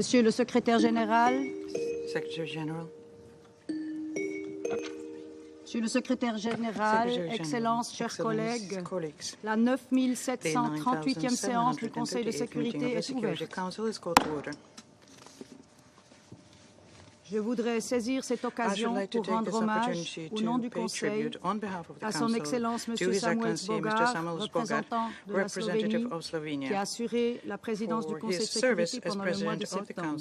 Monsieur le secrétaire général. Secretary General. Monsieur le secrétaire général, Excellences, chers collègues, la 9738e séance du Conseil de sécurité est ouverte. Je voudrais saisir cette occasion pour rendre hommage, au nom du Conseil, à son Excellence M. Samuel Bogar, représentant de la Slovénie, qui a assuré la présidence du Conseil de sécurité pendant le mois de septembre.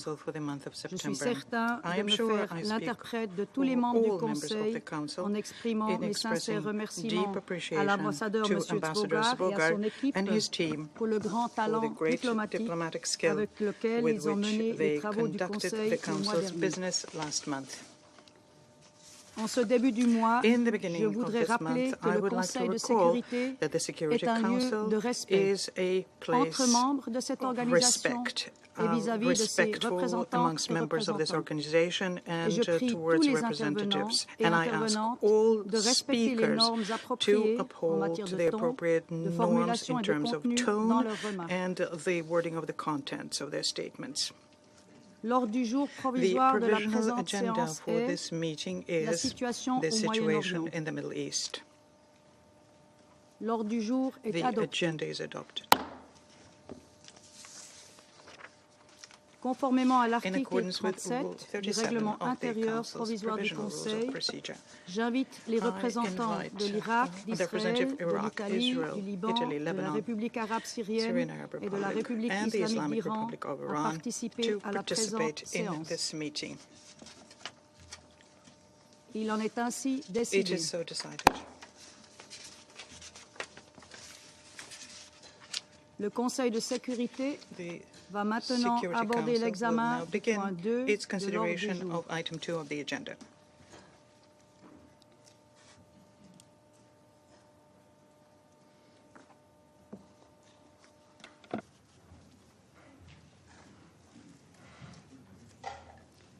Je suis certain de me faire l'interprète de tous les membres du Conseil en exprimant mes sincères remerciements à l'ambassadeur M. Bogar et à son équipe pour le grand talent diplomatique avec lequel ils ont mené les travaux du Conseil le mois dernier. En ce début du mois, je voudrais rappeler que le Conseil de sécurité est un lieu de respect entre membres de cette organisation et vis-à-vis de ses représentants et représentants. Et je prie tous les intervenants et intervenantes de respecter les normes appropriées en matière de ton, de formulation et de contenu dans leurs remarques. L'ordre du jour provisoire de la présente séance est la situation au Moyen-Orient. L'ordre du jour est adopté. Conformément à l'article 37 du règlement intérieur provisoire du Conseil, j'invite les représentants de l'Irak, d'Israël, de l'Italie, du Liban, de la République arabe syrienne et de la République islamique d'Iran à participer à la présente séance. Il en est ainsi décidé. Le Conseil de sécurité va maintenant aborder l'examen du point 2 de l'ordre du jour.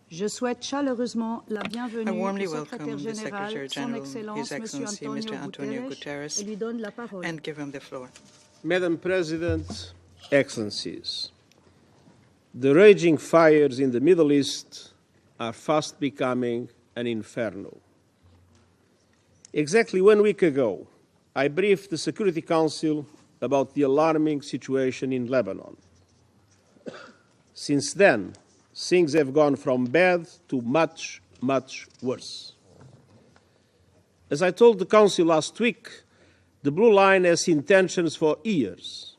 Je souhaite chaleureusement la bienvenue au secrétaire général, son Excellence M. Antonio Guterres, et lui donne la parole. Madam President, Excellencies, the raging fires in the Middle East are fast becoming an inferno. Exactly 1 week ago, I briefed the Security Council about the alarming situation in Lebanon. Since then, things have gone from bad to much, much worse. As I told the Council last week, the Blue Line has seen tensions for years.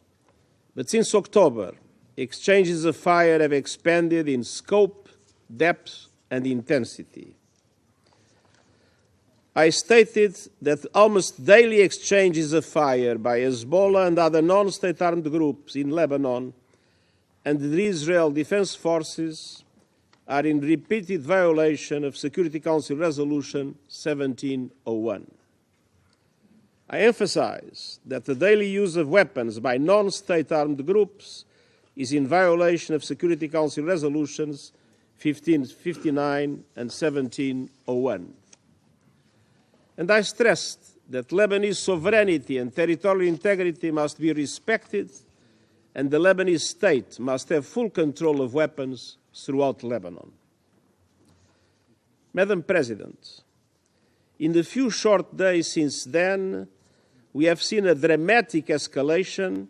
But since October, exchanges of fire have expanded in scope, depth, and intensity. I stated that almost daily exchanges of fire by Hezbollah and other non-state armed groups in Lebanon and the Israel Defense Forces are in repeated violation of Security Council Resolution 1701. I emphasize that the daily use of weapons by non-state armed groups is in violation of Security Council Resolutions 1559 and 1701. And I stressed that Lebanese sovereignty and territorial integrity must be respected, and the Lebanese state must have full control of weapons throughout Lebanon. Madam President, in the few short days since then, we have seen a dramatic escalation,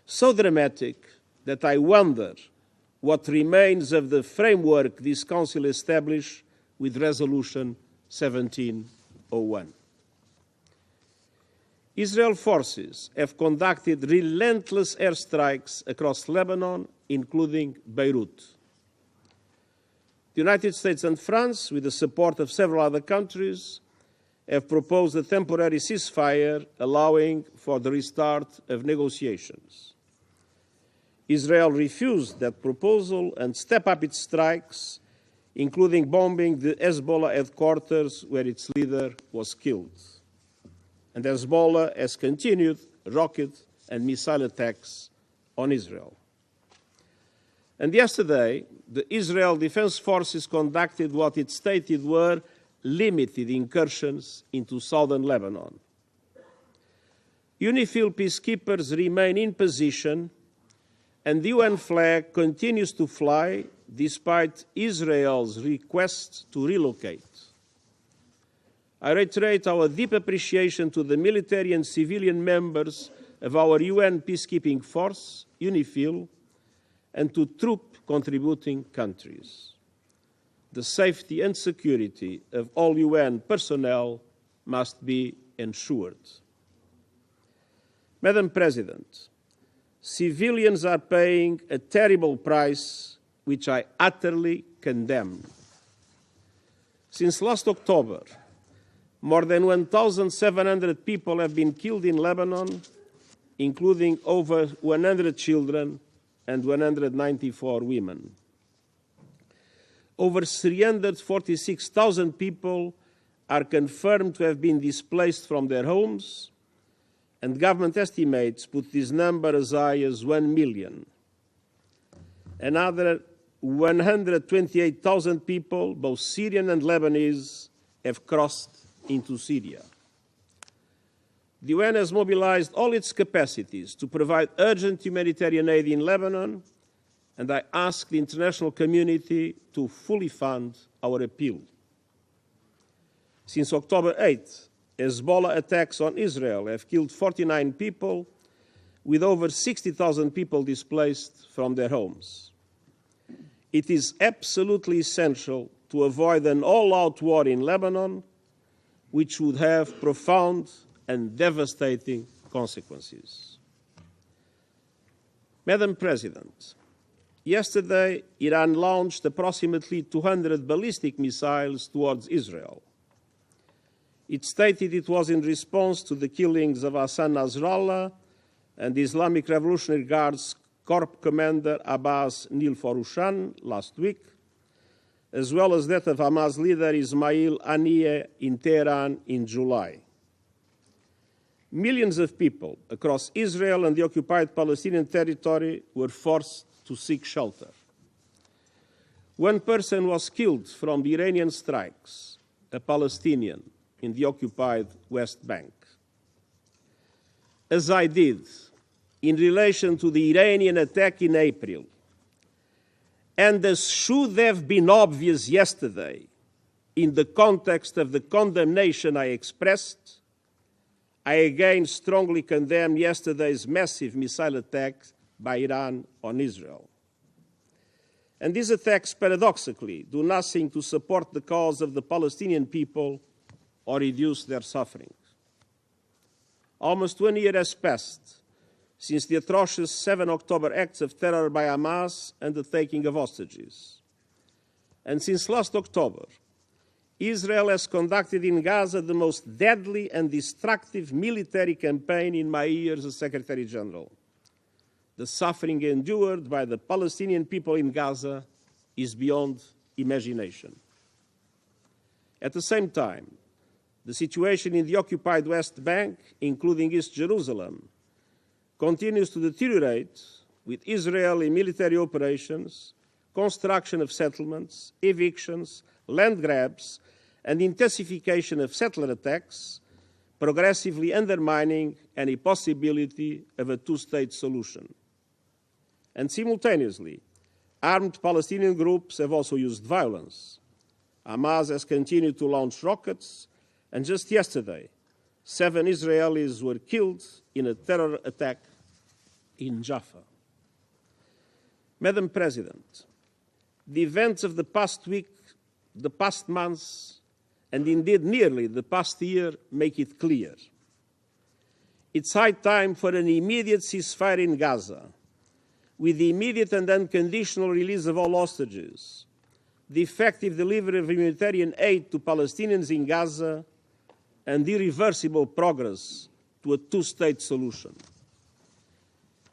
so dramatic that I wonder what remains of the framework this Council established with Resolution 1701. Israel forces have conducted relentless airstrikes across Lebanon, including Beirut. The United States and France, with the support of several other countries, have proposed a temporary ceasefire allowing for the restart of negotiations. Israel refused that proposal and stepped up its strikes, including bombing the Hezbollah headquarters where its leader was killed. And Hezbollah has continued rocket and missile attacks on Israel. And yesterday, the Israel Defense Forces conducted what it stated were limited incursions into southern Lebanon. UNIFIL peacekeepers remain in position and the UN flag continues to fly despite Israel's request to relocate. I reiterate our deep appreciation to the military and civilian members of our UN peacekeeping force, UNIFIL, and to troop-contributing countries. The safety and security of all UN personnel must be ensured. Madam President, civilians are paying a terrible price, which I utterly condemn. Since last October, more than 1,700 people have been killed in Lebanon, including over 100 children and 194 women. Over 346,000 people are confirmed to have been displaced from their homes, and government estimates put this number as high as 1 million. Another 128,000 people, both Syrian and Lebanese, have crossed into Syria. The UN has mobilized all its capacities to provide urgent humanitarian aid in Lebanon, and I ask the international community to fully fund our appeal. Since October 8th, Hezbollah attacks on Israel have killed 49 people, with over 60,000 people displaced from their homes. It is absolutely essential to avoid an all-out war in Lebanon, which would have profound and devastating consequences. Madam President, yesterday Iran launched approximately 200 ballistic missiles towards Israel. It stated it was in response to the killings of Hassan Nasrallah and the Islamic Revolutionary Guard's Corps Commander Abbas Nilforushan last week, as well as that of Hamas leader Ismail Haniyeh in Tehran in July. Millions of people across Israel and the occupied Palestinian territory were forced to seek shelter. One person was killed from the Iranian strikes, a Palestinian in the occupied West Bank. As I did in relation to the Iranian attack in April, and as should have been obvious yesterday in the context of the condemnation I expressed, I again strongly condemn yesterday's massive missile attack by Iran on Israel. And these attacks, paradoxically, do nothing to support the cause of the Palestinian people or reduce their suffering. Almost 1 year has passed since the atrocious 7 October acts of terror by Hamas and the taking of hostages. And since last October, Israel has conducted in Gaza the most deadly and destructive military campaign in my years as Secretary General. The suffering endured by the Palestinian people in Gaza is beyond imagination. At the same time, the situation in the occupied West Bank, including East Jerusalem, continues to deteriorate with Israeli military operations, construction of settlements, evictions, land grabs, and intensification of settler attacks, progressively undermining any possibility of a two-state solution. And simultaneously, armed Palestinian groups have also used violence. Hamas has continued to launch rockets, and just yesterday, 7 Israelis were killed in a terror attack in Jaffa. Madam President, the events of the past week, the past months, and indeed nearly the past year make it clear. It's high time for an immediate ceasefire in Gaza, with the immediate and unconditional release of all hostages, the effective delivery of humanitarian aid to Palestinians in Gaza, and irreversible progress to a two-state solution.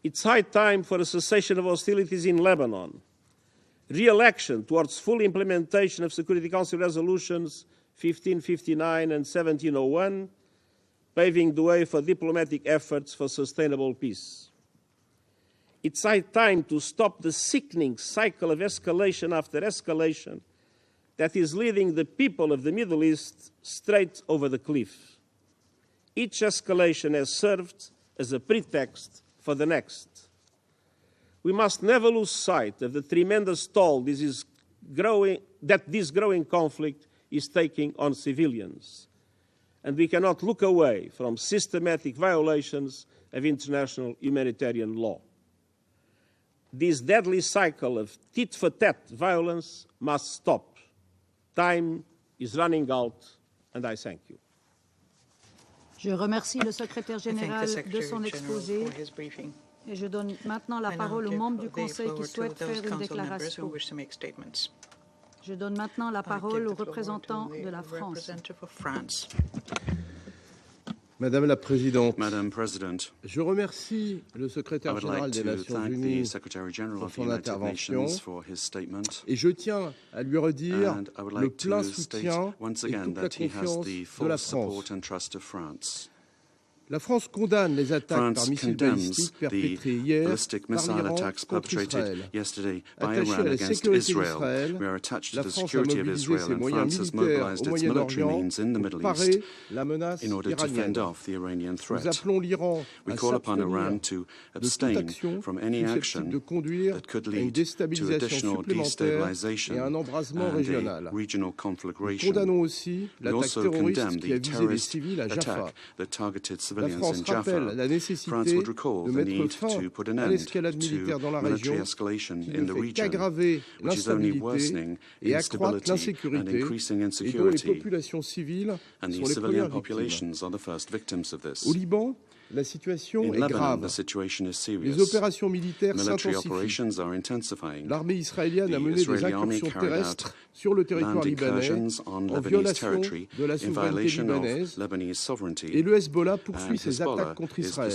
It's high time for a cessation of hostilities in Lebanon, re-election towards full implementation of Security Council resolutions 1559 and 1701, paving the way for diplomatic efforts for sustainable peace. It's high time to stop the sickening cycle of escalation after escalation that is leading the people of the Middle East straight over the cliff. Each escalation has served as a pretext for the next. we must never lose sight of the tremendous toll this growing conflict is taking on civilians. And we cannot look away from systematic violations of international humanitarian law. This deadly cycle of tit-for-tat violence must stop. Time is running out, and I thank you. Je remercie le secrétaire général de son exposé et je donne maintenant la parole aux membres du Conseil qui souhaitent faire une déclaration. Je donne maintenant la parole au représentant de la France. Madame la Présidente, Madam President, je remercie le secrétaire général des Nations Unies pour son intervention et je tiens à lui redire le plein soutien et toute la confiance de la France. La France condamne les attaques par missiles balistiques perpétrées hier par l'Iran contre Israël. Attachée à la sécurité d'Israël, la France a mobilisé ses moyens militaires au Moyen-Orient pour parer la menace iranienne. Nous appelons l'Iran à s'abstenir de toute action susceptible de conduire à une déstabilisation supplémentaire et à un embrasement régional. Nous condamnons aussi l'attaque terroriste qui a visé les civils à Jaffa. La France rappelle la nécessité de mettre fin à l'escalade militaire dans la région qui ne fait qu'aggraver l'instabilité et accroître l'insécurité et dont les populations civiles sont les premières victimes. Au Liban, la situation est grave. Les opérations militaires s'intensifient. L'armée israélienne a mené des incursions terrestres sur le territoire libanais en violation de la souveraineté libanaise et le Hezbollah poursuit ses attaques contre Israël.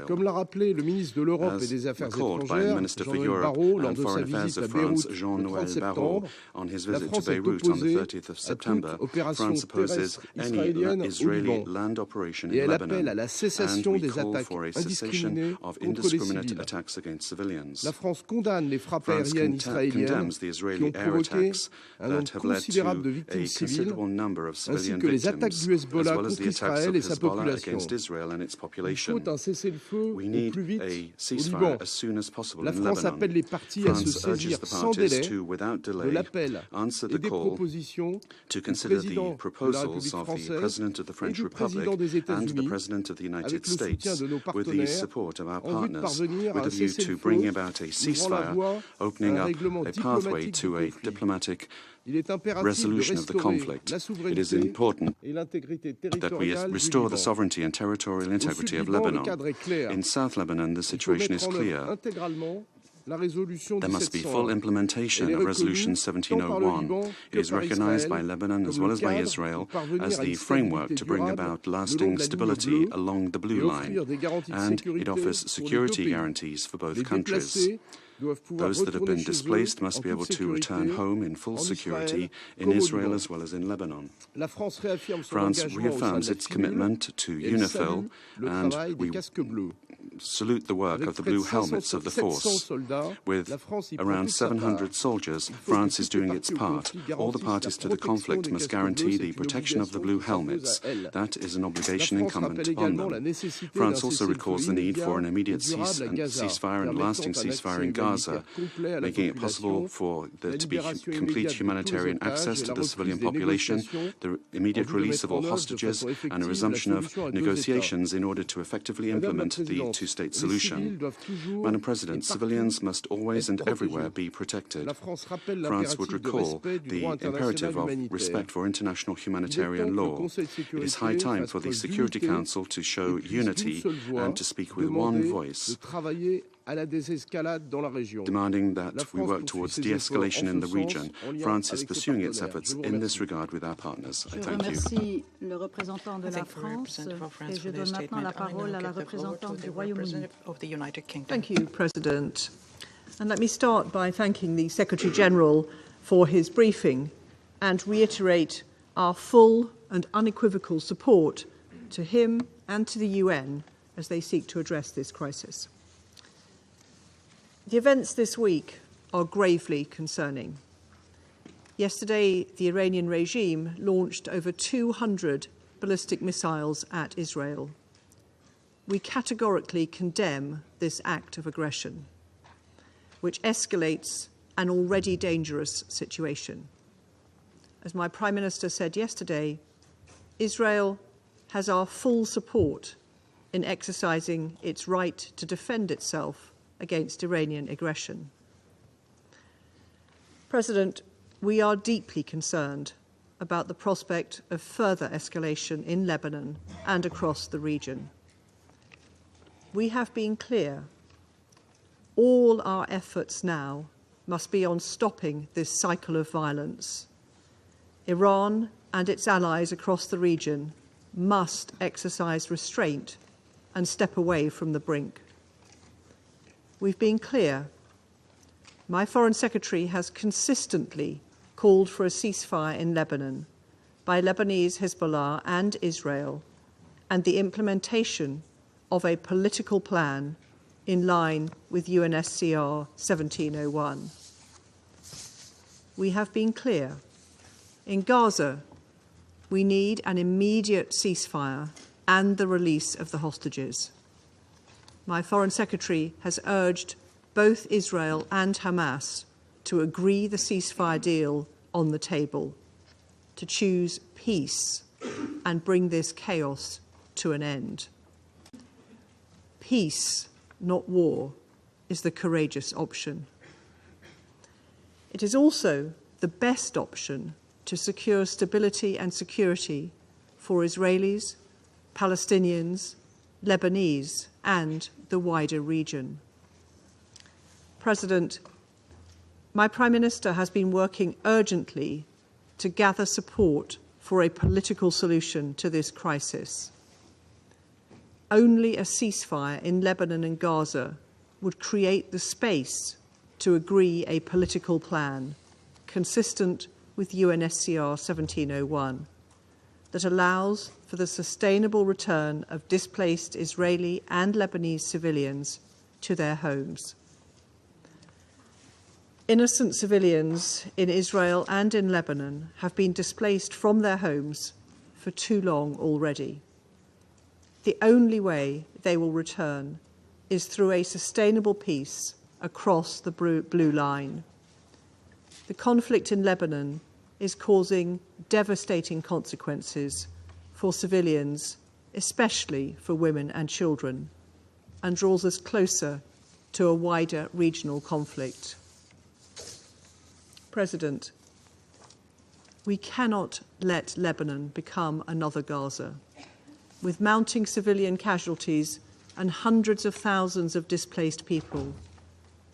Comme l'a rappelé le ministre de l'Europe et des Affaires étrangères, Jean-Noël Barrot, lors de sa visite à Beyrouth le 30 septembre, la France est opposée à toute opération terrestre israélienne au Liban et elle appelle à la cessation des attaques indiscriminées contre les civils. La France condamne les frappes aériennes israéliennes qui ont provoqué un nombre considérable de victimes civiles, ainsi que les attaques du Hezbollah contre Israël et sa population. Il faut un cessez-le-feu au plus vite au Liban. La France appelle les parties à se saisir sans délai de l'appel et des propositions du président de la République française et du président des États-Unis avec le soutien de nos partenaires en vue de parvenir à un cessez-le-feu ouvrant la voie à un règlement diplomatique du conflit. Il est impératif de restaurer la souveraineté et l'intégrité territoriale du Liban. Au sud Liban, le cadre est clair. In South Lebanon, the situation is clear. Intégralement la résolution There must be full implementation of Resolution 1701. It is recognized by Lebanon as well as by Israel as the framework to bring about lasting stability along the Blue Line, and it offers security guarantees for both countries. Those that have been displaced must be able to return home in full security in Israel as well as in Lebanon. France reaffirms its commitment to UNIFIL, and we salute the work of the blue helmets of the force. With around 700 soldiers, France is doing its part. All the parties to the conflict must guarantee the protection of the blue helmets. That is an obligation incumbent on them. France also recalls the need for an immediate ceasefire and lasting ceasefire in Gaza, making it possible for there to be complete humanitarian access to the civilian population, the immediate release of all hostages, and a resumption of negotiations in order to effectively implement the two-state solution. Madam President, civilians must always and everywhere be protected. France would recall the imperative of respect for international humanitarian law. It is high time for the Security Council to show unity and to speak with one voice, demanding that we work towards de-escalation in the region. France is pursuing its efforts in this regard with our partners. I thank you. Je remercie le représentant de la France et je donne maintenant la parole à la représentante du Royaume-Uni. Thank you, President. And let me start by thanking the Secretary-General for his briefing and reiterate our full and unequivocal support to him and to the UN as they seek to address this crisis. The events this week are gravely concerning. Yesterday, the Iranian regime launched over 200 ballistic missiles at Israel. we categorically condemn this act of aggression, which escalates an already dangerous situation. As my Prime Minister said yesterday, Israel has our full support in exercising its right to defend itself against Iranian aggression. President, we are deeply concerned about the prospect of further escalation in Lebanon and across the region. We have been clear. All our efforts now must be on stopping this cycle of violence. Iran and its allies across the region must exercise restraint and step away from the brink. We've been clear. My Foreign Secretary has consistently called for a ceasefire in Lebanon by Lebanese Hezbollah and Israel, and the implementation of a political plan in line with UNSCR 1701. We have been clear. In Gaza, we need an immediate ceasefire and the release of the hostages. My Foreign Secretary has urged both Israel and Hamas to agree the ceasefire deal on the table, to choose peace and bring this chaos to an end. Peace, not war, is the courageous option. It is also the best option to secure stability and security for Israelis, Palestinians, Lebanese, and the wider region. President, my Prime Minister has been working urgently to gather support for a political solution to this crisis. Only a ceasefire in Lebanon and Gaza would create the space to agree a political plan consistent with UNSCR 1701 that allows for the sustainable return of displaced Israeli and Lebanese civilians to their homes. Innocent civilians in Israel and in Lebanon have been displaced from their homes for too long already. The only way they will return is through a sustainable peace across the blue line. The conflict in Lebanon is causing devastating consequences for civilians, especially for women and children, and draws us closer to a wider regional conflict. President, we cannot let Lebanon become another Gaza. With mounting civilian casualties and hundreds of thousands of displaced people,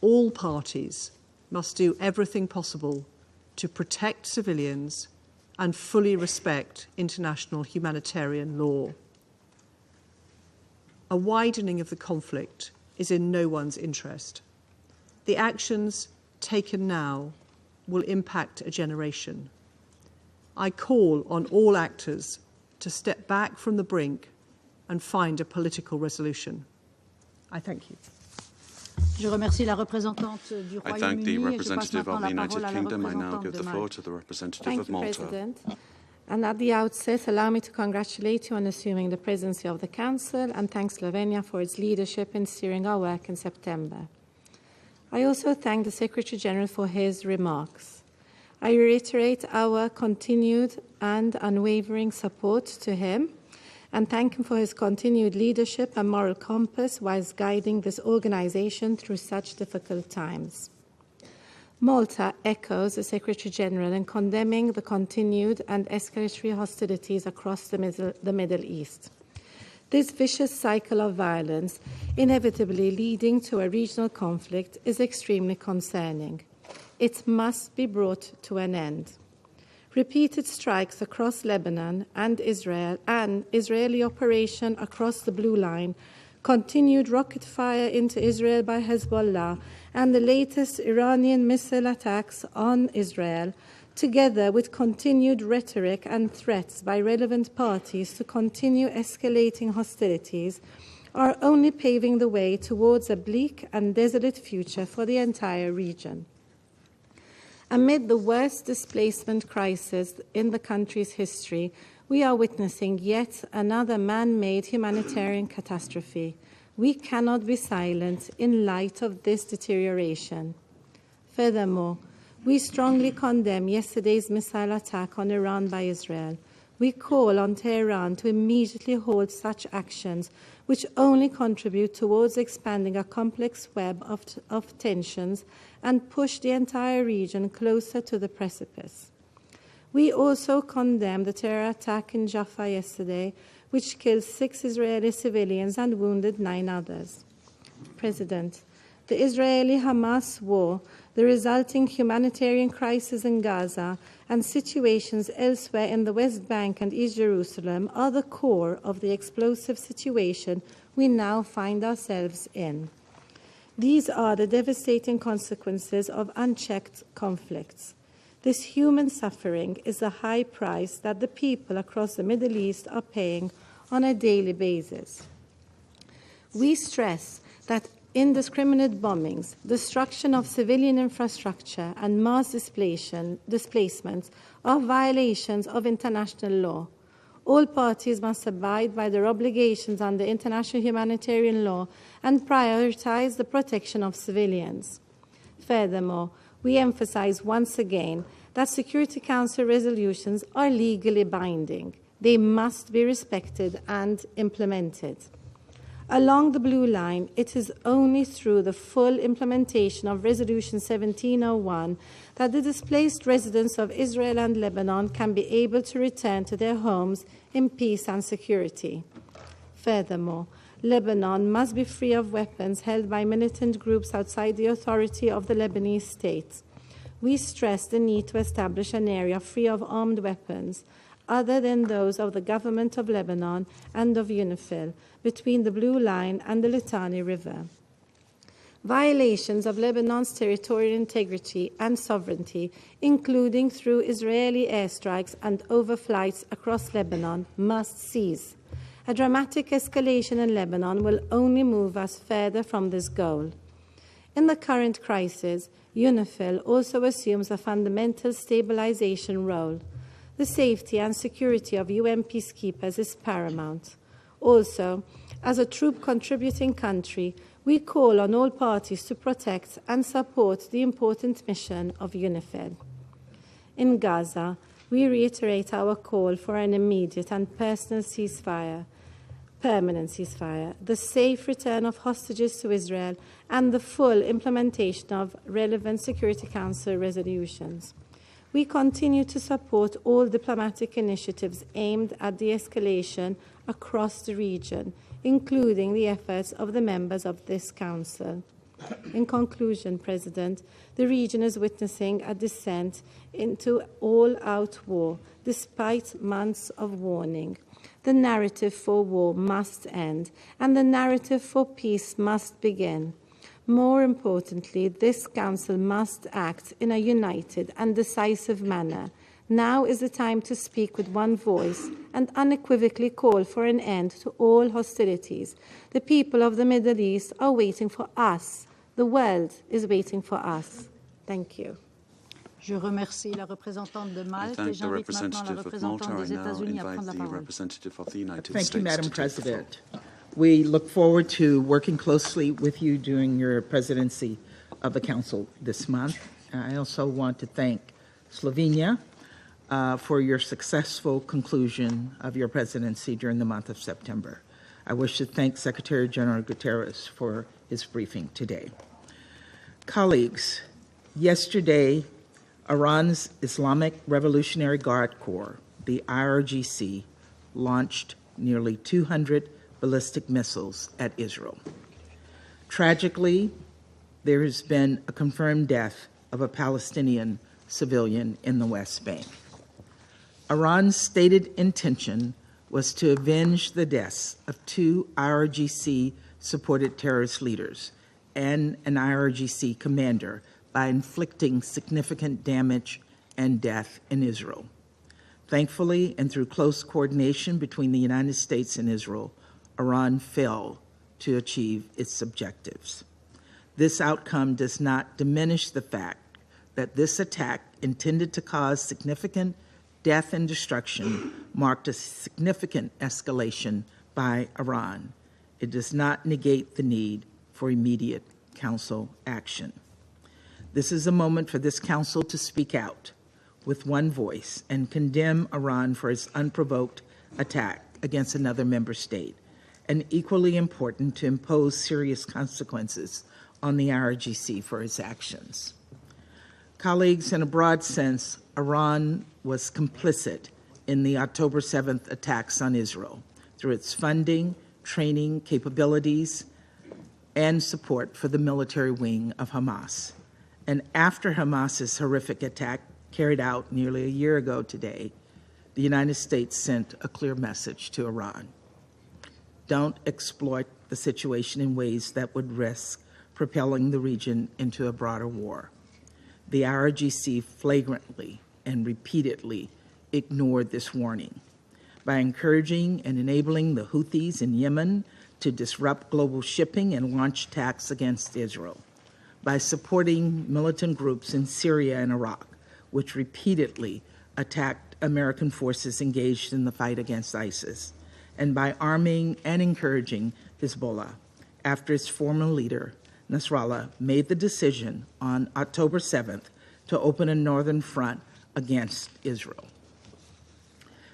all parties must do everything possible to protect civilians and fully respect international humanitarian law. A widening of the conflict is in no one's interest. The actions taken now will impact a generation. I call on all actors to step back from the brink and find a political resolution. I thank you. Je remercie la représentante du I thank the Royaume-Uni. representative of the United Kingdom. I now give the floor to the representative of Malta. Thank you, President. And at the outset, allow me to congratulate you on assuming the presidency of the Council and thank Slovenia for its leadership in steering our work in September. I also thank the Secretary-General for his remarks. I reiterate our continued and unwavering support to him and thank him for his continued leadership and moral compass whilst guiding this organisation through such difficult times. Malta echoes the Secretary-General in condemning the continued and escalatory hostilities across the Middle East. This vicious cycle of violence, inevitably leading to a regional conflict, is extremely concerning. It must be brought to an end. Repeated strikes across Lebanon and Israel and Israeli operation across the Blue Line, continued rocket fire into Israel by Hezbollah, and the latest Iranian missile attacks on Israel, together with continued rhetoric and threats by relevant parties to continue escalating hostilities, are only paving the way towards a bleak and desolate future for the entire region. Amid the worst displacement crisis in the country's history, We are witnessing yet another man-made humanitarian catastrophe. We cannot be silent in light of this deterioration. Furthermore, we strongly condemn yesterday's missile attack on Iran by Israel. We call on Tehran to immediately halt such actions, which only contribute towards expanding a complex web of tensions and push the entire region closer to the precipice. We also condemn the terror attack in Jaffa yesterday, which killed 6 Israeli civilians and wounded 9 others. President, the Israeli-Hamas war, the resulting humanitarian crisis in Gaza, and situations elsewhere in the West Bank and East Jerusalem are the core of the explosive situation we now find ourselves in. These are the devastating consequences of unchecked conflicts. This human suffering is a high price that the people across the Middle East are paying on a daily basis. We stress that indiscriminate bombings, destruction of civilian infrastructure, and mass displacements are violations of international law. All parties must abide by their obligations under international humanitarian law and prioritize the protection of civilians. Furthermore, we emphasize once again that Security Council resolutions are legally binding. They must be respected and implemented. Along the blue line, it is only through the full implementation of Resolution 1701 that the displaced residents of Israel and Lebanon can be able to return to their homes in peace and security. Furthermore, Lebanon must be free of weapons held by militant groups outside the authority of the Lebanese state. We stress the need to establish an area free of armed weapons, other than those of the government of Lebanon and of UNIFIL, between the Blue Line and the Litani River. Violations of Lebanon's territorial integrity and sovereignty, including through Israeli airstrikes and overflights across Lebanon, must cease. A dramatic escalation in Lebanon will only move us further from this goal. In the current crisis, UNIFIL also assumes a fundamental stabilization role. The safety and security of UN peacekeepers is paramount. Also, as a troop-contributing country, we call on all parties to protect and support the important mission of UNIFIL. In Gaza, we reiterate our call for an immediate and permanent ceasefire, the safe return of hostages to Israel, and the full implementation of relevant Security Council resolutions. We continue to support all diplomatic initiatives aimed at de-escalation across the region, including the efforts of the members of this Council. In conclusion, President, the region is witnessing a descent into all-out war, despite months of warning. The narrative for war must end, and the narrative for peace must begin. More importantly, this Council must act in a united and decisive manner. Now is the time to speak with one voice and unequivocally call for an end to all hostilities. The people of the Middle East are waiting for us. The world is waiting for us. Thank you. Je remercie la représentante de Malte et j'invite maintenant la représentante des États-Unis à prendre la parole. Thank you, Madam President. We look forward to working closely with you during your presidency of the Council this month. I also want to thank Slovenia for your successful conclusion of your presidency during the month of September. I wish to thank Secretary General Guterres for his briefing today. Colleagues, yesterday, Iran's Islamic Revolutionary Guard Corps, the IRGC, launched nearly 200 ballistic missiles at Israel. Tragically, there has been a confirmed death of a Palestinian civilian in the West Bank. Iran's stated intention was to avenge the deaths of 2 IRGC-supported terrorist leaders and an IRGC commander by inflicting significant damage and death in Israel. Thankfully, and through close coordination between the United States and Israel, Iran failed to achieve its objectives. This outcome does not diminish the fact that this attack, intended to cause significant death and destruction marked a significant escalation by Iran. It does not negate the need for immediate Council action. This is a moment for this Council to speak out with one voice and condemn Iran for its unprovoked attack against another member state, and equally important to impose serious consequences on the IRGC for its actions. Colleagues, in a broad sense, Iran was complicit in the October 7th attacks on Israel through its funding, training, capabilities, and support for the military wing of Hamas. And after Hamas's horrific attack carried out nearly a year ago today, the United States sent a clear message to Iran. Don't exploit the situation in ways that would risk propelling the region into a broader war. The IRGC flagrantly and repeatedly ignored this warning by encouraging and enabling the Houthis in Yemen to disrupt global shipping and launch attacks against Israel, by supporting militant groups in Syria and Iraq, which repeatedly attacked American forces engaged in the fight against ISIS, and by arming and encouraging Hezbollah after its former leader, Nasrallah, made the decision on October 7th to open a northern front against Israel.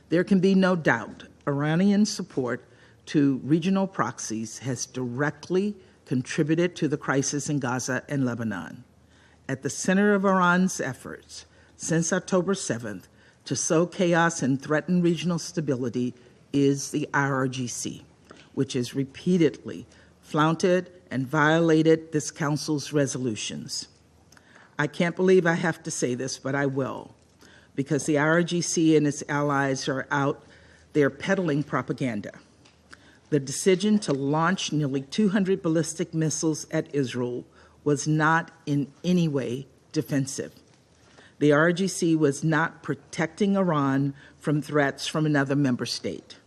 There can be no doubt Iranian support to regional proxies has directly contributed to the crisis in Gaza and Lebanon. At the center of Iran's efforts since October 7th to sow chaos and threaten regional stability is the IRGC, which has repeatedly flouted and violated this Council's resolutions. I can't believe I have to say this, but I will, because the IRGC and its allies are out there peddling propaganda. The decision to launch nearly 200 ballistic missiles at Israel was not in any way defensive. The IRGC was not protecting Iran from threats from another member state.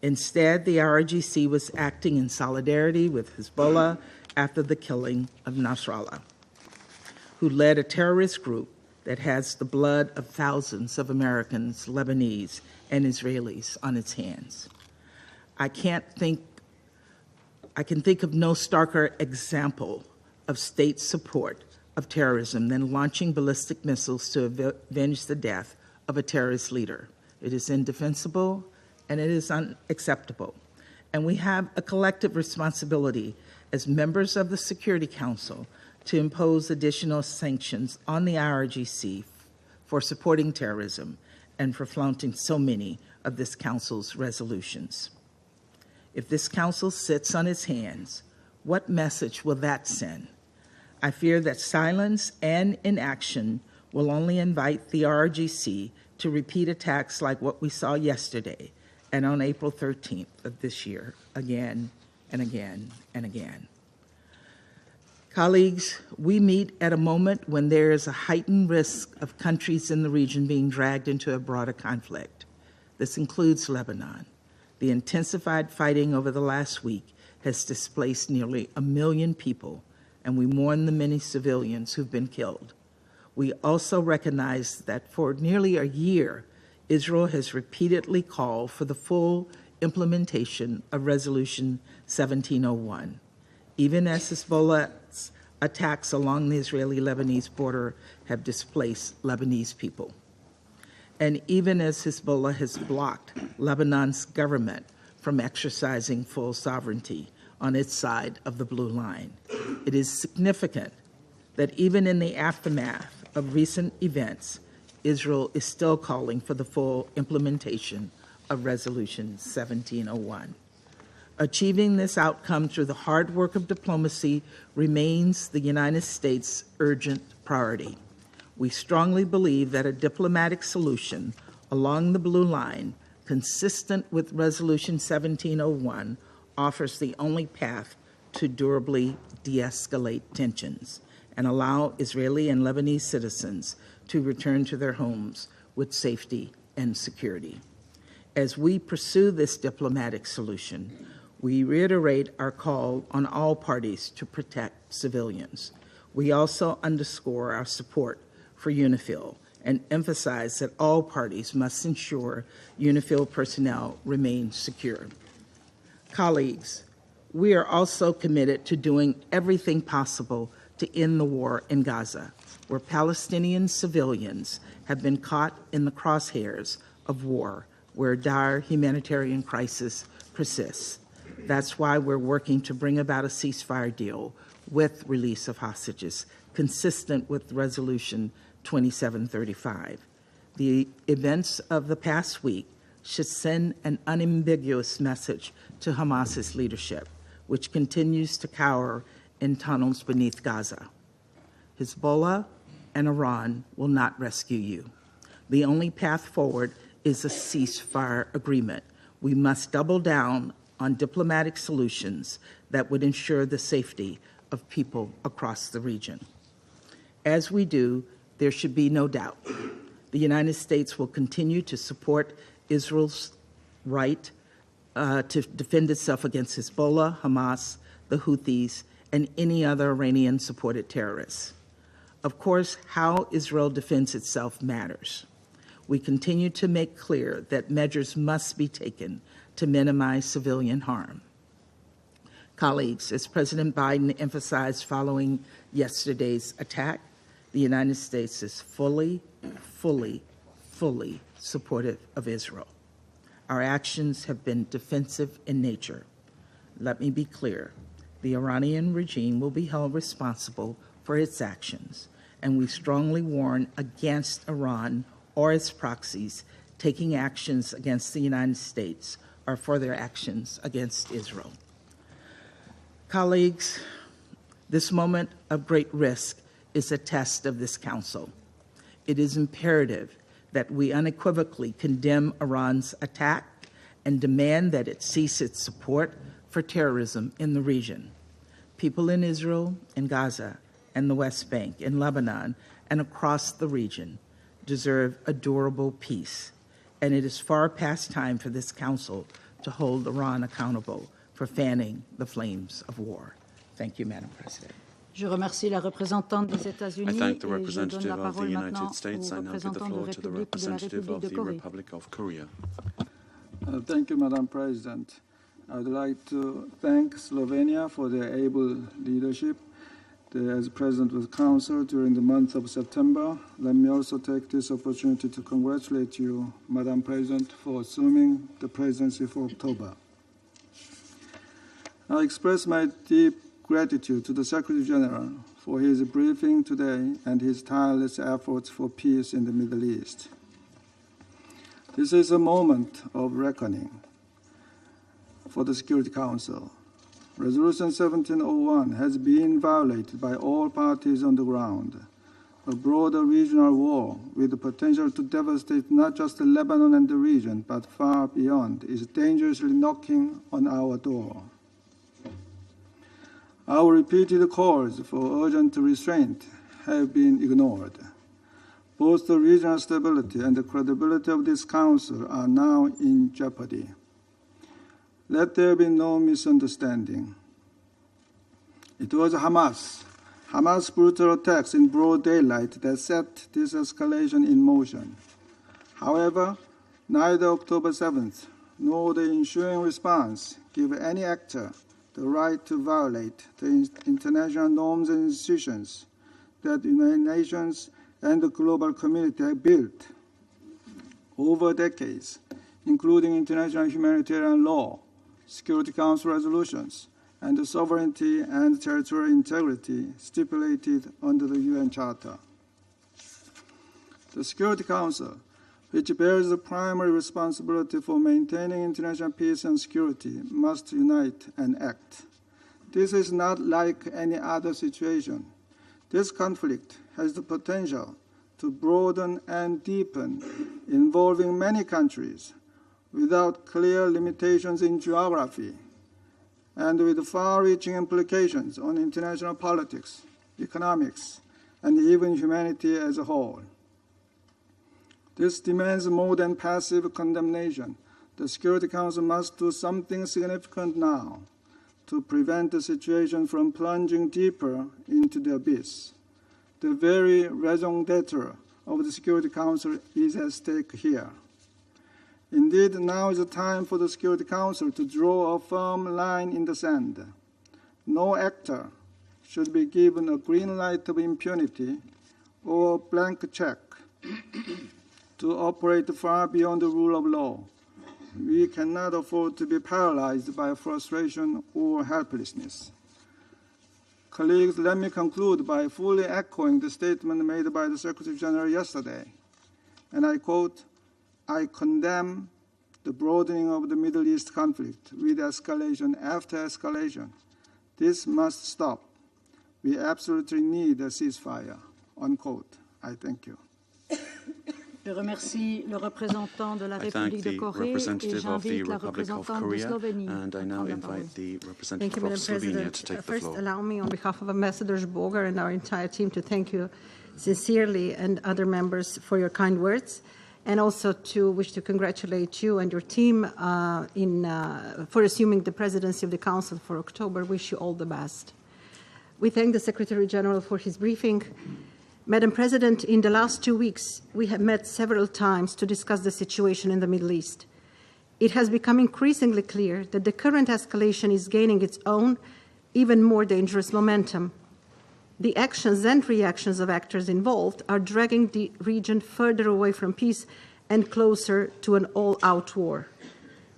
Instead, the IRGC was acting in solidarity with Hezbollah after the killing of Nasrallah, who led a terrorist group that has the blood of thousands of Americans, Lebanese, and Israelis on its hands. I can think of no starker example of state support of terrorism than launching ballistic missiles to avenge the death of a terrorist leader. It is indefensible and it is unacceptable. And we have a collective responsibility as members of the Security Council to impose additional sanctions on the IRGC for supporting terrorism and for flaunting so many of this Council's resolutions. If this Council sits on its hands, what message will that send? I fear that silence and inaction will only invite the IRGC to repeat attacks like what we saw yesterday and on April 13th of this year, again and again and again. Colleagues, we meet at a moment when there is a heightened risk of countries in the region being dragged into a broader conflict. This includes Lebanon. The intensified fighting over the last week has displaced nearly 1 million people, and we mourn the many civilians who've been killed. We also recognize that for nearly a year, Israel has repeatedly called for the full implementation of Resolution 1701, even as Hezbollah's attacks along the Israeli-Lebanese border have displaced Lebanese people. And even as Hezbollah has blocked Lebanon's government from exercising full sovereignty on its side of the blue line, it is significant that even in the aftermath of recent events, Israel is still calling for the full implementation of Resolution 1701. Achieving this outcome through the hard work of diplomacy remains the United States' urgent priority. We strongly believe that a diplomatic solution along the blue line, consistent with Resolution 1701, offers the only path to durably de-escalate tensions and allow Israeli and Lebanese citizens to return to their homes with safety and security. As we pursue this diplomatic solution, we reiterate our call on all parties to protect civilians. We also underscore our support for UNIFIL and emphasized that all parties must ensure UNIFIL personnel remain secure. Colleagues, we are also committed to doing everything possible to end the war in Gaza, where Palestinian civilians have been caught in the crosshairs of war, where dire humanitarian crisis persists. That's why we're working to bring about a ceasefire deal with release of hostages, consistent with Resolution 2735. The events of the past week should send an unambiguous message to Hamas's leadership, which continues to cower in tunnels beneath Gaza. Hezbollah and Iran will not rescue you. The only path forward is a ceasefire agreement. We must double down on diplomatic solutions that would ensure the safety of people across the region. As we do, there should be no doubt. The United States will continue to support Israel's right to defend itself against Hezbollah, Hamas, the Houthis, and any other Iranian-supported terrorists. Of course, how Israel defends itself matters. We continue to make clear that measures must be taken to minimize civilian harm. Colleagues, as President Biden emphasized following yesterday's attack, the United States is fully supportive of Israel. Our actions have been defensive in nature. Let me be clear. The Iranian regime will be held responsible for its actions, and we strongly warn against Iran or its proxies taking actions against the United States or for their actions against Israel. Colleagues, this moment of great risk is a test of this Council. It is imperative that we unequivocally condemn Iran's attack and demand that it cease its support for terrorism in the region. People in Israel, in Gaza, and the West Bank, in Lebanon, and across the region deserve a durable peace, and it is far past time for this Council to hold Iran accountable for fanning the flames of war. Thank you, Madam President. Je remercie la représentante des États-Unis. I thank the representative of the United States. I now give the floor to the representative of the Republic of Korea. Thank you, Madam President. I would like to thank Slovenia for their able leadership as President of the Council during the month of September. Let me also take this opportunity to congratulate you, Madam President, for assuming the presidency for October. I express my deep gratitude to the Secretary General for his briefing today and his tireless efforts for peace in the Middle East. This is a moment of reckoning for the Security Council. Resolution 1701 has been violated by all parties on the ground. A broader regional war with the potential to devastate not just Lebanon and the region, but far beyond, is dangerously knocking on our door. Our repeated calls for urgent restraint have been ignored. Both the regional stability and the credibility of this Council are now in jeopardy. Let there be no misunderstanding. It was Hamas' brutal attacks in broad daylight that set this escalation in motion. However, neither October 7th nor the ensuing response give any actor the right to violate the international norms and institutions that the United Nations and the global community have built over decades, including international humanitarian law, Security Council resolutions, and the sovereignty and territorial integrity stipulated under the UN Charter. The Security Council, which bears the primary responsibility for maintaining international peace and security, must unite and act. This is not like any other situation. This conflict has the potential to broaden and deepen, involving many countries, without clear limitations in geography, and with far-reaching implications on international politics, economics, and even humanity as a whole. This demands more than passive condemnation. The Security Council must do something significant now to prevent the situation from plunging deeper into the abyss. The very raison d'etre of the Security Council is at stake here. Indeed, now is the time for the Security Council to draw a firm line in the sand. No actor should be given a green light of impunity or a blank check to operate far beyond the rule of law. We cannot afford to be paralyzed by frustration or helplessness. Colleagues, let me conclude by fully echoing the statement made by the Secretary General yesterday. And I quote, "I condemn the broadening of the Middle East conflict with escalation after escalation. This must stop. We absolutely need a ceasefire," unquote. I thank you. Je remercie le représentant de la République de Corée et j'invite la représentante de Slovénie à prendre la parole. Thank you, Madam President. First, allow me, on behalf of Ambassador Boger and our entire team, to thank you sincerely and other members for your kind words, and also to wish to congratulate you and your team for assuming the presidency of the Council for October. Wish you all the best. We thank the Secretary General for his briefing. Madam President, in the last 2 weeks, we have met several times to discuss the situation in the Middle East. It has become increasingly clear that the current escalation is gaining its own, even more dangerous momentum. The actions and reactions of actors involved are dragging the region further away from peace and closer to an all-out war.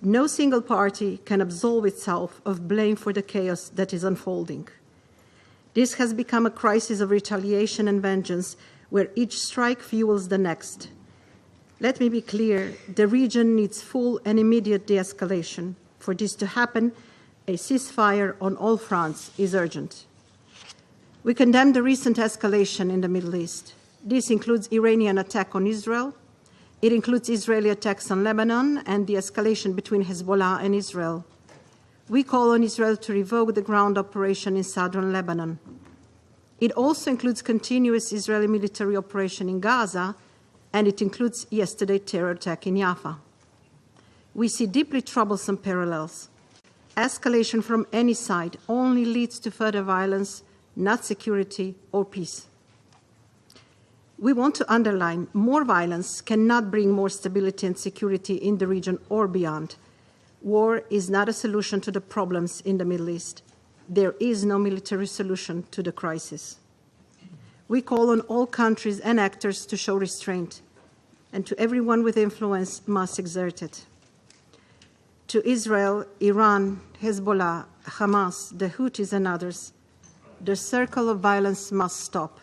No single party can absolve itself of blame for the chaos that is unfolding. This has become a crisis of retaliation and vengeance, where each strike fuels the next. Let me be clear, the region needs full and immediate de-escalation. For this to happen, a ceasefire on all fronts is urgent. We condemn the recent escalation in the Middle East. This includes Iranian attack on Israel. It includes Israeli attacks on Lebanon and the escalation between Hezbollah and Israel. We call on Israel to revoke the ground operation in southern Lebanon. It also includes continuous Israeli military operation in Gaza, and it includes yesterday's terror attack in Jaffa. We see deeply troublesome parallels. Escalation from any side only leads to further violence, not security or peace. We want to underline more violence cannot bring more stability and security in the region or beyond. War is not a solution to the problems in the Middle East. There is no military solution to the crisis. We call on all countries and actors to show restraint, and to everyone with influence must exert it. To Israel, Iran, Hezbollah, Hamas, the Houthis and others, the circle of violence must stop.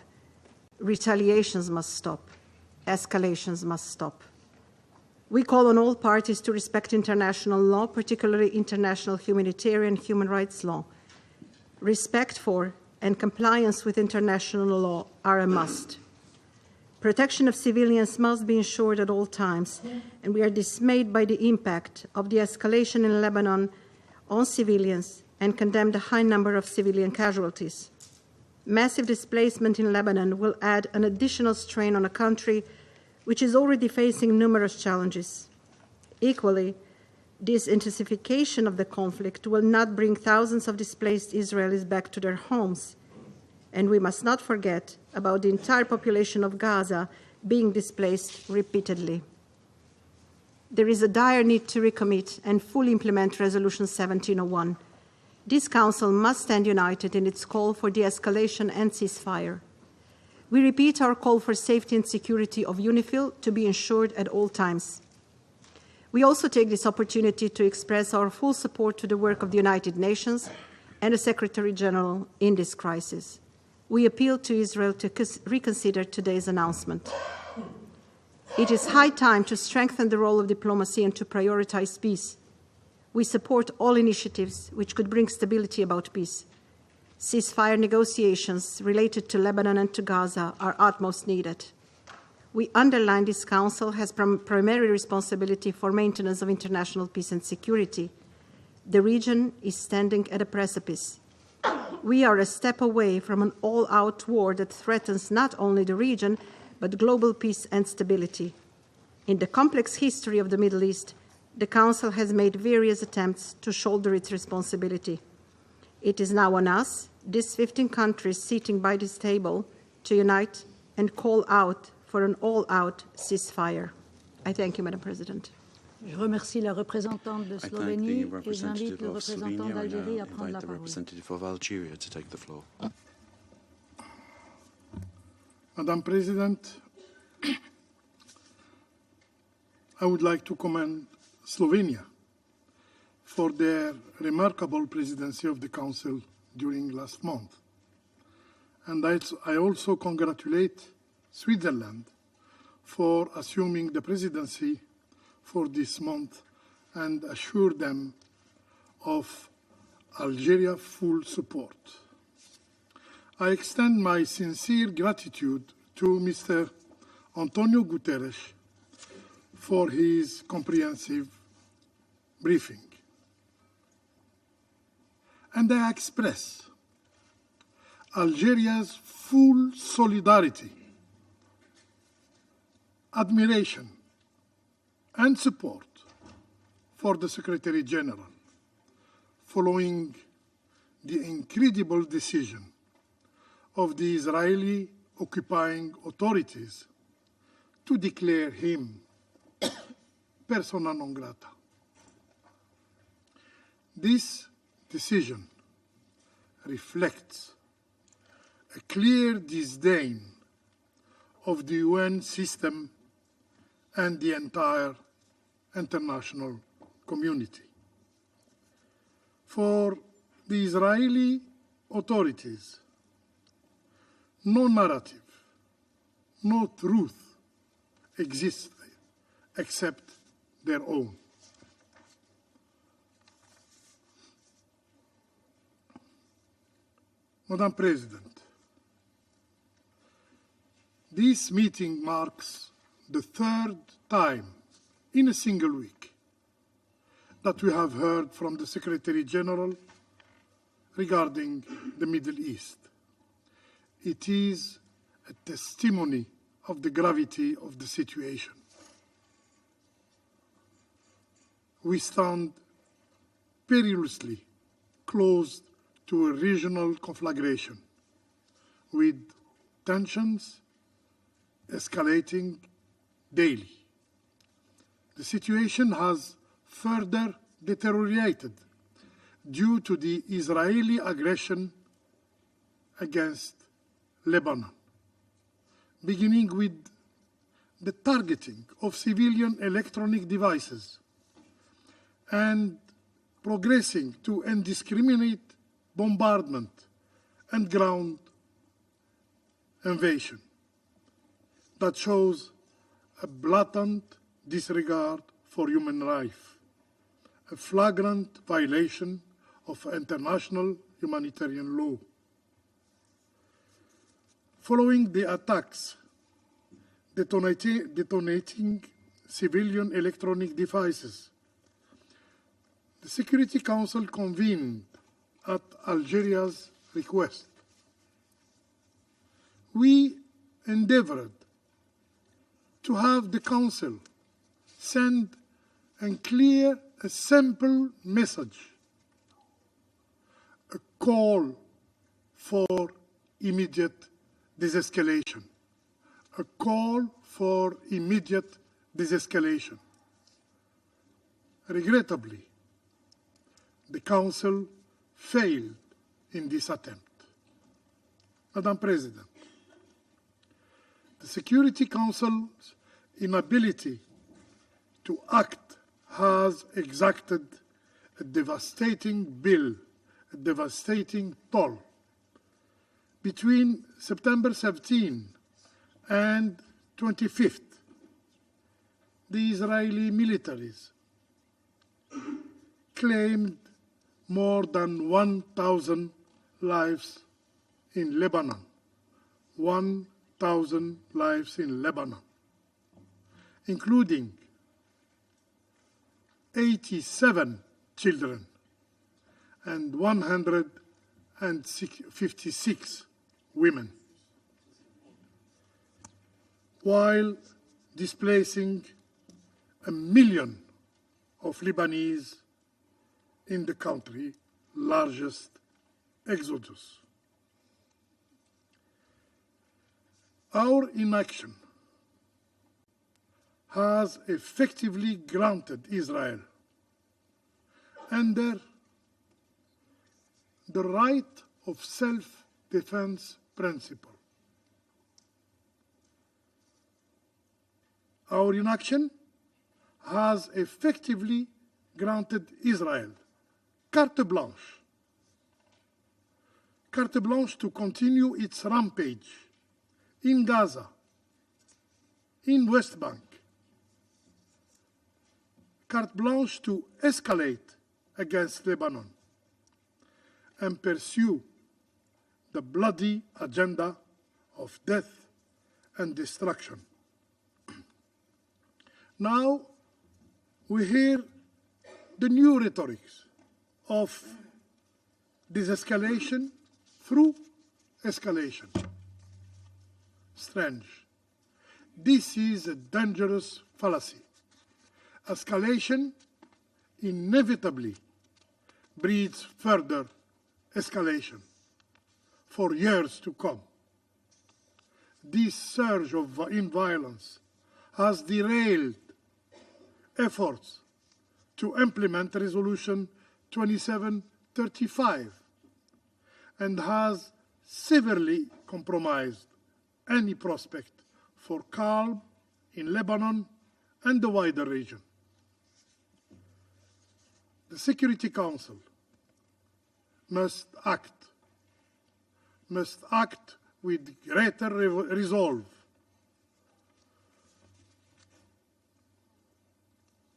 Retaliations must stop. Escalations must stop. We call on all parties to respect international law, particularly international humanitarian human rights law. Respect for and compliance with international law are a must. Protection of civilians must be ensured at all times, and we are dismayed by the impact of the escalation in Lebanon on civilians and condemn the high number of civilian casualties. Massive displacement in Lebanon will add an additional strain on a country which is already facing numerous challenges. Equally, this intensification of the conflict will not bring thousands of displaced Israelis back to their homes. And we must not forget about the entire population of Gaza being displaced repeatedly. There is a dire need to recommit and fully implement Resolution 1701. This Council must stand united in its call for de-escalation and ceasefire. We repeat our call for safety and security of UNIFIL to be ensured at all times. We also take this opportunity to express our full support to the work of the United Nations and the Secretary General in this crisis. We appeal to Israel to reconsider today's announcement. It is high time to strengthen the role of diplomacy and to prioritize peace. We support all initiatives which could bring stability about peace. Ceasefire negotiations related to Lebanon and to Gaza are utmost needed. We underline this Council has primary responsibility for maintenance of international peace and security. The region is standing at a precipice. We are a step away from an all-out war that threatens not only the region, but global peace and stability. In the complex history of the Middle East, the Council has made various attempts to shoulder its responsibility. It is now on us, these 15 countries sitting by this table, to unite and call out for an all-out ceasefire. I thank you, Madam President. Je remercie la représentante de Slovénie et j'invite le représentant d'Algérie à prendre la parole. Madam President, I would like to commend Slovenia for their remarkable presidency of the Council during last month. And I also congratulate Switzerland for assuming the presidency for this month and assure them of Algeria's full support. I extend my sincere gratitude to Mr. Antonio Guterres for his comprehensive briefing. And I express Algeria's full solidarity, admiration, and support for the Secretary General following the incredible decision of the Israeli occupying authorities to declare him persona non grata. This decision reflects a clear disdain of the UN system and the entire international community. For the Israeli authorities, no narrative, no truth exists except their own. Madam President, this meeting marks the third time in a single week that we have heard from the Secretary General regarding the Middle East. It is a testimony of the gravity of the situation. We stand perilously close to a regional conflagration, with tensions escalating daily. The situation has further deteriorated due to the Israeli aggression against Lebanon, beginning with the targeting of civilian electronic devices and progressing to indiscriminate bombardment and ground invasion that shows a blatant disregard for human rights, a flagrant violation of international humanitarian law. Following the attacks detonating civilian electronic devices, the Security Council convened at Algeria's request. We endeavored to have the Council send a clear, a simple message, a call for immediate desescalation, a call for immediate desescalation. Regrettably, the Council failed in this attempt. Madam President, the Security Council's inability to act has exacted a devastating bill, a devastating toll. Between September 17 and 25th, the Israeli militaries claimed more than 1,000 lives in Lebanon. 1,000 lives in Lebanon, including 87 children and 156 women, while displacing 1 million of Lebanese in the country's largest exodus. Our inaction has effectively granted Israel under the right of self-defense principle. Our inaction has effectively granted Israel carte blanche to continue its rampage in Gaza, in West Bank, carte blanche to escalate against Lebanon and pursue the bloody agenda of death and destruction. Now we hear the new rhetorics of desescalation through escalation. Strange. This is a dangerous fallacy. Escalation inevitably breeds further escalation for years to come. This surge in violence has derailed efforts to implement Resolution 2735 and has severely compromised any prospect for calm in Lebanon and the wider region. The Security Council must act with greater resolve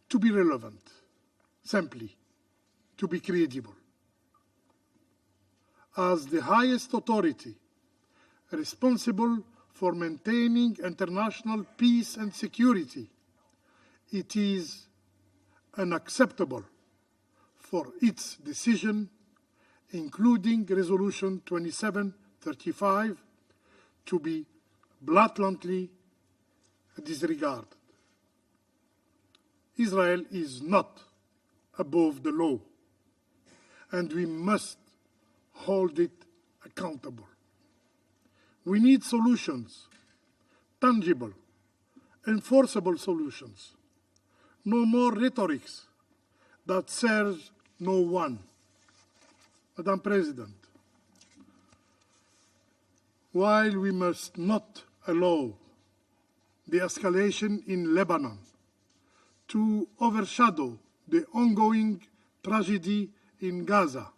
to be relevant, simply to be credible. As the highest authority responsible for maintaining international peace and security, it is unacceptable for its decision, including Resolution 2735, to be blatantly disregarded. Israel is not above the law, and we must hold it accountable. We need solutions, tangible, enforceable solutions. No more rhetorics that serves no one. Madam President, while we must not allow the escalation in Lebanon to overshadow the ongoing tragedy in Gaza,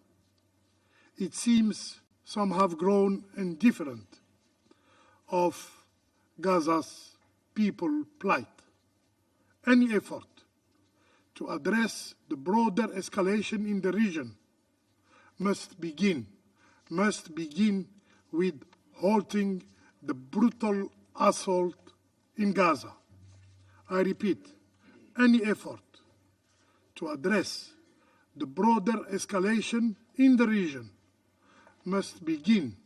it seems some have grown indifferent of Gaza's people plight. Any effort to address the broader escalation in the region must begin with halting the brutal assault in Gaza. I repeat, any effort to address the broader escalation in the region must begin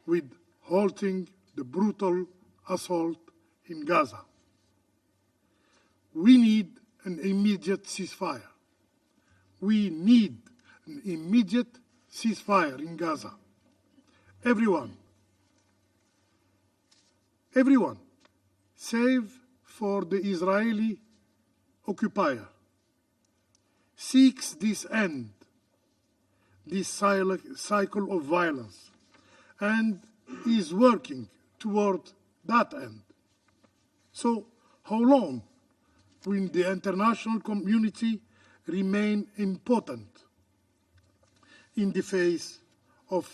with halting the brutal assault in Gaza. We need an immediate ceasefire. We need an immediate ceasefire in Gaza. Everyone, save for the Israeli occupier, seeks this end, this cycle of violence, and is working toward that end. So how long will the international community remain impotent in the face of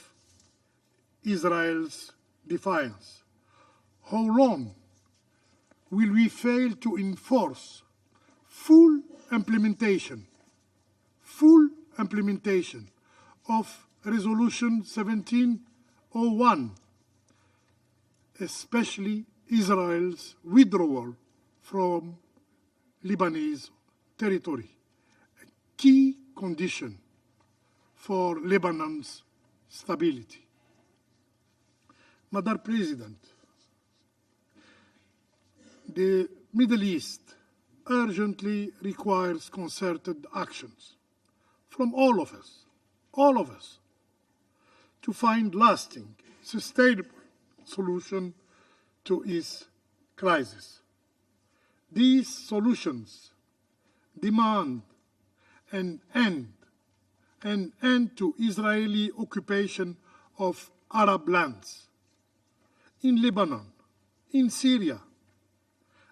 Israel's defiance? How long will we fail to enforce full implementation of Resolution 1701, especially Israel's withdrawal from Lebanese territory, a key condition for Lebanon's stability? Madam President, the Middle East urgently requires concerted actions from all of us, to find lasting, sustainable solution to its crisis. These solutions demand an end to Israeli occupation of Arab lands in Lebanon, in Syria,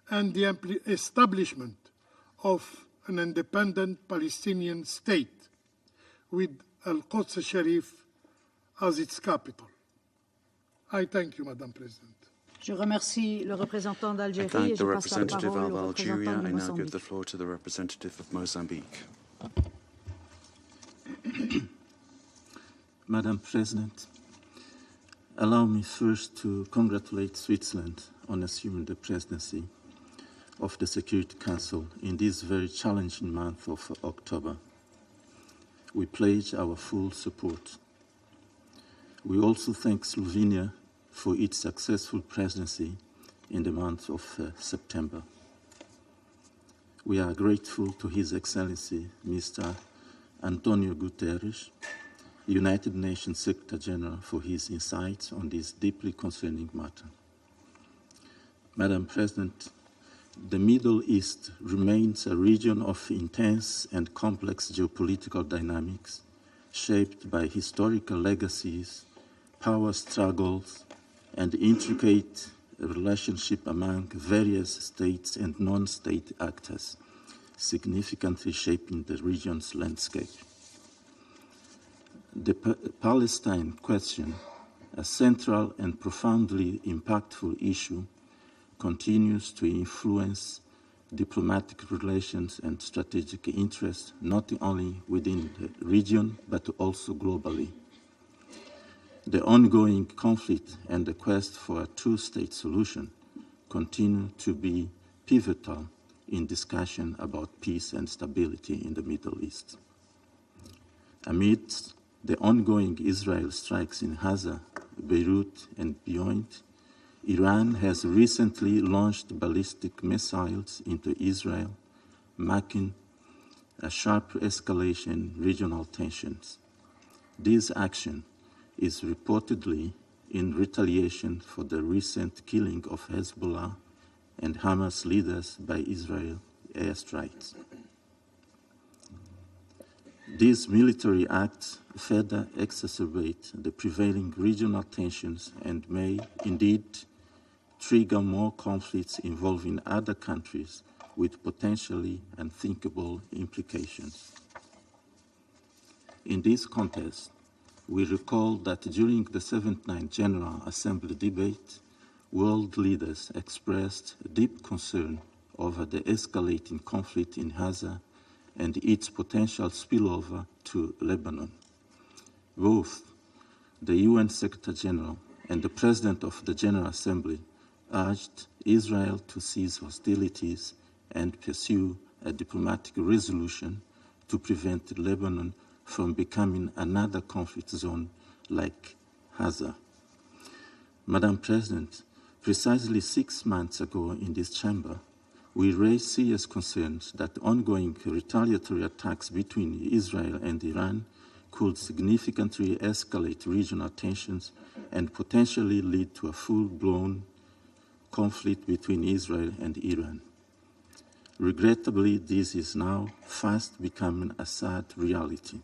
and the establishment of an independent Palestinian state with Al-Quds Sharif as its capital. I thank you, Madam President. Je remercie le représentant d'Algérie. I thank the representative of Algeria. I now give the floor to the representative of Mozambique. Madam President, allow me first to congratulate Switzerland on assuming the presidency of the Security Council in this very challenging month of October. We pledge our full support. We also thank Slovenia for its successful presidency in the month of September. We are grateful to His Excellency Mr. Antonio Guterres, United Nations Secretary General, for his insights on this deeply concerning matter. Madam President, the Middle East remains a region of intense and complex geopolitical dynamics shaped by historical legacies, power struggles, and intricate relationship among various states and non-state actors, significantly shaping the region's landscape. The Palestine question, a central and profoundly impactful issue, continues to influence diplomatic relations and strategic interests not only within the region but also globally. The ongoing conflict and the quest for a two-state solution continue to be pivotal in discussion about peace and stability in the Middle East. Amidst the ongoing Israel strikes in Gaza, Beirut, and beyond, Iran has recently launched ballistic missiles into Israel, marking a sharp escalation in regional tensions. This action is reportedly in retaliation for the recent killing of Hezbollah and Hamas leaders by Israel airstrikes. These military acts further exacerbate the prevailing regional tensions and may indeed trigger more conflicts involving other countries with potentially unthinkable implications. In this context, we recall that during the 79th General Assembly debate, world leaders expressed deep concern over the escalating conflict in Gaza and its potential spillover to Lebanon. Both the UN Secretary General and the President of the General Assembly urged Israel to cease hostilities and pursue a diplomatic resolution to prevent Lebanon from becoming another conflict zone like Gaza. Madam President, precisely 6 months ago in this chamber, we raised serious concerns that ongoing retaliatory attacks between Israel and Iran could significantly escalate regional tensions and potentially lead to a full-blown conflict between Israel and Iran. Regrettably, this is now fast becoming a sad reality.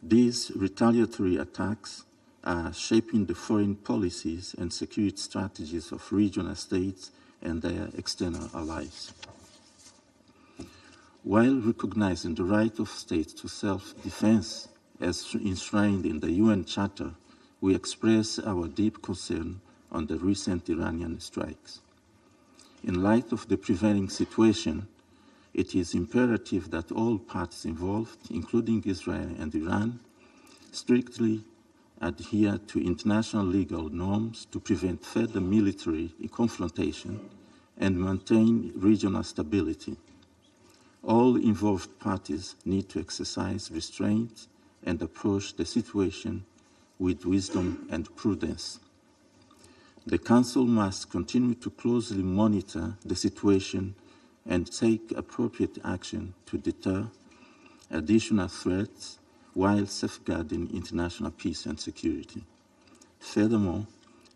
These retaliatory attacks are shaping the foreign policies and security strategies of regional states and their external allies. While recognizing the right of states to self-defense as enshrined in the UN Charter, we express our deep concern on the recent Iranian strikes. In light of the prevailing situation, it is imperative that all parties involved, including Israel and Iran, strictly adhere to international legal norms to prevent further military confrontation and maintain regional stability. All involved parties need to exercise restraint and approach the situation with wisdom and prudence. The Council must continue to closely monitor the situation and take appropriate action to deter additional threats while safeguarding international peace and security. Furthermore,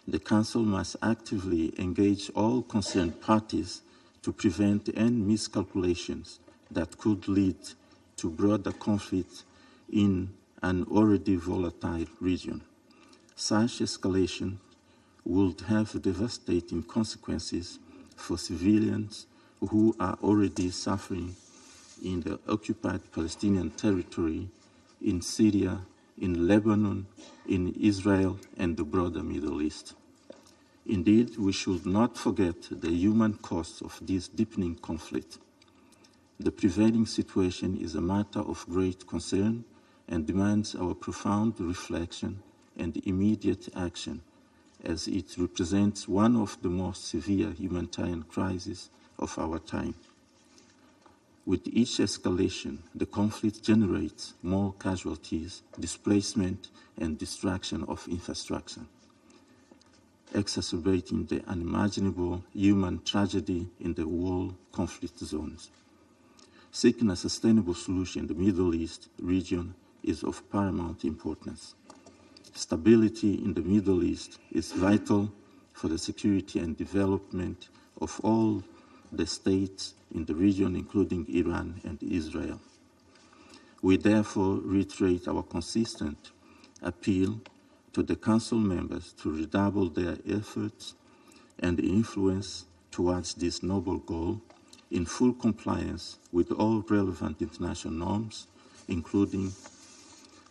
the Council must actively engage all concerned parties to prevent any miscalculations that could lead to broader conflict in an already volatile region. Such escalation would have devastating consequences for civilians who are already suffering in the occupied Palestinian territory, in Syria, in Lebanon, in Israel, and the broader Middle East. Indeed, we should not forget the human cost of this deepening conflict. The prevailing situation is a matter of great concern and demands our profound reflection and immediate action, as it represents one of the most severe humanitarian crises of our time. With each escalation, the conflict generates more casualties, displacement, and destruction of infrastructure, exacerbating the unimaginable human tragedy in the war conflict zones. Seeking a sustainable solution in the Middle East region is of paramount importance. Stability in the Middle East is vital for the security and development of all the states in the region, including Iran and Israel. We therefore reiterate our consistent appeal to the Council members to redouble their efforts and influence towards this noble goal in full compliance with all relevant international norms, including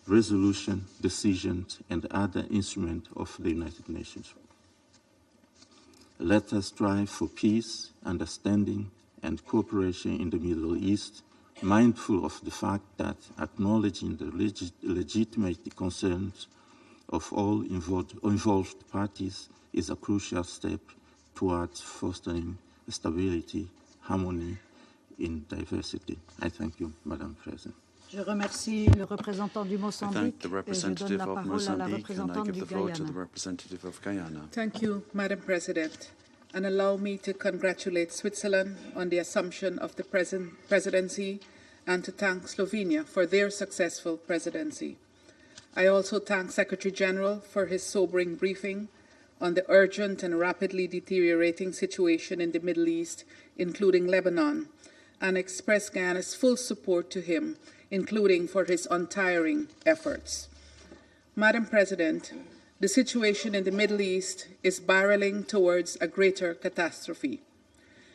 resolution, decisions, and other instruments of the United Nations. Let us strive for peace, understanding, and cooperation in the Middle East, mindful of the fact that acknowledging the legitimate concerns of all involved parties is a crucial step towards fostering stability, harmony in diversity. I thank you, Madam President. Je remercie le représentant du Mozambique et je donne la parole à la représentante du Guyana. Thank you, Madam President, and allow me to congratulate Switzerland on the assumption of the presidency and to thank Slovenia for their successful presidency. I also thank Secretary General for his sobering briefing on the urgent and rapidly deteriorating situation in the Middle East, including Lebanon, and express Guyana's full support to him, including for his untiring efforts. Madam President, the situation in the Middle East is barreling towards a greater catastrophe.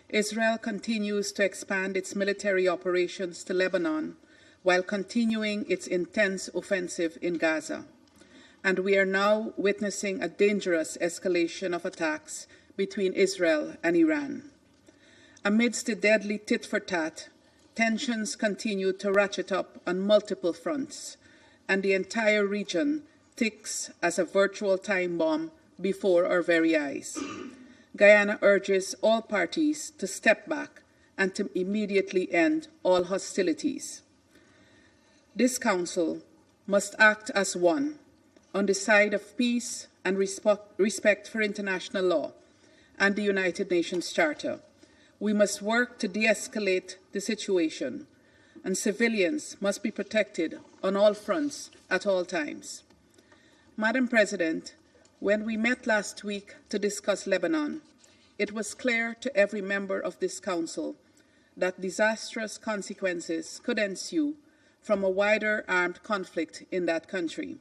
Israel continues to expand its military operations to Lebanon while continuing its intense offensive in Gaza. And we are now witnessing a dangerous escalation of attacks between Israel and Iran. Amidst the deadly tit-for-tat, tensions continue to ratchet up on multiple fronts, and the entire region ticks as a virtual time bomb before our very eyes. Guyana urges all parties to step back and to immediately end all hostilities. This Council must act as one, on the side of peace and respect for international law and the United Nations Charter. We must work to de-escalate the situation, and civilians must be protected on all fronts at all times. Madam President, when we met last week to discuss Lebanon, it was clear to every member of this Council that disastrous consequences could ensue from a wider armed conflict in that country.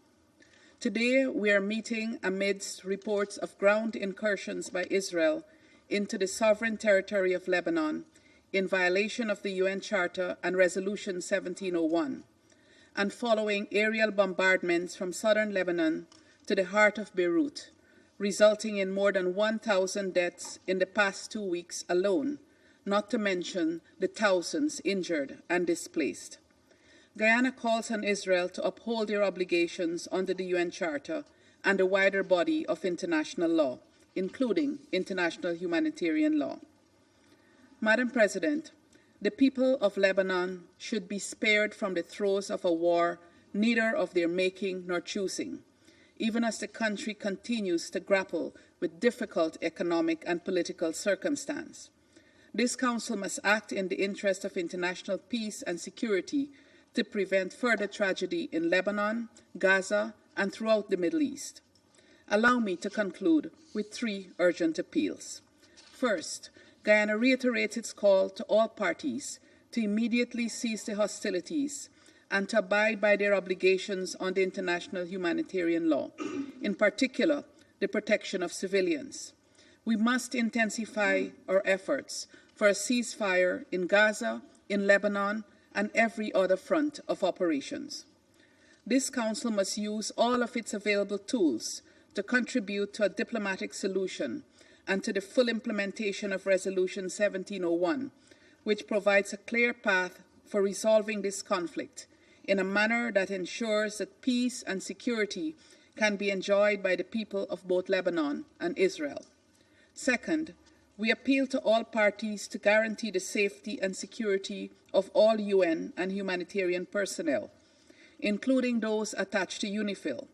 Today, we are meeting amidst reports of ground incursions by Israel into the sovereign territory of Lebanon in violation of the UN Charter and Resolution 1701, and following aerial bombardments from southern Lebanon to the heart of Beirut, resulting in more than 1,000 deaths in the past 2 weeks alone, not to mention the thousands injured and displaced. Guyana calls on Israel to uphold their obligations under the UN Charter and the wider body of international law, including international humanitarian law. Madam President, the people of Lebanon should be spared from the throes of a war neither of their making nor choosing, even as the country continues to grapple with difficult economic and political circumstances. This Council must act in the interest of international peace and security to prevent further tragedy in Lebanon, Gaza, and throughout the Middle East. Allow me to conclude with 3 urgent appeals. First, Guyana reiterates its call to all parties to immediately cease the hostilities and to abide by their obligations under international humanitarian law, in particular, the protection of civilians. We must intensify our efforts for a ceasefire in Gaza, in Lebanon, and every other front of operations. This Council must use all of its available tools to contribute to a diplomatic solution and to the full implementation of Resolution 1701, which provides a clear path for resolving this conflict in a manner that ensures that peace and security can be enjoyed by the people of both Lebanon and Israel. Second, we appeal to all parties to guarantee the safety and security of all UN and humanitarian personnel, including those attached to UNIFIL.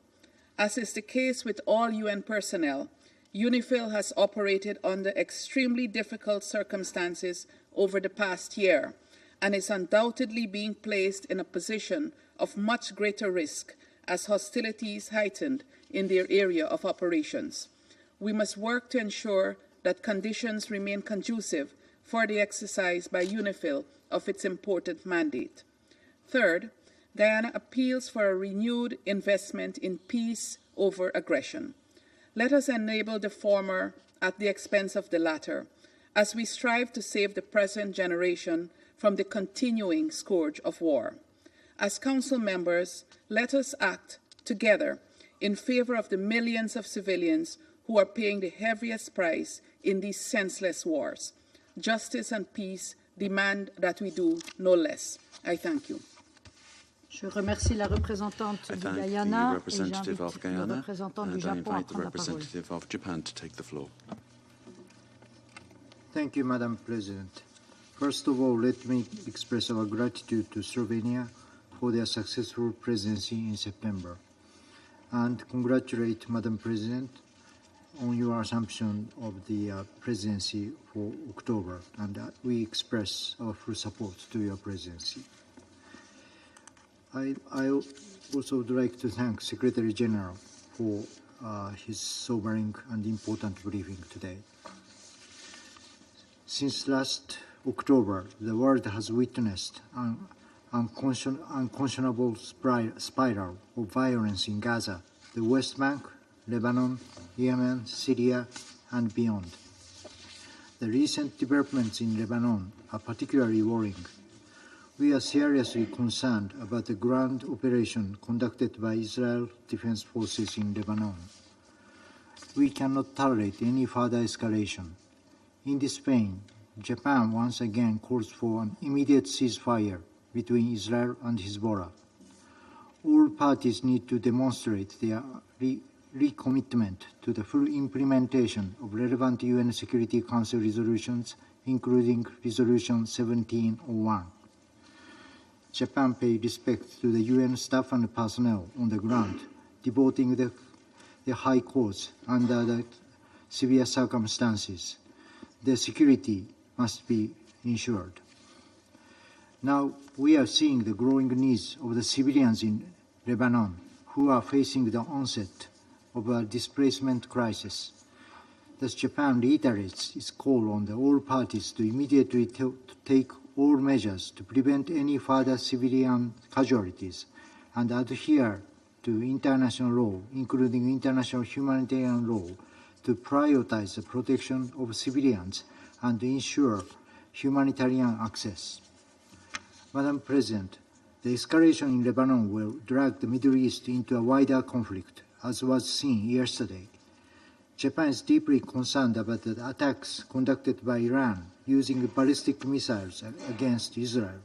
As is the case with all UN personnel, UNIFIL has operated under extremely difficult circumstances over the past year and is undoubtedly being placed in a position of much greater risk as hostilities heightened in their area of operations. We must work to ensure that conditions remain conducive for the exercise by UNIFIL of its important mandate. Third, Guyana appeals for a renewed investment in peace over aggression. Let us enable the former at the expense of the latter, as we strive to save the present generation from the continuing scourge of war. As Council members, let us act together in favor of the millions of civilians who are paying the heaviest price in these senseless wars. Justice and peace demand that we do no less. I thank you. Je remercie la représentante du Guyana et j'invite le représentant du Japon à prendre la parole. Of Japan to take the floor. Thank you, Madam President. First of all, let me express our gratitude to Slovenia for their successful presidency in September, and congratulate Madam President on your assumption of the presidency for October, and we express our full support to your presidency. I also would like to thank Secretary General for his sobering and important briefing today. Since last October, the world has witnessed an unconscionable spiral of violence in Gaza, the West Bank, Lebanon, Yemen, Syria, and beyond. The recent developments in Lebanon are particularly worrying. We are seriously concerned about the ground operation conducted by Israel Defense Forces in Lebanon. We cannot tolerate any further escalation. In this vein, Japan once again calls for an immediate ceasefire between Israel and Hezbollah. All parties need to demonstrate their recommitment to the full implementation of relevant UN Security Council resolutions, including Resolution 1701. Japan pays respect to the UN staff and personnel on the ground, devoting the high cause under the severe circumstances. Their security must be ensured. Now, we are seeing the growing needs of the civilians in Lebanon who are facing the onset of a displacement crisis. Thus, Japan reiterates its call on all parties to immediately take all measures to prevent any further civilian casualties and adhere to international law, including international humanitarian law, to prioritize the protection of civilians and ensure humanitarian access. Madam President, the escalation in Lebanon will drag the Middle East into a wider conflict, as was seen yesterday. Japan is deeply concerned about the attacks conducted by Iran using ballistic missiles against Israel.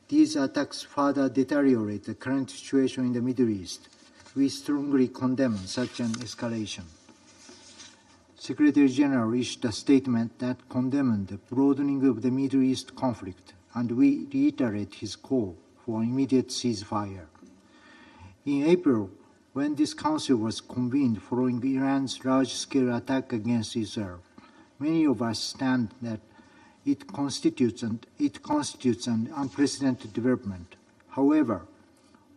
These attacks further deteriorate the current situation in the Middle East. We strongly condemn such an escalation. Secretary General issued a statement that condemned the broadening of the Middle East conflict, and we reiterate his call for an immediate ceasefire. In April, when this council was convened following Iran's large-scale attack against Israel, many of us stand that it constitutes an unprecedented development. However,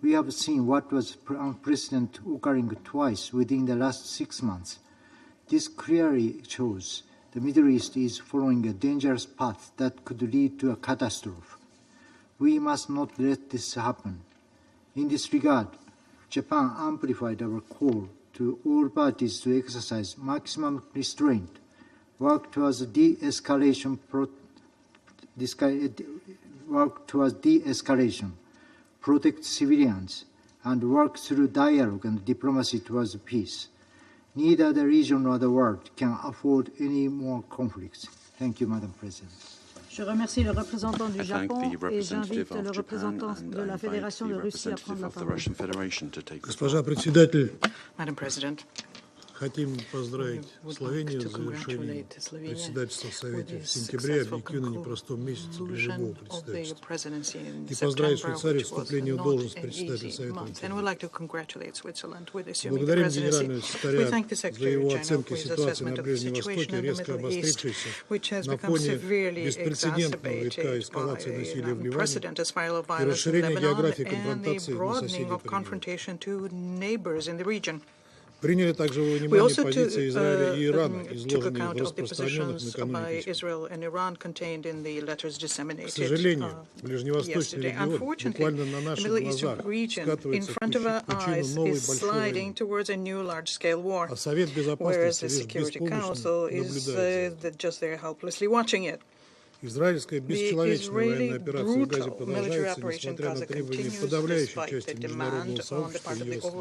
we have seen what was unprecedented occurring twice within the last 6 months. This clearly shows the Middle East is following a dangerous path that could lead to a catastrophe. We must not let this happen. In this regard, Japan amplified our call to all parties to exercise maximum restraint, work towards de-escalation, protect civilians, and work through dialogue and diplomacy towards peace. Neither the region nor the world can afford any more conflicts. Thank you, Madam President. Je remercie le représentant du Japon et j'invite le représentant de la Fédération de Russie à prendre la parole. Госпожа председатель, Madam President, хотим поздравить Словению с завершением председательства в Совете в сентябре, объективно непростом месяце для любого председательства. И поздравить Швейцарию с вступлением в должность председателя Совета. Благодарим генерального секретаря за его оценки ситуации на Ближнем Востоке, резко обострившейся на фоне беспрецедентного витка эскалации насилия в Ливане и расширения географии конфронтации на соседних регионах. Приняли также во внимание позиции Израиля и Ирана, изложенные в распространенных накануне письмах. К сожалению, ближневосточный регион буквально на наших глазах скатывается в пучину новой большой войны, а Совет Безопасности лишь беспомощно наблюдает. Израильская бесчеловечная военная операция в Газе продолжается, несмотря на требования подавляющей части международного сообщества и ее стран.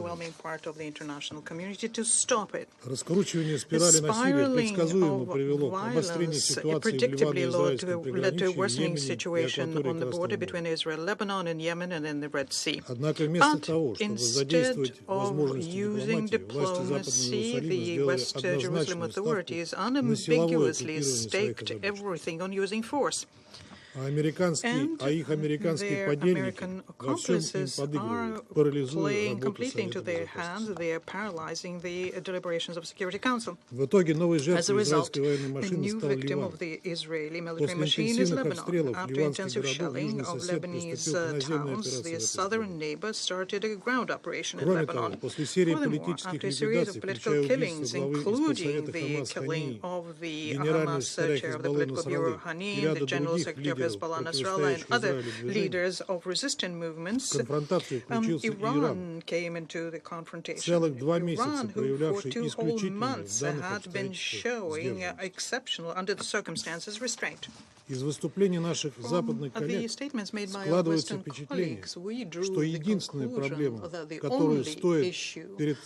Раскручивание спирали насилия предсказуемо привело к обострению ситуации в Ливано-израильском приграничье, Йемене и Однако вместо того, чтобы задействовать возможности дипломатии, власти Западного Иерусалима сделали однозначную ставку на силовое оккупирование своих границ. Force. А их американские подельники во всем им подыгрывают, парализуя работу Совета Безопасности. В итоге новой жертвой израильской военной машины стал Ливан. После интенсивных обстрелов ливанских городов южный сосед приступил к наземной операции. Кроме того, после серии политических ликвидаций, включая убийство главы из-под Совета Хамас Хани, генерального секретаря Хизбаллы Насраллы и ряда других лидеров, Hezbollah, Nasrallah, and other leaders of resistant movements, Iran came into the confrontation. Iran, who for 2 whole months had been showing exceptional, under the circumstances, restraint. Из выступлений наших западных коллег складывается впечатление, что единственная проблема, которая стоит перед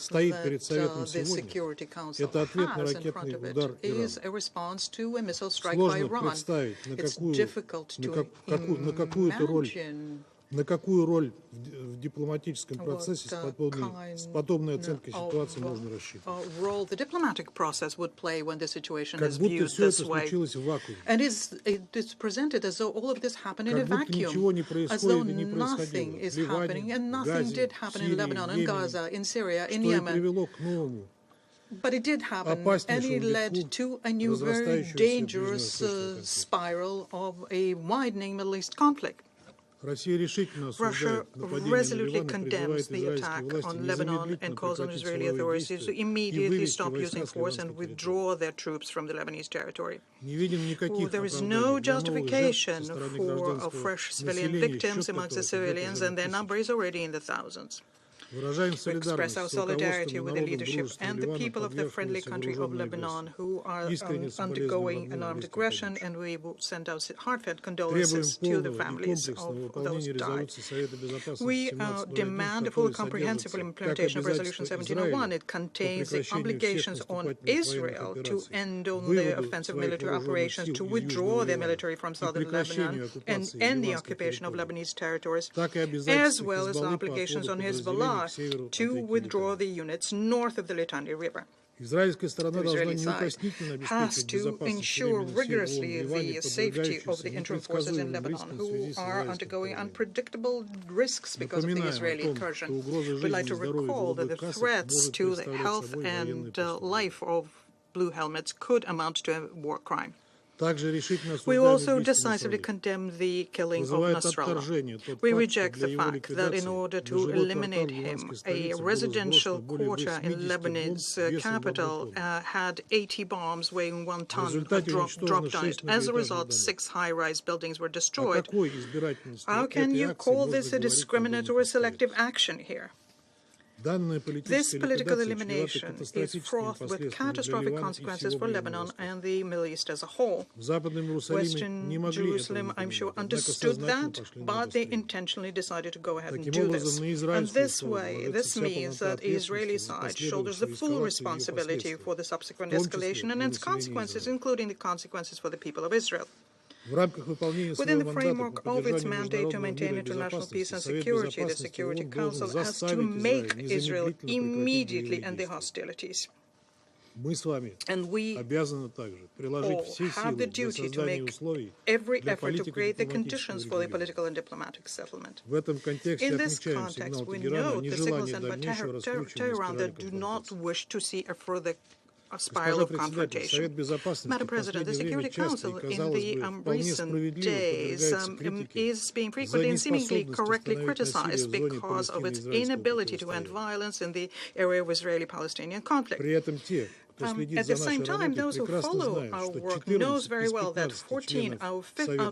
Советом сегодня, это ответ на ракетный удар Ирана. Сложно представить, на какую роль в дипломатическом процессе с подобной оценкой ситуации можно рассчитывать. Как будто все это случилось в вакууме. Как будто ничего не происходит и не происходило в Ливане, Газе, Сирии, Йемене, что и привело к новому, But it did happen, and it led to a new, very dangerous spiral of a widening Middle East conflict. Russia resolutely condemns the attack on Lebanon and calls on Israeli authorities to immediately stop using force and withdraw their troops from the Lebanese territory. There is no justification for fresh civilian victims amongst the civilians, and their number is already in the thousands. We express our solidarity with the leadership and the people of the friendly country of Lebanon who are undergoing an armed aggression, and we will send our heartfelt condolences to the families of those who died. We demand a full comprehensive implementation of Resolution 1701. It contains the obligations on Israel to end all their offensive military operations, to withdraw their military from southern Lebanon and end the occupation of Lebanese territories, as well as obligations on Hezbollah to withdraw the units north of the Litani River. The Israeli side has to ensure rigorously the safety of the interim forces in Lebanon, who are undergoing unpredictable risks because of the Israeli incursion. We'd like to recall that the threats to the health and life of blue helmets could amount to a war crime. We also decisively condemn the killing of Nasrallah. We reject the fact that in order to eliminate him, a residential quarter in Lebanon's capital had 80 bombs weighing 1 ton dropped on it. As a result, 6 high-rise buildings were destroyed. How can you call this a discriminatory selective action here? This political elimination is fraught with catastrophic consequences for Lebanon and the Middle East as a whole. Western Jerusalem, I'm sure, understood that, but they intentionally decided to go ahead and do this. And this means that the Israeli side shoulders the full responsibility for the subsequent escalation and its consequences, including the consequences for the people of Israel. Within the framework of its mandate to maintain international peace and security, the Security Council has to make Israel immediately end the hostilities. And we all have the duty to make every effort to create the conditions for the political and diplomatic settlement. In this context, we note the signals sent by Tehran that do not wish to see a further spiral of confrontation. Madam President, the Security Council in the recent days is being frequently and seemingly correctly criticized because of its inability to end violence in the area of Israeli-Palestinian conflict. At the same time, those who follow our work knows very well that 14 out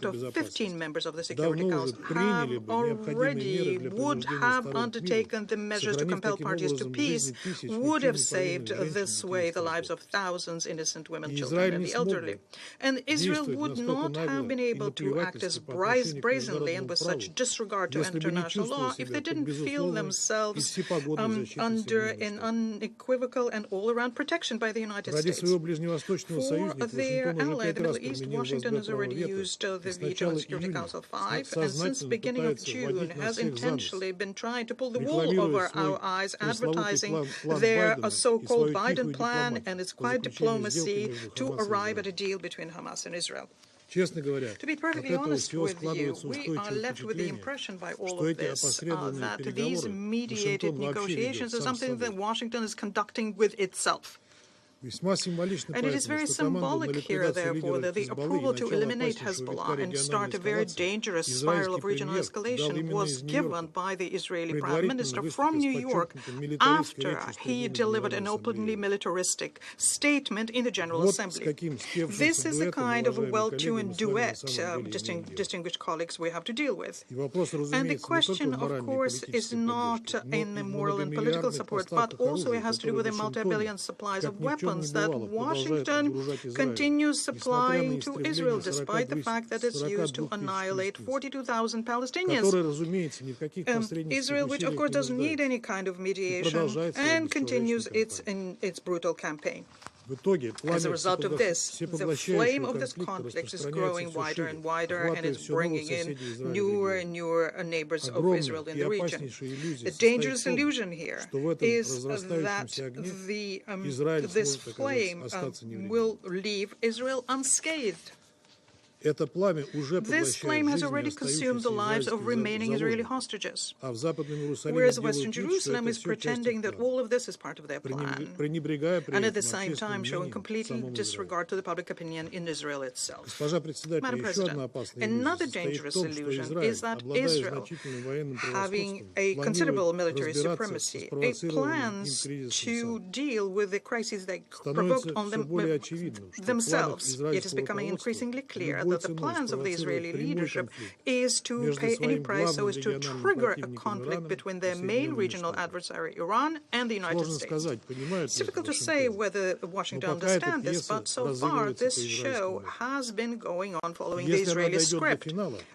of 15 members of the Security Council would have undertaken the measures to compel parties to peace, would have saved this way the lives of thousands of innocent women, children, and the elderly. And Israel would not have been able to act as brazenly and with such disregard to international law if they didn't feel themselves under an unequivocal and all-around protection by the United States. For their ally, the Middle East, Washington has already used the veto on Security Council 5, and since the beginning of June has intentionally been trying to pull the wool over our eyes, advertising their so-called Biden plan and its quiet diplomacy to arrive at a deal between Hamas and Israel. To be perfectly honest with you, we are left with the impression by all of this that these mediated negotiations are something that Washington is conducting with itself. And it is very symbolic here, therefore, that the approval to eliminate Hezbollah and start a very dangerous spiral of regional escalation was given by the Israeli Prime Minister from New York after he delivered an openly militaristic statement in the General Assembly. This is the kind of a well-tuned duet, distinguished colleagues, we have to deal with. And the question, of course, is not in the moral and political support, but also it has to do with the multi-billion supplies of weapons that Washington continues supplying to Israel, despite the fact that it's used to annihilate 42,000 Palestinians. Israel, which of course doesn't need any kind of mediation, and continues its brutal campaign. As a result of this, the flame of this conflict is growing wider and wider, and it's bringing in newer and newer neighbors of Israel in the region. The dangerous illusion here is that this flame will leave Israel unscathed. This flame has already consumed the lives of remaining Israeli hostages, whereas Western Jerusalem is pretending that all of this is part of their plan, and at the same time showing complete disregard to the public opinion in Israel itself. Madam President, another dangerous illusion is that Israel, having a considerable military supremacy, plans to deal with the crises they provoked on themselves. It is becoming increasingly clear that the plans of the Israeli leadership is to pay any price so as to trigger a conflict between their main regional adversary, Iran, and the United States. It's difficult to say whether Washington understands this, but so far this show has been going on following the Israeli script.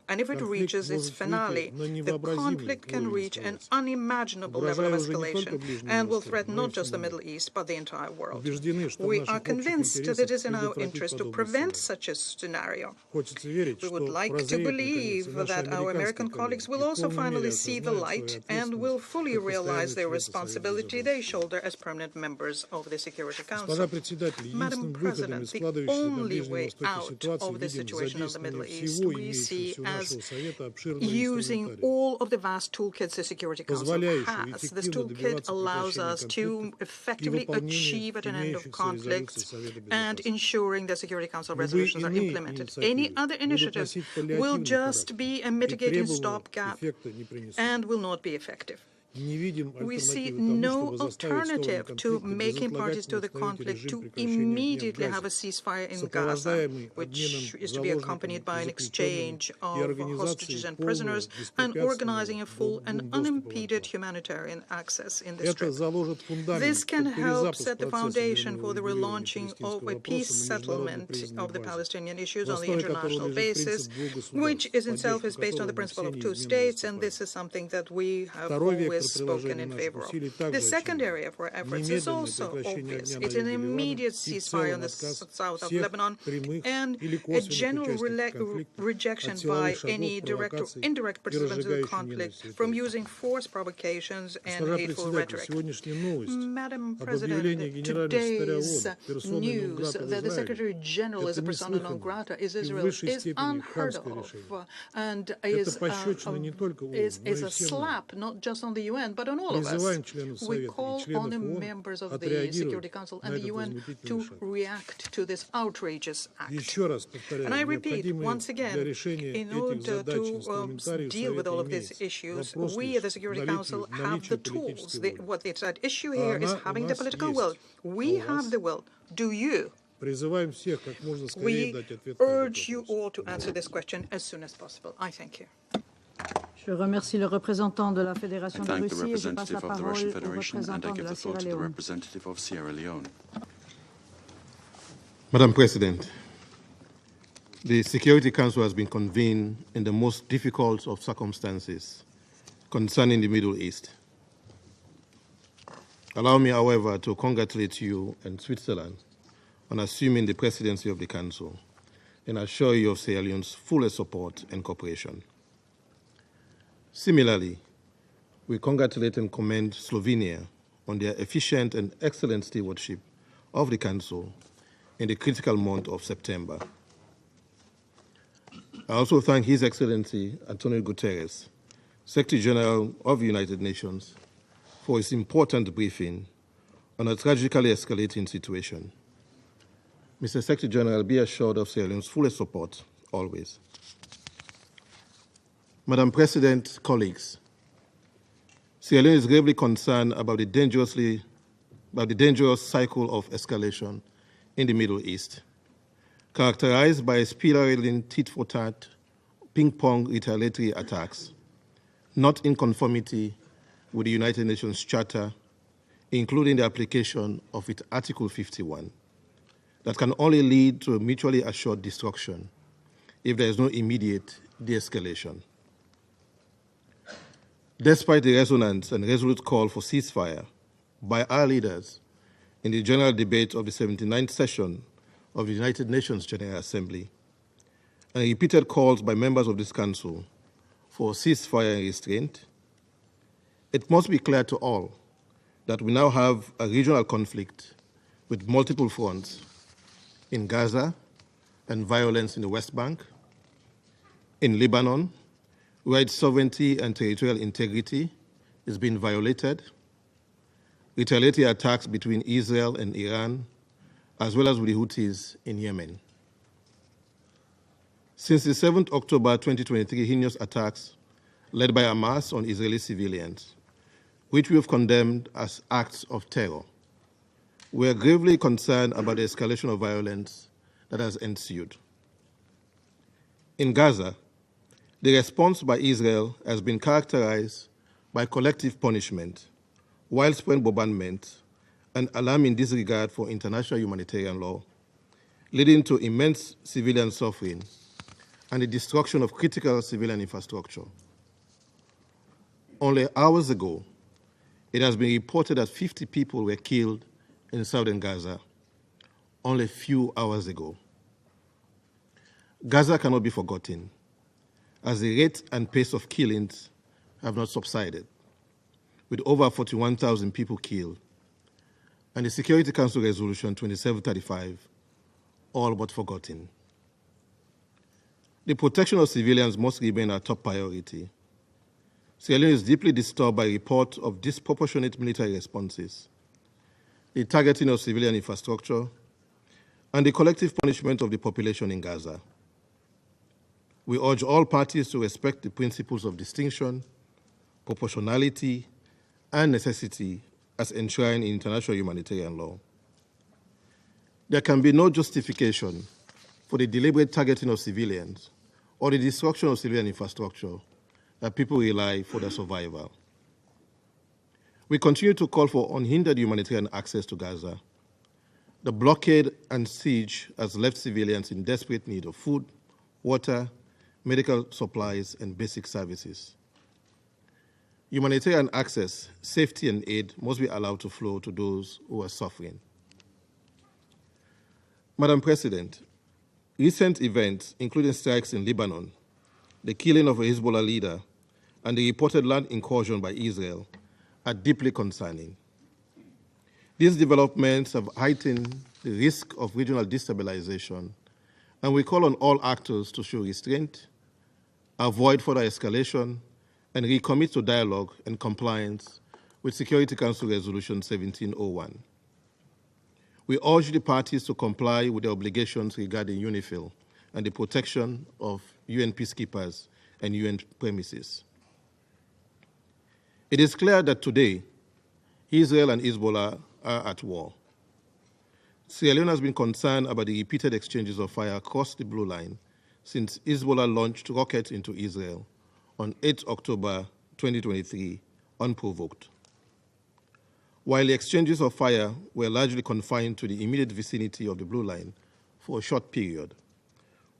And if it reaches its finale, the conflict can reach an unimaginable level of escalation and will threaten not just the Middle East, but the entire world. We are convinced that it is in our interest to prevent such a scenario. We would like to believe that our American colleagues will also finally see the light and will fully realize their responsibility they shoulder as permanent members of the Security Council. Madam President, the only way out of the situation of the Middle East we see as using all of the vast toolkits the Security Council has. This toolkit allows us to effectively achieve an end of conflicts and ensuring that Security Council resolutions are implemented. Any other initiative will just be a mitigating stopgap and will not be effective. We see no alternative to making parties to the conflict to immediately have a ceasefire in Gaza, which is to be accompanied by an exchange of hostages and prisoners, and organizing a full and unimpeded humanitarian access in the Strip. This can help set the foundation for the relaunching of a peace settlement of the Palestinian issues on the international basis, which is itself based on the principle of two states, and this is something that we have always spoken in favor of. The second area for efforts is also obvious. It's an immediate ceasefire on the south of Lebanon and a general rejection by any direct or indirect participants in the conflict from using force provocations and hateful rhetoric. Madam President, today's news that the Secretary General is a persona non grata in Israel is unheard of and is a slap not just on the UN but on all of us. We call on the members of the Security Council and the UN to react to this outrageous act. And I repeat once again, in order to deal with all of these issues, we at the Security Council have the tools. What it's at issue here is having the political will. We have the will. Do you? We urge you all to answer this question as soon as possible. I thank you. Je remercie le représentant de la Fédération de Russie et je passe la parole au représentant de la Sierra Leone. Madam President, the Security Council has been convened in the most difficult of circumstances concerning the Middle East. Allow me, however, to congratulate you and Switzerland on assuming the presidency of the Council and assure you of Sierra Leone's fullest support and cooperation. Similarly, we congratulate and commend Slovenia on their efficient and excellent stewardship of the Council in the critical month of September. I also thank His Excellency Antonio Guterres, Secretary General of the United Nations, for his important briefing on a tragically escalating situation. Mr. Secretary General, be assured of Sierra Leone's fullest support, always. Madam President, colleagues, Sierra Leone is gravely concerned about the dangerous cycle of escalation in the Middle East, characterized by spiraling tit-for-tat, ping-pong retaliatory attacks, not in conformity with the United Nations Charter, including the application of its Article 51, that can only lead to a mutually assured destruction if there is no immediate de-escalation. Despite the resonance and resolute call for ceasefire by our leaders in the general debate of the 79th session of the United Nations General Assembly, and repeated calls by members of this Council for ceasefire and restraint, it must be clear to all that we now have a regional conflict with multiple fronts in Gaza and violence in the West Bank, in Lebanon, where its sovereignty and territorial integrity is being violated, retaliatory attacks between Israel and Iran, as well as with the Houthis in Yemen. Since the 7th October 2023 heinous attacks led by Hamas on Israeli civilians, which we have condemned as acts of terror, we are gravely concerned about the escalation of violence that has ensued. In Gaza, the response by Israel has been characterized by collective punishment, widespread bombardment, and alarming disregard for international humanitarian law, leading to immense civilian suffering and the destruction of critical civilian infrastructure. Only hours ago, it has been reported that 50 people were killed in southern Gaza, only a few hours ago. Gaza cannot be forgotten, as the rate and pace of killings have not subsided, with over 41,000 people killed, and the Security Council Resolution 2735 all but forgotten. The protection of civilians must remain our top priority. Sierra Leone is deeply disturbed by reports of disproportionate military responses, the targeting of civilian infrastructure, and the collective punishment of the population in Gaza. We urge all parties to respect the principles of distinction, proportionality, and necessity as enshrined in international humanitarian law. There can be no justification for the deliberate targeting of civilians or the destruction of civilian infrastructure that people rely for their survival. We continue to call for unhindered humanitarian access to Gaza. The blockade and siege has left civilians in desperate need of food, water, medical supplies, and basic services. Humanitarian access, safety, and aid must be allowed to flow to those who are suffering. Madam President, recent events, including strikes in Lebanon, the killing of a Hezbollah leader, and the reported land incursion by Israel, are deeply concerning. These developments have heightened the risk of regional destabilization, and we call on all actors to show restraint, avoid further escalation, and recommit to dialogue and compliance with Security Council Resolution 1701. We urge the parties to comply with their obligations regarding UNIFIL and the protection of UN peacekeepers and UN premises. It is clear that today, Israel and Hezbollah are at war. Sierra Leone has been concerned about the repeated exchanges of fire across the blue line since Hezbollah launched rockets into Israel on 8 October 2023, unprovoked. While the exchanges of fire were largely confined to the immediate vicinity of the blue line for a short period,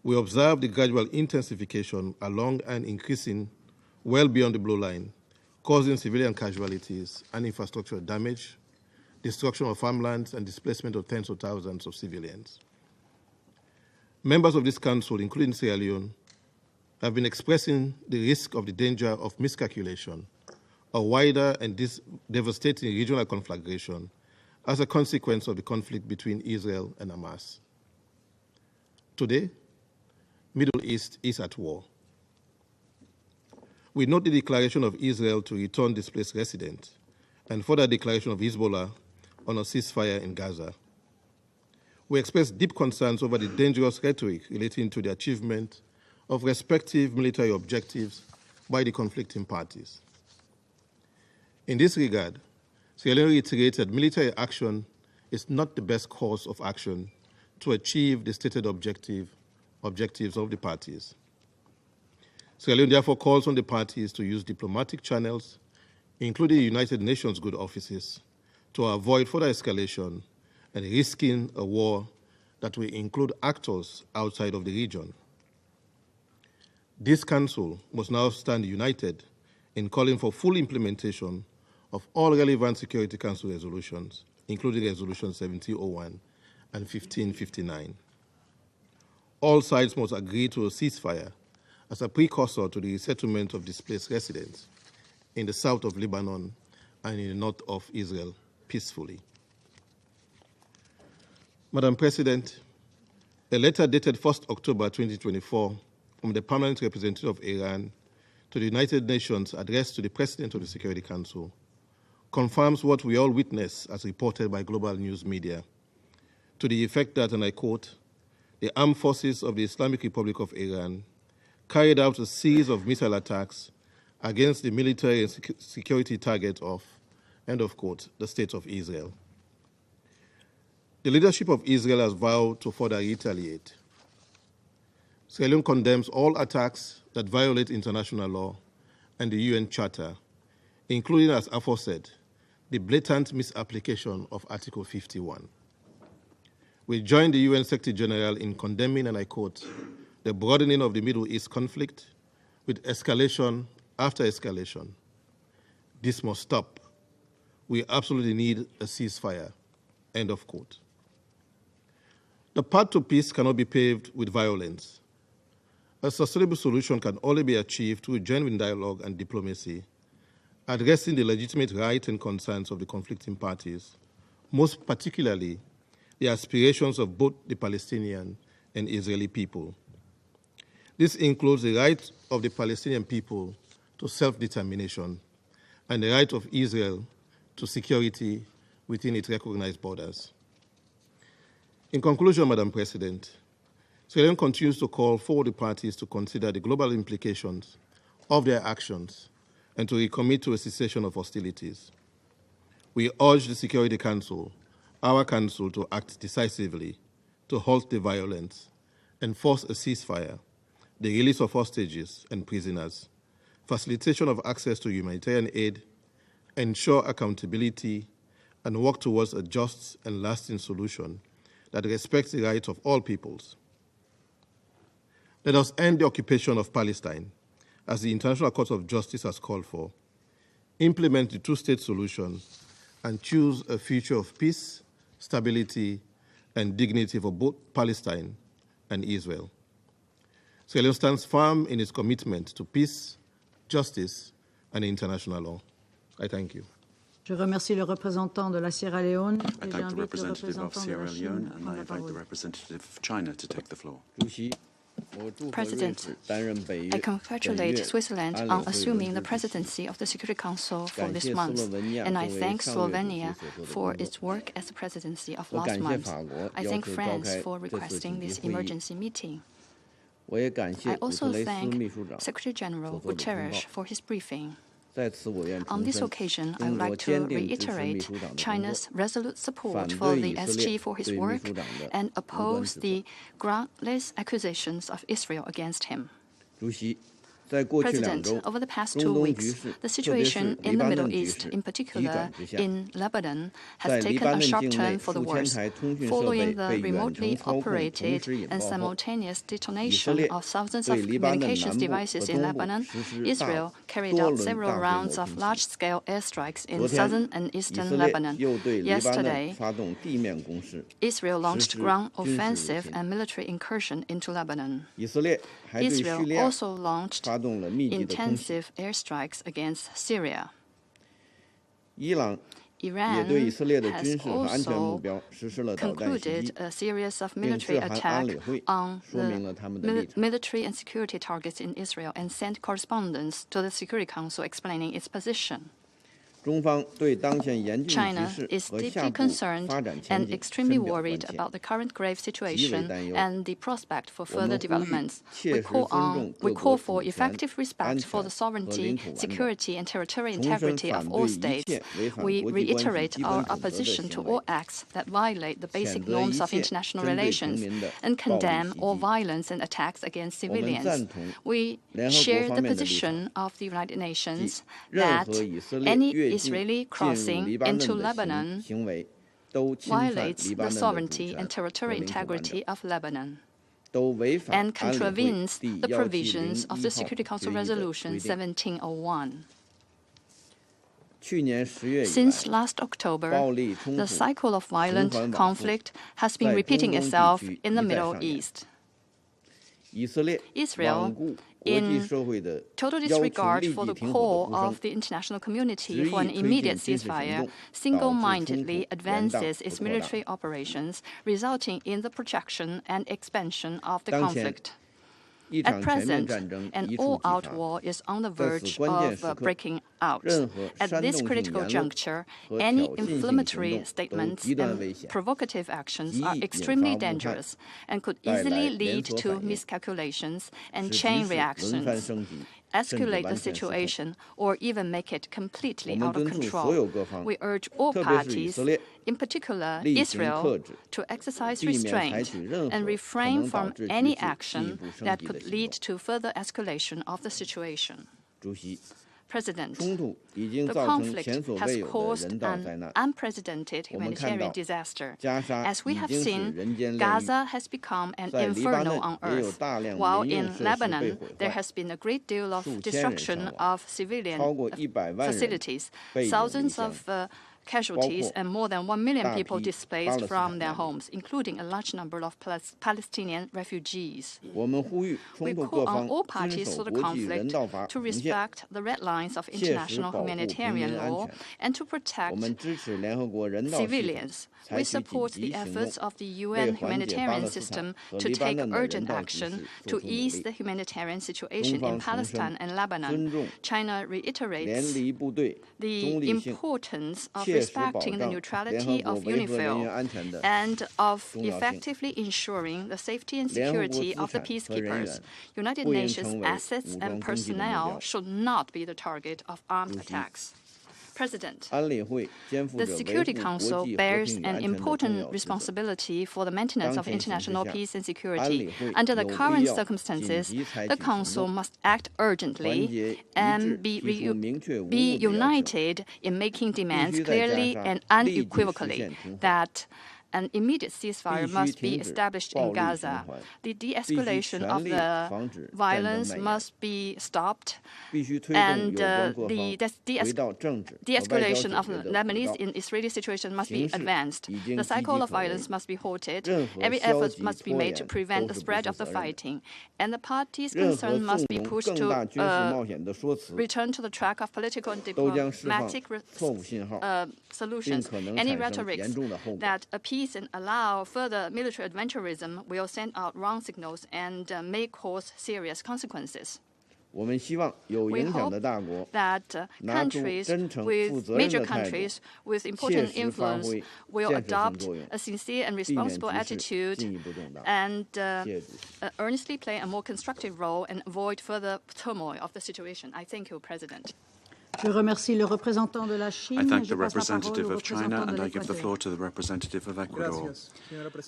we observed the gradual intensification along and increasing well beyond the blue line, causing civilian casualties and infrastructural damage, destruction of farmlands, and displacement of tens of thousands of civilians. Members of this council, including Sierra Leone, have been expressing the risk of the danger of miscalculation, a wider and devastating regional conflagration as a consequence of the conflict between Israel and Hamas. Today, Middle East is at war. We note the declaration of Israel to return displaced residents and further declaration of Hezbollah on a ceasefire in Gaza. We express deep concerns over the dangerous rhetoric relating to the achievement of respective military objectives by the conflicting parties. In this regard, Sierra Leone reiterates that military action is not the best course of action to achieve the stated objectives of the parties. Sierra Leone therefore calls on the parties to use diplomatic channels, including the United Nations good offices, to avoid further escalation and risking a war that will include actors outside of the region. This Council must now stand united in calling for full implementation of all relevant Security Council resolutions, including Resolution 1701 and 1559. All sides must agree to a ceasefire as a precursor to the resettlement of displaced residents in the south of Lebanon and in the north of Israel peacefully. Madam President, a letter dated 1st October 2024 from the Permanent Representative of Iran to the United Nations addressed to the President of the Security Council confirms what we all witness as reported by global news media, to the effect that, and I quote, the armed forces of the Islamic Republic of Iran carried out a series of missile attacks against the military and security target of, end of quote, the State of Israel. The leadership of Israel has vowed to further retaliate. Sierra Leone condemns all attacks that violate international law and the UN Charter, including, as aforesaid, the blatant misapplication of Article 51. We join the UN Secretary General in condemning, and I quote, the broadening of the Middle East conflict with escalation after escalation. This must stop. We absolutely need a ceasefire, end of quote. The path to peace cannot be paved with violence, A sustainable solution can only be achieved through genuine dialogue and diplomacy, addressing the legitimate rights and concerns of the conflicting parties, most particularly the aspirations of both the Palestinian and Israeli people. This includes the right of the Palestinian people to self-determination and the right of Israel to security within its recognized borders. In conclusion, Madam President, Sierra Leone continues to call for the parties to consider the global implications of their actions and to recommit to a cessation of hostilities. We urge the Security Council, our council, to act decisively to halt the violence, enforce a ceasefire, the release of hostages and prisoners, facilitation of access to humanitarian aid, ensure accountability, and work towards a just and lasting solution that respects the rights of all peoples. Let us end the occupation of Palestine, as the International Court of Justice has called for, implement the two-state solution, and choose a future of peace, stability, and dignity for both Palestine and Israel. Sierra Leone stands firm in its commitment to peace, justice, and international law. I thank you. Je remercie le représentant de la Sierra Leone I thank the representative of Sierra Leone, and I invite the representative of China to take the floor. President, I congratulate Switzerland on assuming the presidency of the Security Council for this month, and I thank Slovenia for its work as the presidency of last month. I thank France for requesting this emergency meeting. I also thank Secretary General Guterres for his briefing. On this occasion, I would like to reiterate China's resolute support for the SG for his work and oppose the groundless accusations of Israel against him. President, over the past 2 weeks, the situation in the Middle East, in particular in Lebanon, has taken a sharp turn for the worse. Following the remotely operated and simultaneous detonation of thousands of communications devices in Lebanon, Israel carried out several rounds of large-scale airstrikes in southern and eastern Lebanon. Yesterday, Israel launched ground offensive and military incursion into Lebanon. Israel also launched intensive airstrikes against Syria. Iran has also concluded a series of military attacks on the military and security targets in Israel and sent correspondence to the Security Council explaining its position. China is deeply concerned and extremely worried about the current grave situation and the prospect for further developments. We call for effective respect for the sovereignty, security, and territorial integrity of all states. We reiterate our opposition to all acts that violate the basic norms of international relations and condemn all violence and attacks against civilians. We share the position of the United Nations that any Israeli crossing into Lebanon violates the sovereignty and territorial integrity of Lebanon and contravenes the provisions of the Security Council Resolution 1701. Since last October, the cycle of violent conflict has been repeating itself in the Middle East. Israel, in total disregard for the call of the international community for an immediate ceasefire, single-mindedly advances its military operations, resulting in the projection and expansion of the conflict. At present, an all-out war is on the verge of breaking out. At this critical juncture, any inflammatory statements and provocative actions are extremely dangerous and could easily lead to miscalculations and chain reactions, escalate the situation, or even make it completely out of control. We urge all parties, in particular Israel, to exercise restraint and refrain from any action that could lead to further escalation of the situation. President, the conflict has caused an unprecedented humanitarian disaster. As we have seen, Gaza has become an inferno on earth, while in Lebanon there has been a great deal of destruction of civilian facilities. Thousands of casualties and more than 1 million people displaced from their homes, including a large number of Palestinian refugees. We call on all parties to the conflict to respect the red lines of international humanitarian law and to protect civilians. We support the efforts of the UN humanitarian system to take urgent action to ease the humanitarian situation in Palestine and Lebanon. China reiterates the importance of respecting the neutrality of UNIFIL and of effectively ensuring the safety and security of the peacekeepers. United Nations assets and personnel should not be the target of armed attacks. President, the Security Council bears an important responsibility for the maintenance of international peace and security. Under the current circumstances, the Council must act urgently and be united in making demands clearly and unequivocally that an immediate ceasefire must be established in Gaza. The de-escalation of the violence must be stopped, and the de-escalation of the Lebanese and Israeli situation must be advanced. The cycle of violence must be halted. Every effort must be made to prevent the spread of the fighting, and the parties concerned must be pushed to return to the track of political and diplomatic solutions. Any rhetoric that appease and allow further military adventurism will send out wrong signals and may cause serious consequences. We hope that major countries with important influence will adopt a sincere and responsible attitude and earnestly play a more constructive role and avoid further turmoil of the situation. I thank you, President. Je remercie le représentant de la Chine. I thank the representative of China and I give the floor to the representative of Ecuador.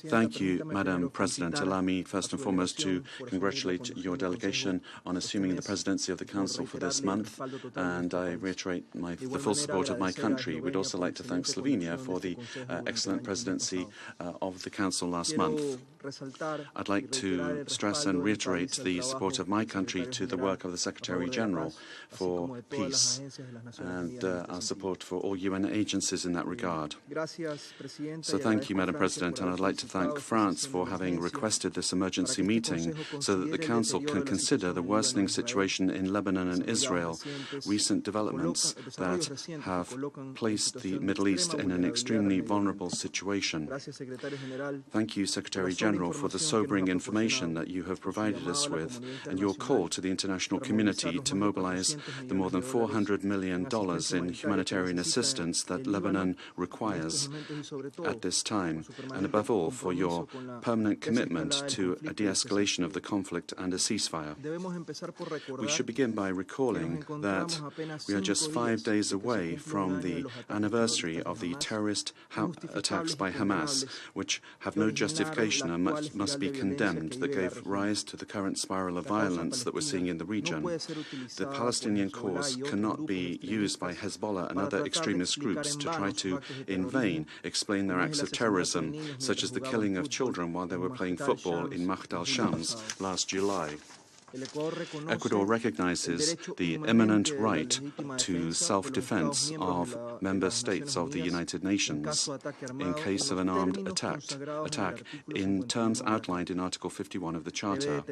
Thank you, Madam President. Allow me first and foremost to congratulate your delegation on assuming the presidency of the Council for this month, and I reiterate the full support of my country. We'd also like to thank Slovenia for the excellent presidency of the Council last month. I'd like to stress and reiterate the support of my country to the work of the Secretary General for peace and our support for all UN agencies in that regard. So thank you, Madam President, and I'd like to thank France for having requested this emergency meeting so that the Council can consider the worsening situation in Lebanon and Israel, recent developments that have placed the Middle East in an extremely vulnerable situation. Thank you, Secretary General, for the sobering information that you have provided us with and your call to the international community to mobilize the more than $400 million in humanitarian assistance that Lebanon requires at this time, and above all for your permanent commitment to a de-escalation of the conflict and a ceasefire. We should begin by recalling that we are just 5 days away from the anniversary of the terrorist attacks by Hamas, which have no justification and must be condemned, that gave rise to the current spiral of violence that we're seeing in the region. The Palestinian cause cannot be used by Hezbollah and other extremist groups to try to, in vain, explain their acts of terrorism, such as the killing of children while they were playing football in Mahd al-Shams last July. Ecuador recognizes the imminent right to self-defense of member states of the United Nations in case of an armed attack in terms outlined in Article 51 of the Charter.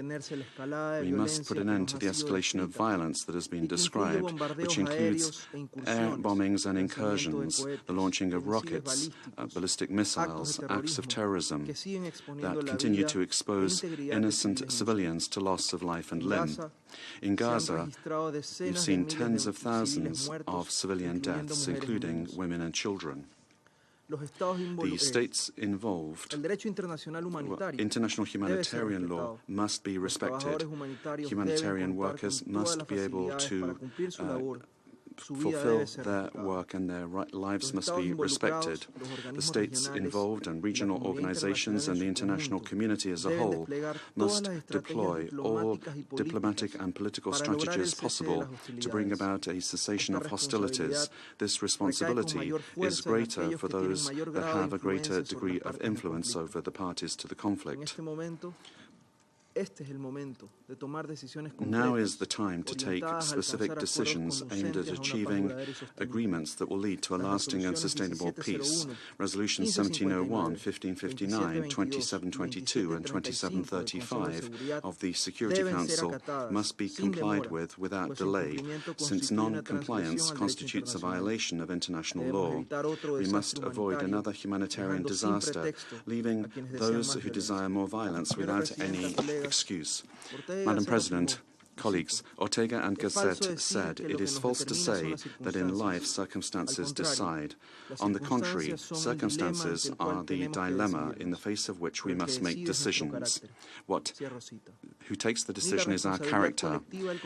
We must put an end to the escalation of violence that has been described, which includes air bombings and incursions, the launching of rockets, ballistic missiles, acts of terrorism that continue to expose innocent civilians to loss of life and limb. In Gaza, we've seen tens of thousands of civilian deaths, including women and children. The states involved, international humanitarian law must be respected. Humanitarian workers must be able to fulfill their work and their lives must be respected. The states involved and regional organizations and the international community as a whole must deploy all diplomatic and political strategies possible to bring about a cessation of hostilities. This responsibility is greater for those that have a greater degree of influence over the parties to the conflict. Now is the time to take specific decisions aimed at achieving agreements that will lead to a lasting and sustainable peace. Resolution 1701, 1559, 2722 and 2735 of the Security Council must be complied with without delay, since non-compliance constitutes a violation of international law. We must avoid another humanitarian disaster, leaving those who desire more violence without any excuse. Madam President, colleagues, Ortega and Gasset said it is false to say that in life circumstances decide. On the contrary, circumstances are the dilemma in the face of which we must make decisions. Who takes the decision is our character.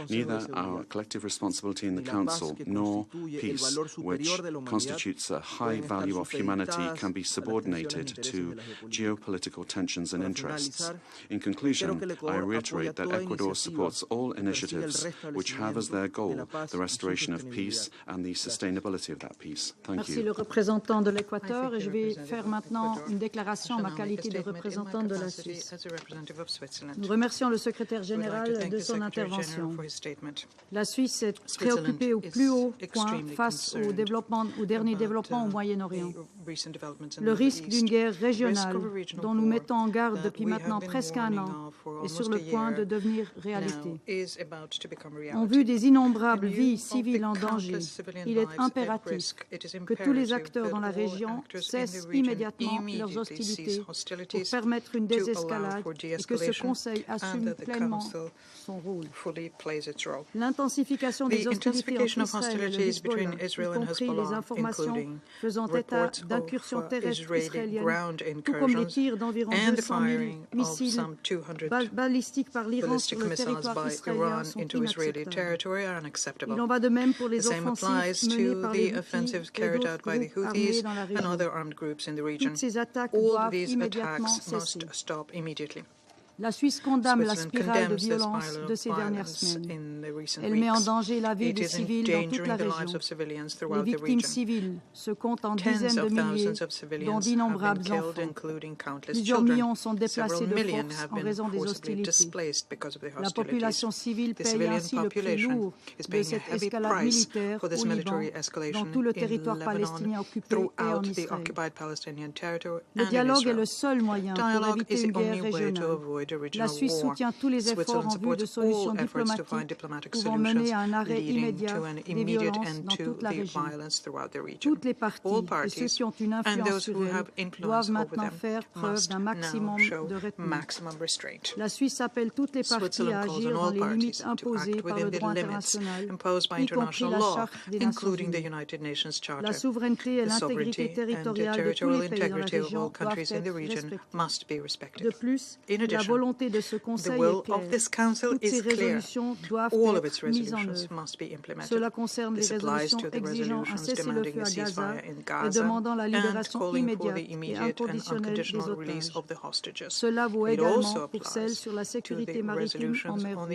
Neither our collective responsibility in the Council nor peace, which constitutes a high value of humanity, can be subordinated to geopolitical tensions and interests. In conclusion, I reiterate that Ecuador supports all initiatives which have as their goal the restoration of peace and the sustainability of that peace. Thank Merci le you. représentant de l'Équateur et je vais faire maintenant une déclaration en ma qualité de représentant de la Suisse. Nous remercions le secrétaire général de son intervention. La Suisse est préoccupée au plus haut point face au dernier développement au Moyen-Orient. Le risque d'une guerre régionale dont nous mettons en garde depuis maintenant presque un an est sur le point de devenir réalité. En vue des innombrables vies civiles en danger, il est impératif que tous les acteurs dans la région cessent immédiatement leurs hostilités pour permettre une désescalade et que ce Conseil assume pleinement son rôle. L'intensification des hostilités entre Israël et le Hezbollah, y compris les informations faisant état d'incursions terrestres israéliennes, tout comme les tirs d'environ 200 000 missiles balistiques par l'Iran sur le territoire israélien, sont inacceptables. Il en va de même pour les offensives menées par les Houthis et d'autres groupes armés dans la région. Toutes ces attaques doivent immédiatement cesser. La Suisse condamne la spirale de violence de ces dernières semaines. Elle met en danger la vie des civils dans toute la région. Les victimes civiles se comptent en dizaines de milliers, dont d'innombrables enfants. Plusieurs millions sont déplacés de force en raison des hostilités. La population civile paye ainsi le prix lourd de cette escalade militaire au Liban, dans tout le territoire palestinien occupé et en Israël. Le dialogue est le seul moyen pour éviter une guerre régionale. La Suisse soutient tous les efforts en vue de solutions diplomatiques pouvant mener à un arrêt immédiat des violences dans toute la région. Toutes les parties et ceux qui ont une influence sur elles doivent maintenant faire preuve d'un maximum de retenue. La Suisse appelle toutes les parties à agir dans les limites imposées par le droit international, y compris la Charte des Nations Unies. La souveraineté et l'intégrité territoriale de tous les pays dans la région doivent être respectées. De plus, la volonté de ce Conseil est claire. Toutes ces résolutions doivent être mises en œuvre. Cela concerne les résolutions exigeant un cessez-le-feu à Gaza et demandant la libération immédiate et inconditionnelle des otages. Cela vaut également pour celles sur la sécurité maritime en mer Rouge.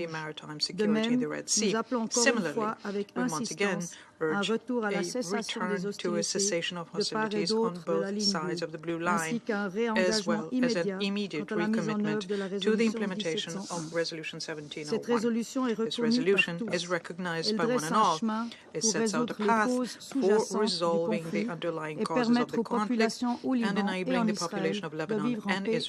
De même, nous appelons encore une fois avec insistance un retour à la cessation des hostilités de part et d'autre de la ligne bleue, ainsi qu'un réengagement immédiat quant à la mise en œuvre de la résolution 1701. Cette résolution est reconnue par tous. Elle dresse un chemin pour résoudre les causes sous-jacentes du conflit et permettre aux populations au Liban et en Israël de vivre en paix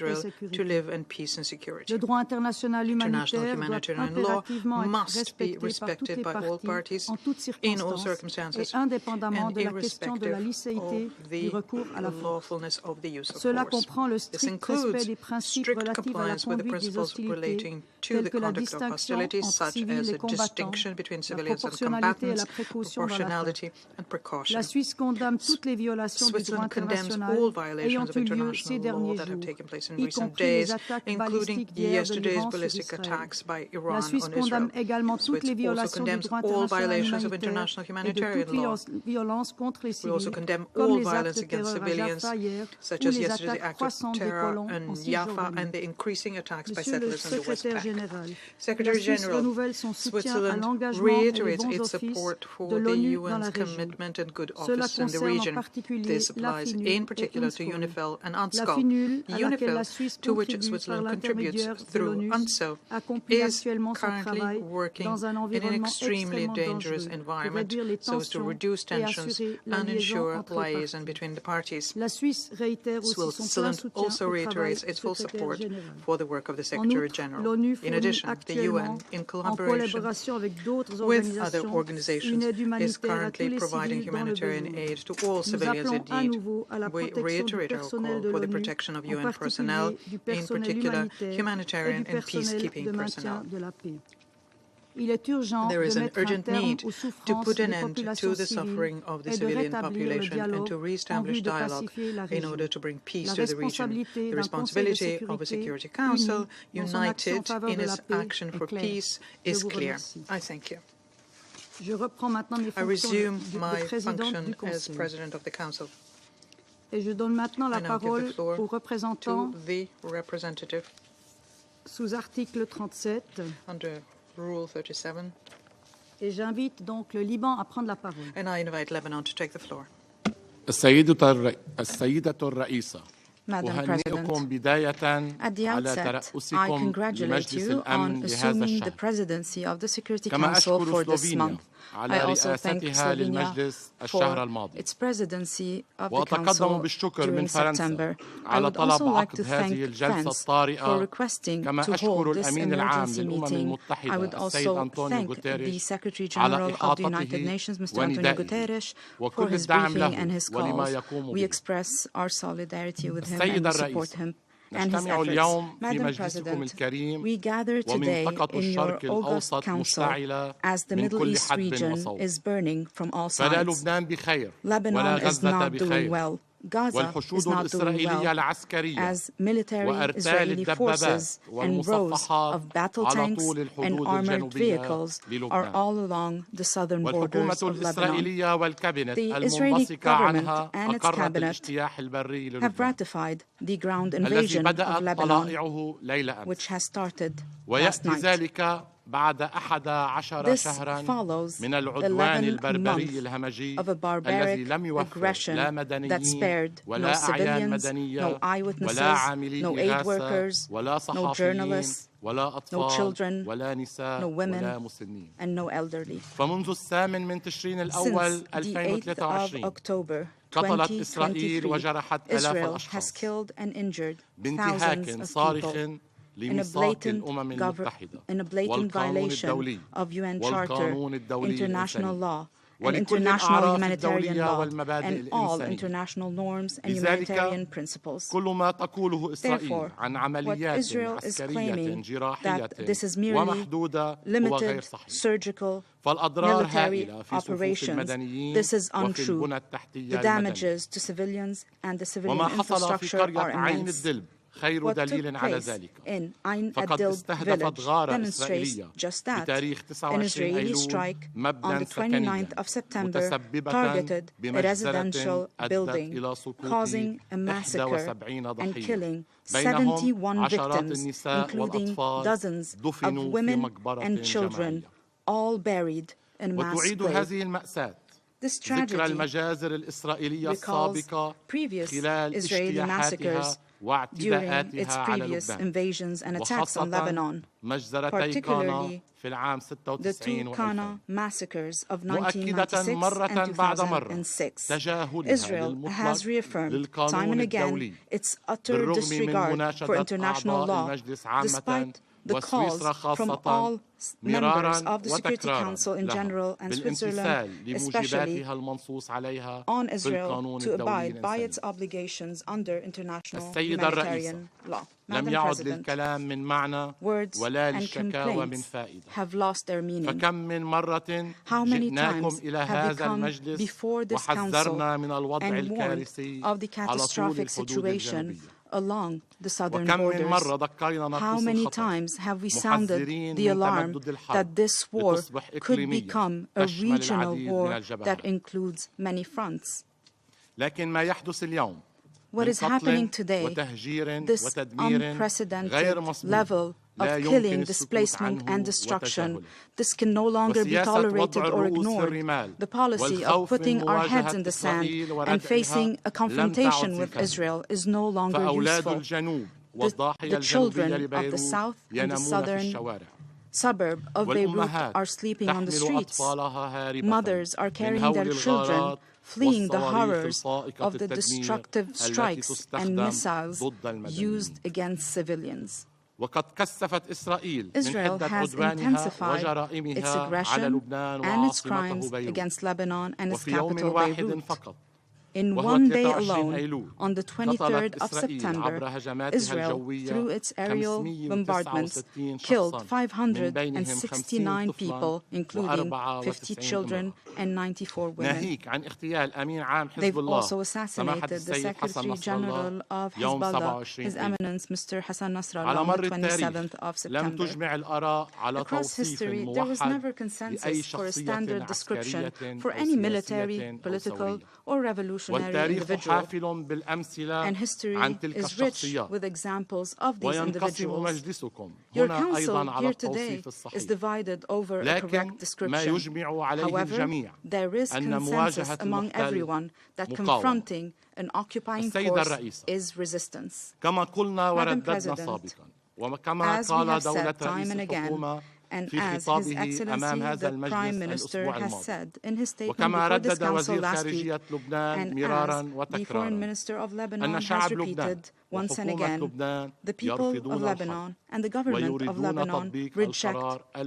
et sécurité. Le droit international humanitaire doit impérativement être respecté par toutes les parties en toutes circonstances et indépendamment de la question de la licéité du recours à la force. Cela comprend le strict respect des principes relatifs à la conduite des hostilités, tels que la distinction entre civils et combattants, la proportionnalité et la précaution dans l'attaque. La Suisse condamne toutes les violations du droit international ayant eu lieu ces derniers jours, y compris les attaques balistiques d'hier de l'Iran sur Israël. La Suisse condamne également toutes les violations du droit international humanitaire et humanitarian law. We also condemn all violence against civilians, such as yesterday's act of terror in Jaffa and the increasing attacks by settlers in the West Bank. Secretary General, Switzerland reiterates its support for the UN's commitment and good office in the region. This applies in particular to UNIFIL and UNSCOL. UNIFIL, to which Switzerland contributes through UNSO, is currently working in an extremely dangerous environment so as to reduce tensions and ensure liaison between the parties. Switzerland also reiterates its full support for the work of the Secretary General. In addition, the UN, in collaboration with other organizations, is currently providing humanitarian aid to all civilians in need. We reiterate our call for the protection of UN personnel, in particular humanitarian and peacekeeping personnel. There is an urgent need to put an end to the suffering of the civilian population and to re-establish dialogue in order to bring peace to the region. The responsibility of a Security Council united in its action for peace is clear. I thank you. I resume my function as President of the Council. I now give the floor to the representative sous article 37. Under Rule 37. Et j'invite donc le Liban à prendre la parole. And I invite Lebanon to take the floor. السيدة الرئيسة Madam President, at the outset, I congratulate you on assuming the presidency of the Security Council for this month. I also thank Slovenia for its presidency of the Council during September. I would also like to thank France for requesting to hold this emergency meeting. I would also thank the Secretary General of the United Nations, Mr. Antonio Guterres, for his briefing and his calls. We express our solidarity with him and we support him and his efforts. Madam President, we gather today in your August Council as the Middle East region is burning from all sides. Lebanon is not doing well. Gaza is not doing well, as military Israeli forces and rows of battle tanks and armored vehicles are all along the southern borders of Lebanon. The Israeli government and its cabinet have ratified the ground invasion of Lebanon, which has started last night. This follows the 11th month of a barbaric aggression that spared no civilians, no eyewitnesses, no aid workers, no journalists, no children, no women, and no elderly. Since the 8th of October 2023, Israel has killed and injured thousands of people in a blatant violation of UN Charter, international law, and international humanitarian law, and all international norms and humanitarian principles. Therefore, what Israel is claiming that this is merely limited surgical military operations, this is untrue. The damages to civilians and the civilian infrastructure are immense. What took place in Ain Adil village demonstrates just that. An Israeli strike on the 29th of September targeted a residential building, causing a massacre and killing 71 victims, including dozens of women and children, all buried in mass graves. This tragedy recalls previous Israeli massacres during its previous invasions and attacks on Lebanon, particularly the two Qana massacres of 1996 and 2006. Israel has reaffirmed time and again its utter disregard for international law, despite the calls from all members of the Security Council in general and Switzerland especially on Israel to abide by its obligations under international humanitarian law. Madam President, words and complaints have lost their meaning. How many times have we come before this Council and warned of the catastrophic situation along the southern borders. How many times have we sounded the alarm that this war could become a regional war that includes many fronts? What is happening today, this unprecedented level of killing, displacement, and destruction, this can no longer be tolerated or ignored. The policy of putting our heads in the sand and facing a confrontation with Israel is no longer useful. The children of the south and the southern suburb of Beirut are sleeping on the streets. Mothers are carrying their children, fleeing the horrors of the destructive strikes and missiles used against civilians. Israel has intensified its aggression and its crimes against Lebanon and its capital, Beirut. In one day alone, on the 23rd of September, Israel, through its aerial bombardments, killed 569 people, including 50 children and 94 women. They've also assassinated the Secretary General of Hezbollah, His Eminence Mr. Hassan Nasrallah, on the 27th of September. Across history, there was never consensus for a standard description for any military, political, or revolutionary individual, and history is rich with examples of these individuals. Your council here today is divided over a correct description. However, there is consensus among everyone that confronting an occupying force is resistance. Madam President, as we have said time and again, and as His Excellency the Prime Minister has said in his statement before this Council last week, and as the Foreign Minister of Lebanon has repeated once and again, the people of Lebanon and the government of Lebanon reject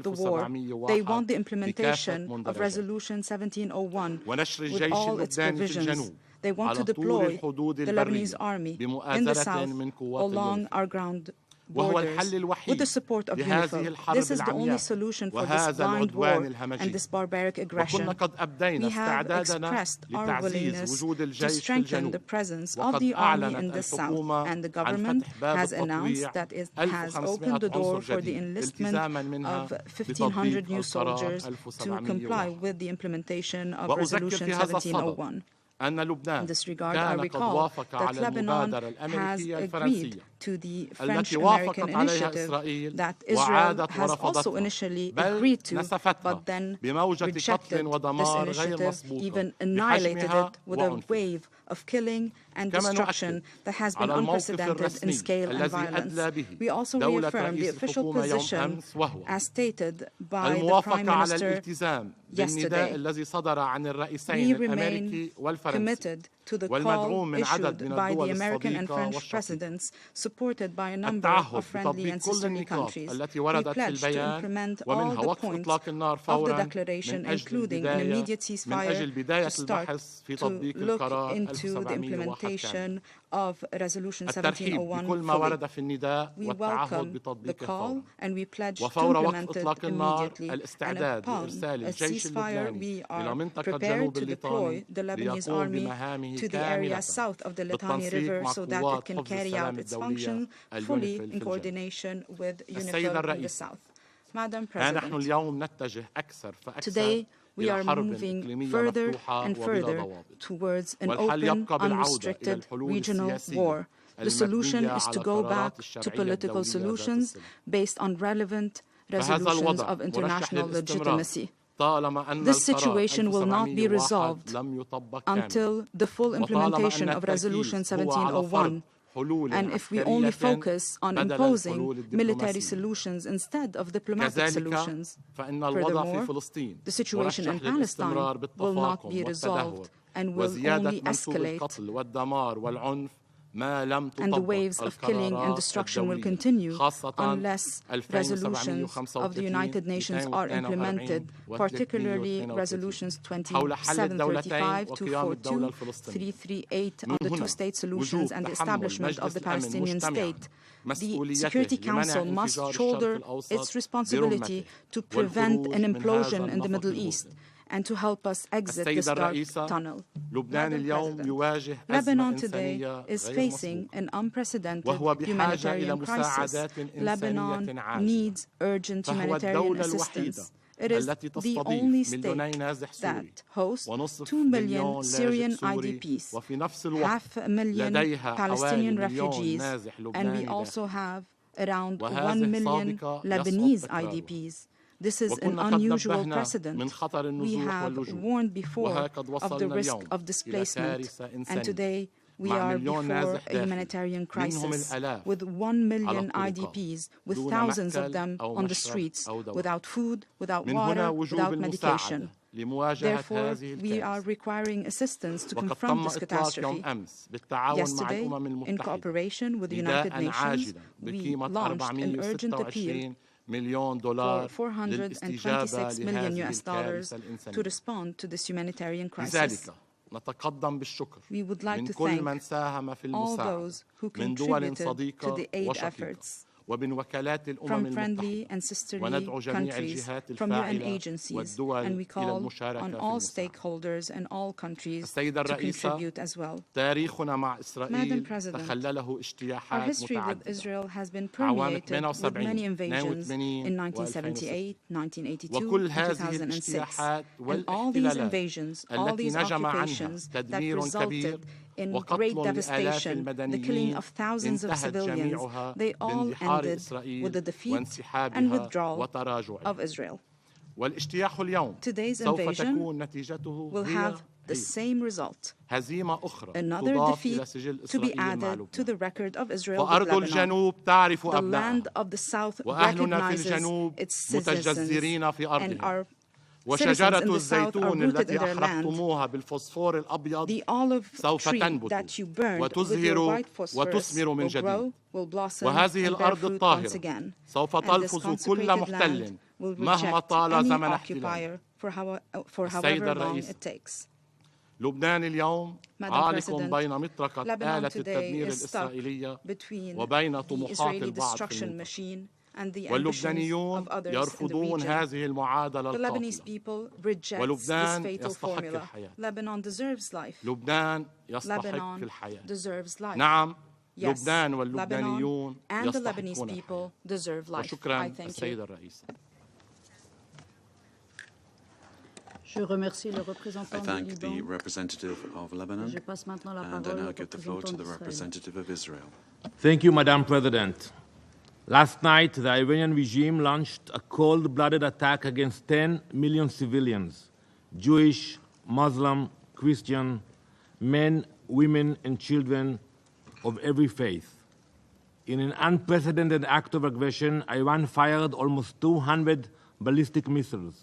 the war. They want the implementation of Resolution 1701 with all its provisions. They want to deploy the Lebanese army in the south along our ground borders with the support of UNIFIL. This is the only solution for this blind war and this barbaric aggression. We have expressed our willingness to strengthen the presence of the army in the south, and the government has announced that it has opened the door for the enlistment of 1,500 new soldiers to comply with the implementation of Resolution 1701. In this regard, I recall that Lebanon has agreed to the French-American initiative that Israel has also initially agreed to, but then rejected this initiative, even annihilated it with a wave of killing and destruction that has been unprecedented in scale and violence. We also reaffirm the official position as stated by the Prime Minister yesterday. We remain committed to the call issued by the American and French presidents, supported by a number of friendly and sisterly countries. We pledge to implement all the points of the declaration, including an immediate ceasefire, to start to look into the implementation of Resolution 1701 fully. We welcome the call and we pledge to implement it immediately. And upon a ceasefire, we are prepared to deploy the Lebanese army to the area south of the Litani River so that it can carry out its function fully in coordination with UNIFIL in the south. Madam President, today we are moving further and further towards an open, unrestricted regional war. The solution is to go back to political solutions based on relevant resolutions of international legitimacy. This situation will not be resolved until the full implementation of Resolution 1701. And if we only focus on imposing military solutions instead of diplomatic solutions. Furthermore, the situation in Palestine will not be resolved and will only escalate. And the waves of killing and destruction will continue unless resolutions of the United Nations are implemented, particularly resolutions 2735, 242, 338 on the two-state solutions and the establishment of the Palestinian state. The Security Council must shoulder its responsibility to prevent an implosion in the Middle East. and to help us exit this dark tunnel. Lebanon today is facing an unprecedented humanitarian crisis. Lebanon needs urgent humanitarian assistance. It is the only state that hosts 2 million Syrian IDPs, 500,000 Palestinian refugees, and we also have around 1 million Lebanese IDPs. This is an unusual precedent. We have warned before of the risk of displacement, and today we are before a humanitarian crisis with 1 million IDPs, with thousands of them on the streets, without food, without water, without medication. Therefore, we are requiring assistance to confront this catastrophe. Yesterday, in cooperation with the United Nations, we launched an urgent appeal for $426 million to respond to this humanitarian crisis. We would like to thank all those who contributed to the aid efforts, from friendly and sisterly countries, from UN agencies, and we call on all stakeholders and all countries to contribute as well. Madam President, our history with Israel has been permeated with many invasions in 1978, 1982, and 2006, and all these invasions, all these occupations that resulted in great devastation, the killing of thousands of civilians, they all ended with the defeat and withdrawal of Israel. Today's invasion will have the same result, another defeat to be added to the record of Israel with Lebanon. The land of the South recognizes its citizens, and our citizens in the South are rooted in their land. The olive tree that you burned with your white phosphorus will grow, will blossom, and bear fruit once again. And this consecrated land will reject any occupier for however long it takes. Madam President, Lebanon today is stuck between the Israeli destruction machine and the ambitions of others in the region. The Lebanese people reject this fatal formula. Lebanon deserves life. Lebanon deserves life. Yes, Lebanon and the Lebanese people deserve life. I thank you. I thank the representative of Lebanon, and I now give the floor to the representative of Israel. Thank you, Madam President. Last night, the Iranian regime launched a cold-blooded attack against 10 million civilians, Jewish, Muslim, Christian, men, women, and children of every faith. In an unprecedented act of aggression, Iran fired almost 200 ballistic missiles,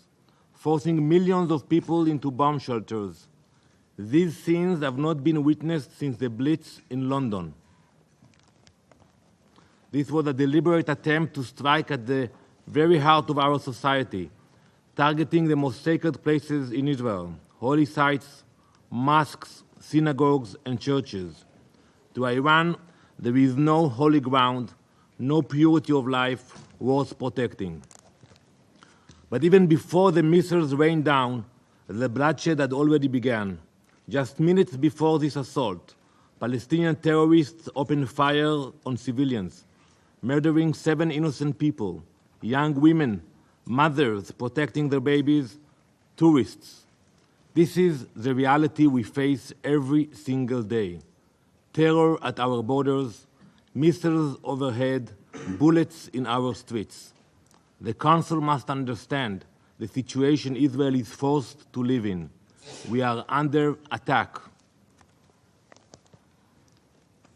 forcing millions of people into bomb shelters. These scenes have not been witnessed since the Blitz in London. This was a deliberate attempt to strike at the very heart of our society, targeting the most sacred places in Israel, holy sites, mosques, synagogues, and churches. To Iran, there is no holy ground, no purity of life worth protecting. But even before the missiles rained down, the bloodshed had already begun. Just minutes before this assault, Palestinian terrorists opened fire on civilians, murdering 7 innocent people, young women, mothers protecting their babies, tourists. This is the reality we face every single day. Terror at our borders, missiles overhead, bullets in our streets. The Council must understand the situation Israel is forced to live in. We are under attack.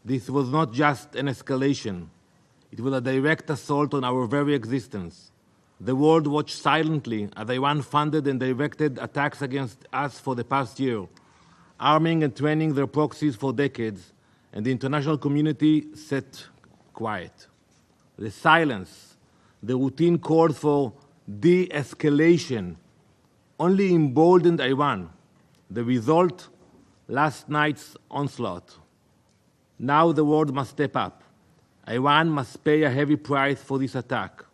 This was not just an escalation. It was a direct assault on our very existence. The world watched silently as Iran funded and directed attacks against us for the past year, arming and training their proxies for decades, and the international community sat quiet. The silence, the routine call for de-escalation, only emboldened Iran. The result, last night's onslaught. Now the world must step up. Iran must pay a heavy price for this attack.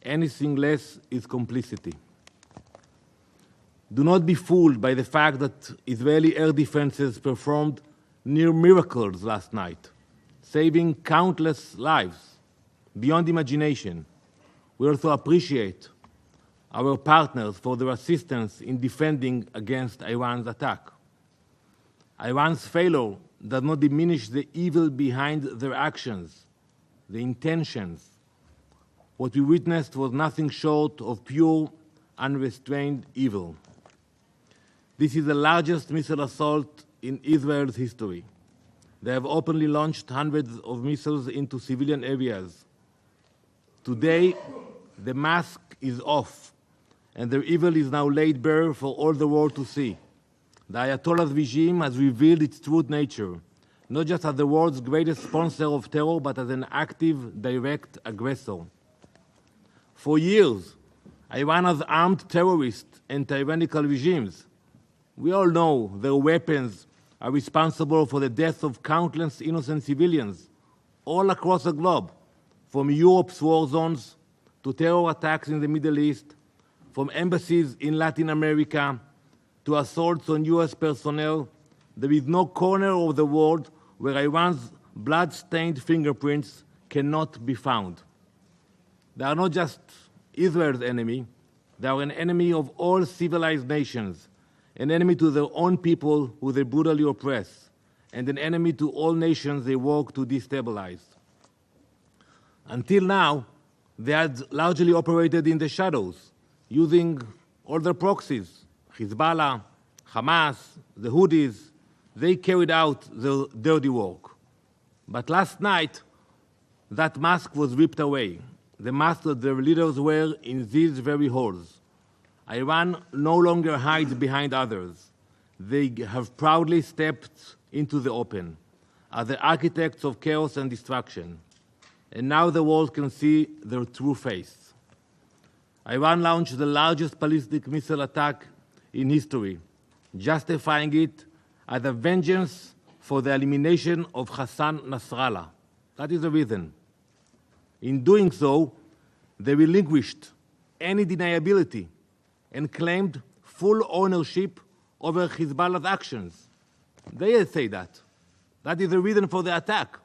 Anything less is complicity. Do not be fooled by the fact that Israeli air defenses performed near miracles last night, saving countless lives beyond imagination. We also appreciate our partners for their assistance in defending against Iran's attack. Iran's failure does not diminish the evil behind their actions, the intentions. What we witnessed was nothing short of pure, unrestrained evil. This is the largest missile assault in Israel's history. They have openly launched hundreds of missiles into civilian areas. Today, the mask is off, and their evil is now laid bare for all the world to see. The Ayatollah's regime has revealed its true nature, not just as the world's greatest sponsor of terror, but as an active, direct aggressor. For years, Iran has armed terrorists and tyrannical regimes. We all know their weapons are responsible for the deaths of countless innocent civilians all across the globe, from Europe's war zones to terror attacks in the Middle East, from embassies in Latin America to assaults on US personnel. There is no corner of the world where Iran's blood-stained fingerprints cannot be found. They are not just Israel's enemy, they are an enemy of all civilized nations, an enemy to their own people who they brutally oppress, and an enemy to all nations they work to destabilize. Until now, they had largely operated in the shadows, using all their proxies, Hezbollah, Hamas, the Houthis. They carried out their dirty work. But last night, that mask was ripped away, the mask that their leaders wear in these very halls. Iran no longer hides behind others. They have proudly stepped into the open as the architects of chaos and destruction. And now the world can see their true face. Iran launched the largest ballistic missile attack in history, justifying it as a vengeance for the elimination of Hassan Nasrallah. That is the reason. In doing so, they relinquished any deniability and claimed full ownership over Hezbollah's actions. They say that. That is the reason for the attack,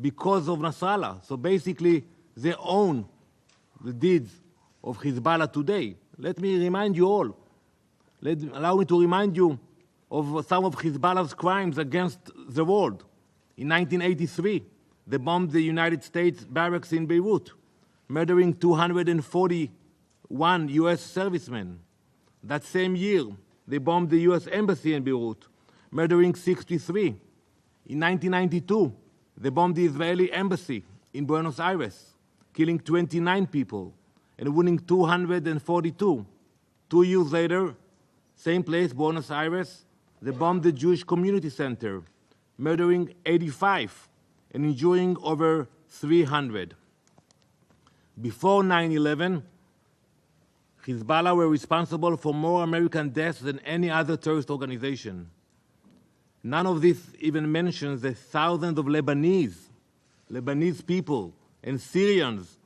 because of Nasrallah. So basically, they own the deeds of Hezbollah today. Let me remind you all. Allow me to remind you of some of Hezbollah's crimes against the world. In 1983, they bombed the United States barracks in Beirut, murdering 241 US servicemen. That same year, they bombed the US embassy in Beirut, murdering 63. In 1992, they bombed the Israeli embassy in Buenos Aires, killing 29 people and wounding 242. 2 years later, same place, Buenos Aires, they bombed the Jewish community center, murdering 85 and injuring over 300. Before 9/11, Hezbollah were responsible for more American deaths than any other terrorist organization. None of this even mentions the thousands of Lebanese people and Syrians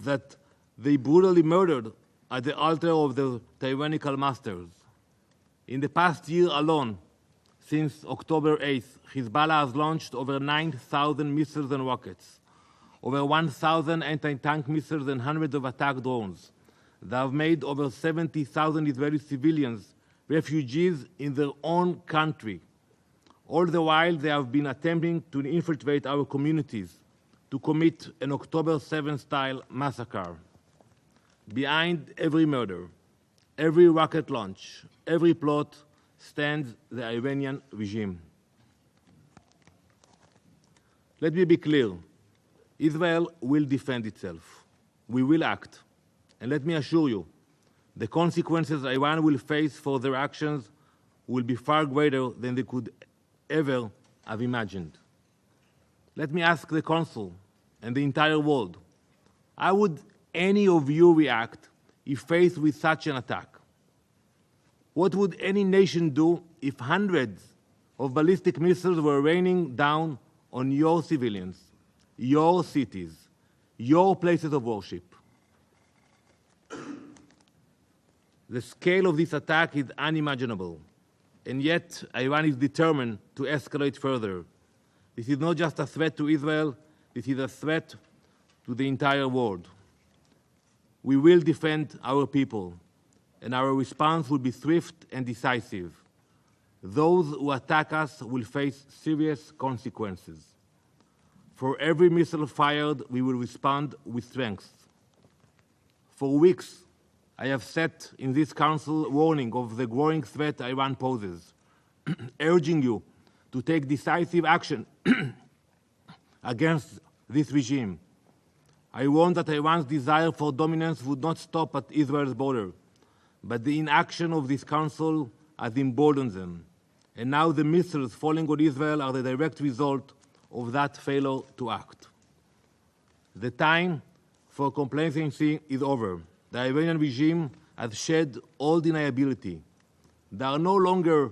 that they brutally murdered at the altar of their tyrannical masters. In the past year alone, since October 8th, Hezbollah has launched over 9,000 missiles and rockets, over 1,000 anti-tank missiles and hundreds of attack drones. They have made over 70,000 Israeli civilians refugees in their own country. All the while, they have been attempting to infiltrate our communities to commit an October 7th-style massacre. Behind every murder, every rocket launch, every plot stands the Iranian regime. Let me be clear. Israel will defend itself. We will act. And let me assure you, the consequences Iran will face for their actions will be far greater than they could ever have imagined. Let me ask the Council and the entire world, how would any of you react if faced with such an attack? What would any nation do if hundreds of ballistic missiles were raining down on your civilians, your cities, your places of worship? The scale of this attack is unimaginable, and yet Iran is determined to escalate further. This is not just a threat to Israel, this is a threat to the entire world. We will defend our people, and our response will be swift and decisive. Those who attack us will face serious consequences. For every missile fired, we will respond with strength. For weeks, I have sat in this council warning of the growing threat Iran poses, urging you to take decisive action against this regime. I warned that Iran's desire for dominance would not stop at Israel's border, but the inaction of this council has emboldened them. And now the missiles falling on Israel are the direct result of that failure to act. The time for complacency is over. The Iranian regime has shed all deniability. They are no longer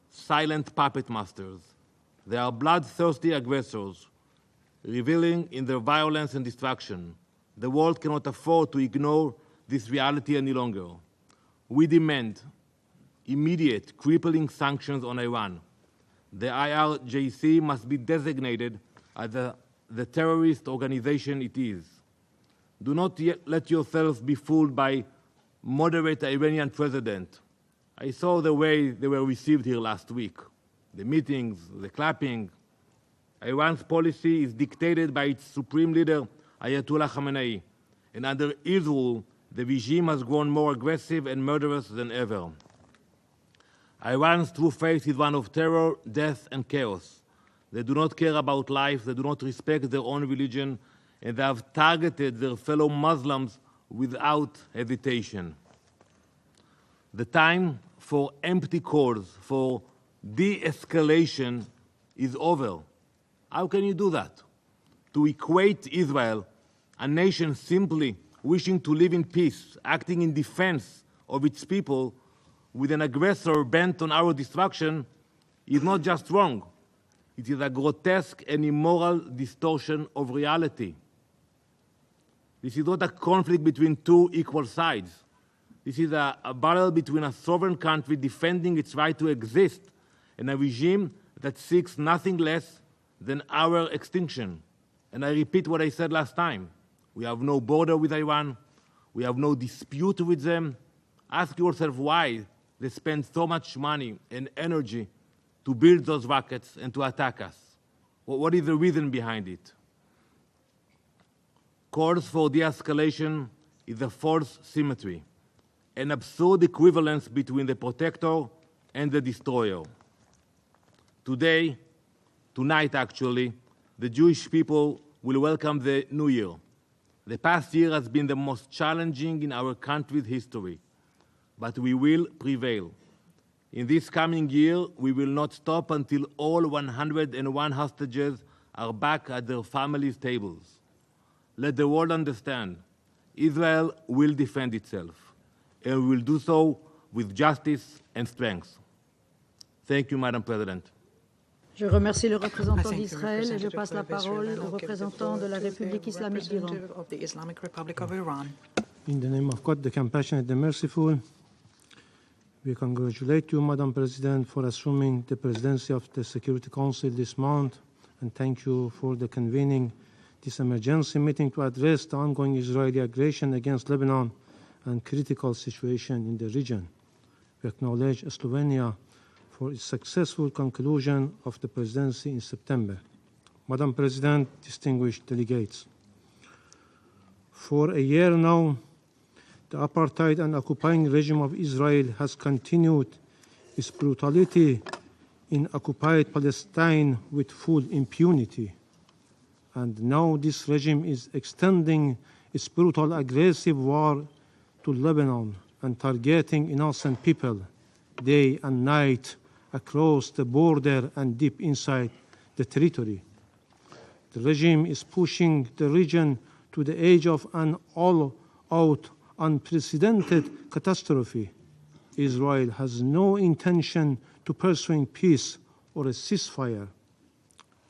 silent puppet masters. They are bloodthirsty aggressors, reveling in their violence and destruction. The world cannot afford to ignore this reality any longer. We demand immediate, crippling sanctions on Iran. The IRGC must be designated as the terrorist organization it is. Do not let yourselves be fooled by moderate Iranian president. I saw the way they were received here last week. The meetings, the clapping. Iran's policy is dictated by its supreme leader, Ayatollah Khamenei. And under his rule, the regime has grown more aggressive and murderous than ever. Iran's true face is one of terror, death, and chaos. They do not care about life, they do not respect their own religion, and they have targeted their fellow Muslims without hesitation. The time for empty calls for de-escalation is over. How can you do that? To equate Israel, a nation simply wishing to live in peace, acting in defense of its people, with an aggressor bent on our destruction, is not just wrong. It is a grotesque and immoral distortion of reality. This is not a conflict between two equal sides. This is a battle between a sovereign country defending its right to exist and a regime that seeks nothing less than our extinction. And I repeat what I said last time. We have no border with Iran. We have no dispute with them. Ask yourself why they spend so much money and energy to build those rockets and to attack us. What is the reason behind it? Calls for de-escalation is a false symmetry, an absurd equivalence between the protector and the destroyer. Tonight actually, the Jewish people will welcome the new year. The past year has been the most challenging in our country's history, but we will prevail. In this coming year, we will not stop until all 101 hostages are back at their families' tables. Let the world understand, Israel will defend itself, and will do so with justice and strength. Thank you, Madam President. Je remercie le représentant d'Israël et je passe la parole au représentant de la République islamique d'Iran. In the name of God, the compassionate, the merciful, we congratulate you, Madam President, for assuming the presidency of the Security Council this month, and thank you for the convening this emergency meeting to address the ongoing Israeli aggression against Lebanon and critical situation in the region. We acknowledge Slovenia for its successful conclusion of the presidency in September. Madam President, distinguished delegates, for a year now, the apartheid and occupying regime of Israel has continued its brutality in occupied Palestine with full impunity. And now this regime is extending its brutal, aggressive war to Lebanon and targeting innocent people day and night across the border and deep inside the territory. The regime is pushing the region to the edge of an all-out, unprecedented catastrophe. Israel has no intention to pursue peace or a ceasefire.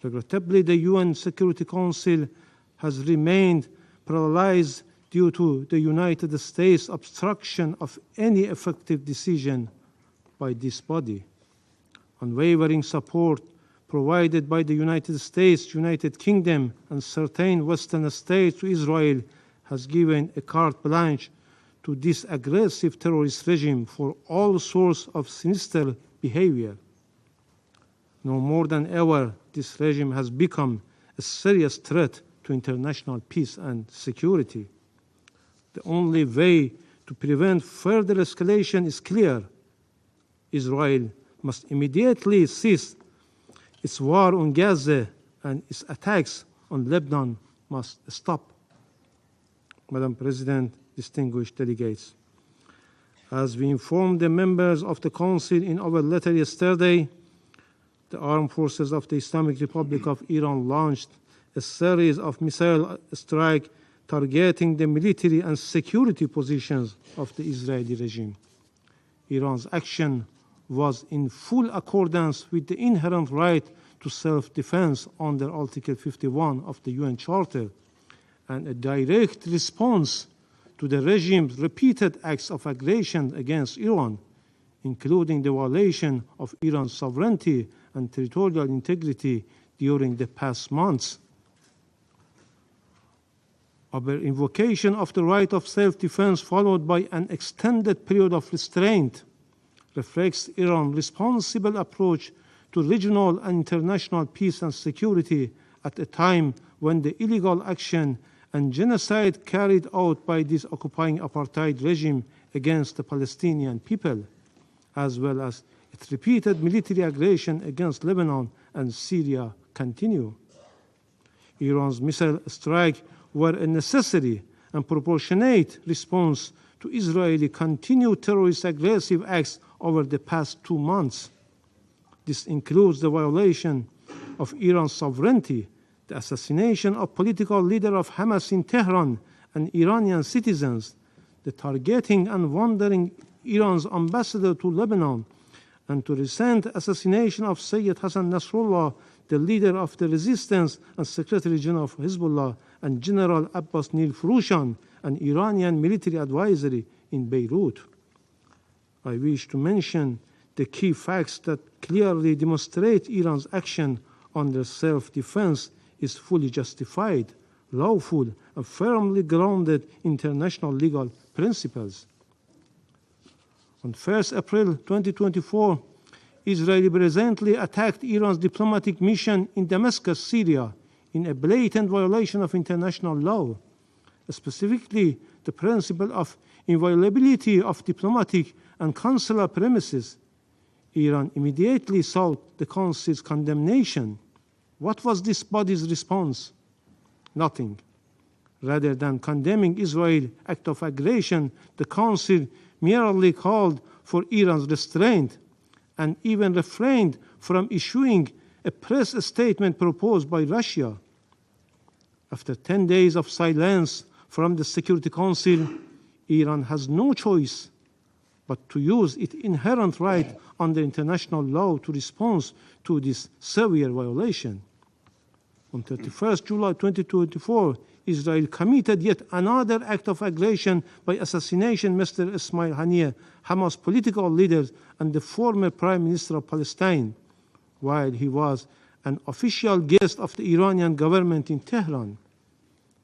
Regrettably, the UN Security Council has remained paralyzed due to the United States' obstruction of any effective decision by this body. Unwavering support provided by the United States, United Kingdom, and certain Western states to Israel has given a carte blanche to this aggressive terrorist regime for all sorts of sinister behavior. No more than ever, this regime has become a serious threat to international peace and security. The only way to prevent further escalation is clear. Israel must immediately cease its war on Gaza, and its attacks on Lebanon must stop. Madam President, distinguished delegates, as we informed the members of the Council in our letter yesterday, the armed forces of the Islamic Republic of Iran launched a series of missile strikes targeting the military and security positions of the Israeli regime. Iran's action was in full accordance with the inherent right to self-defense under Article 51 of the UN Charter, and a direct response to the regime's repeated acts of aggression against Iran, including the violation of Iran's sovereignty and territorial integrity during the past months. Our invocation of the right of self-defense, followed by an extended period of restraint, reflects Iran's responsible approach to regional and international peace and security at a time when the illegal action and genocide carried out by this occupying apartheid regime against the Palestinian people, as well as its repeated military aggression against Lebanon and Syria, continue. Iran's missile strikes were a necessary and proportionate response to Israeli continued terrorist aggressive acts over the past 2 months. This includes the violation of Iran's sovereignty, the assassination of political leader of Hamas in Tehran and Iranian citizens, the targeting and wounding Iran's ambassador to Lebanon, and the recent assassination of Sayyid Hassan Nasrallah, the leader of the resistance and Secretary General of Hezbollah, and General Abbas Nilfroushan, an Iranian military advisor in Beirut. I wish to mention the key facts that clearly demonstrate Iran's action under self-defense is fully justified, lawful, and firmly grounded in international legal principles. On 1st April 2024, Israel presently attacked Iran's diplomatic mission in Damascus, Syria, in a blatant violation of international law, specifically the principle of inviolability of diplomatic and consular premises. Iran immediately sought the Council's condemnation. What was this body's response? Nothing. Rather than condemning Israel's act of aggression, the Council merely called for Iran's restraint and even refrained from issuing a press statement proposed by Russia. After 10 days of silence from the Security Council, Iran has no choice but to use its inherent right under international law to respond to this severe violation. On 31st July 2024, Israel committed yet another act of aggression by assassination Mr. Ismail Haniyeh, Hamas political leader and the former Prime Minister of Palestine, while he was an official guest of the Iranian government in Tehran.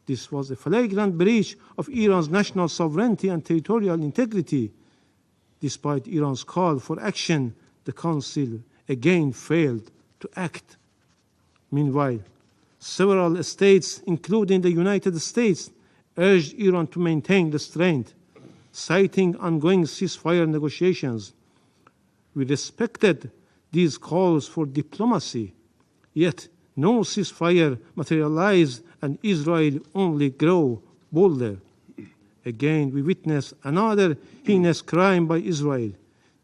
This was a flagrant breach of Iran's national sovereignty and territorial integrity. Despite Iran's call for action, the Council again failed to act. Meanwhile, several states, including the United States, urged Iran to maintain restraint, citing ongoing ceasefire negotiations. We respected these calls for diplomacy, yet no ceasefire materialized and Israel only grew bolder. Again, we witnessed another heinous crime by Israel,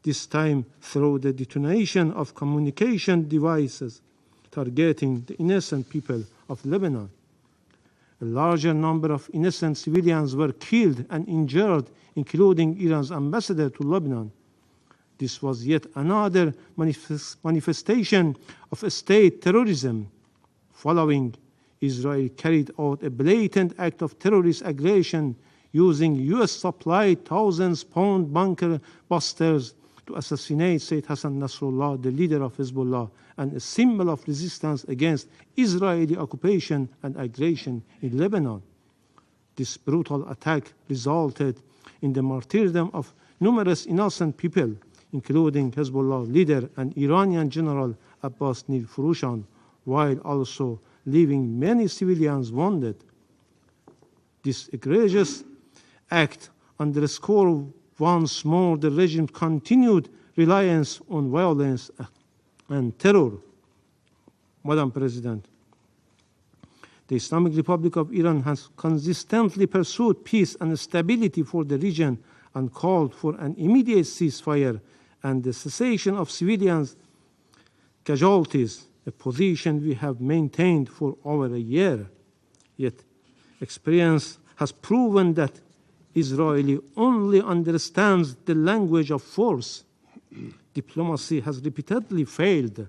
this time through the detonation of communication devices targeting the innocent people of Lebanon. A larger number of innocent civilians were killed and injured, including Iran's ambassador to Lebanon. This was yet another manifestation of state terrorism. Following, Israel carried out a blatant act of terrorist aggression using US-supplied thousands-pound bunker busters to assassinate Sayyid Hassan Nasrallah, the leader of Hezbollah, and a symbol of resistance against Israeli occupation and aggression in Lebanon. This brutal attack resulted in the martyrdom of numerous innocent people, including Hezbollah leader and Iranian General Abbas Nilfurushan, while also leaving many civilians wounded. This egregious act underscores once more the regime's continued reliance on violence and terror. Madam President, the Islamic Republic of Iran has consistently pursued peace and stability for the region and called for an immediate ceasefire and the cessation of civilians' casualties, a position we have maintained for over a year. Yet, experience has proven that Israel only understands the language of force. Diplomacy has repeatedly failed,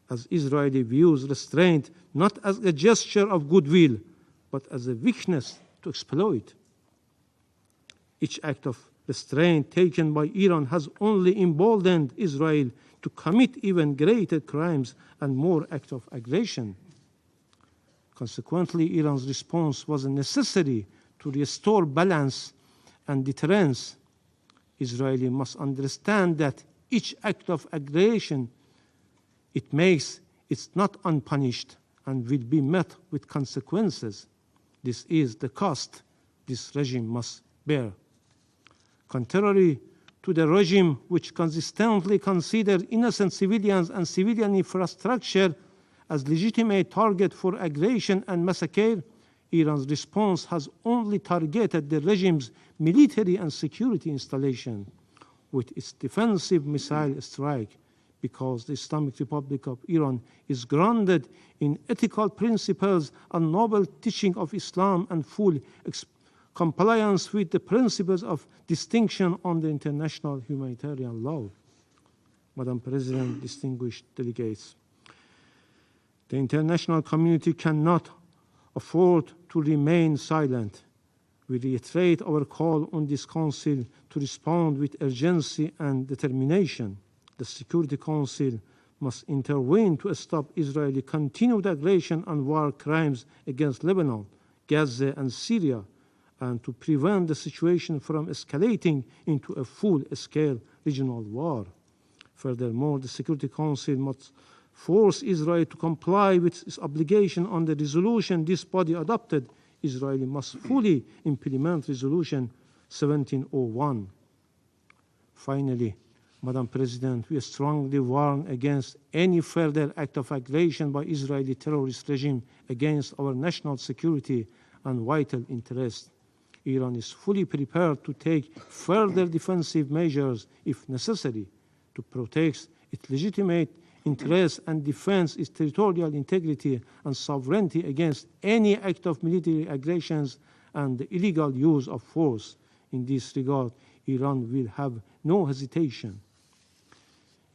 as Israel views restraint not as a gesture of goodwill, but as a weakness to exploit. Each act of restraint taken by Iran has only emboldened Israel to commit even greater crimes and more acts of aggression. Consequently, Iran's response was necessary to restore balance and deterrence. Israel must understand that each act of aggression it makes is not unpunished and will be met with consequences. This is the cost this regime must bear. Contrary to the regime which consistently considered innocent civilians and civilian infrastructure as legitimate target for aggression and massacre, Iran's response has only targeted the regime's military and security installation with its defensive missile strike, because the Islamic Republic of Iran is grounded in ethical principles and noble teaching of Islam and full compliance with the principles of distinction under international humanitarian law. Madam President, distinguished delegates, the international community cannot afford to remain silent. We reiterate our call on this Council to respond with urgency and determination. The Security Council must intervene to stop Israeli continued aggression and war crimes against Lebanon, Gaza, and Syria, and to prevent the situation from escalating into a full-scale regional war. Furthermore, the Security Council must force Israel to comply with its obligation on the resolution this body adopted. Israel must fully implement Resolution 1701. Finally, Madam President, we strongly warn against any further act of aggression by Israeli terrorist regime against our national security and vital interests. Iran is fully prepared to take further defensive measures if necessary to protect its legitimate interests and defend its territorial integrity and sovereignty against any act of military aggressions and the illegal use of force. In this regard, Iran will have no hesitation.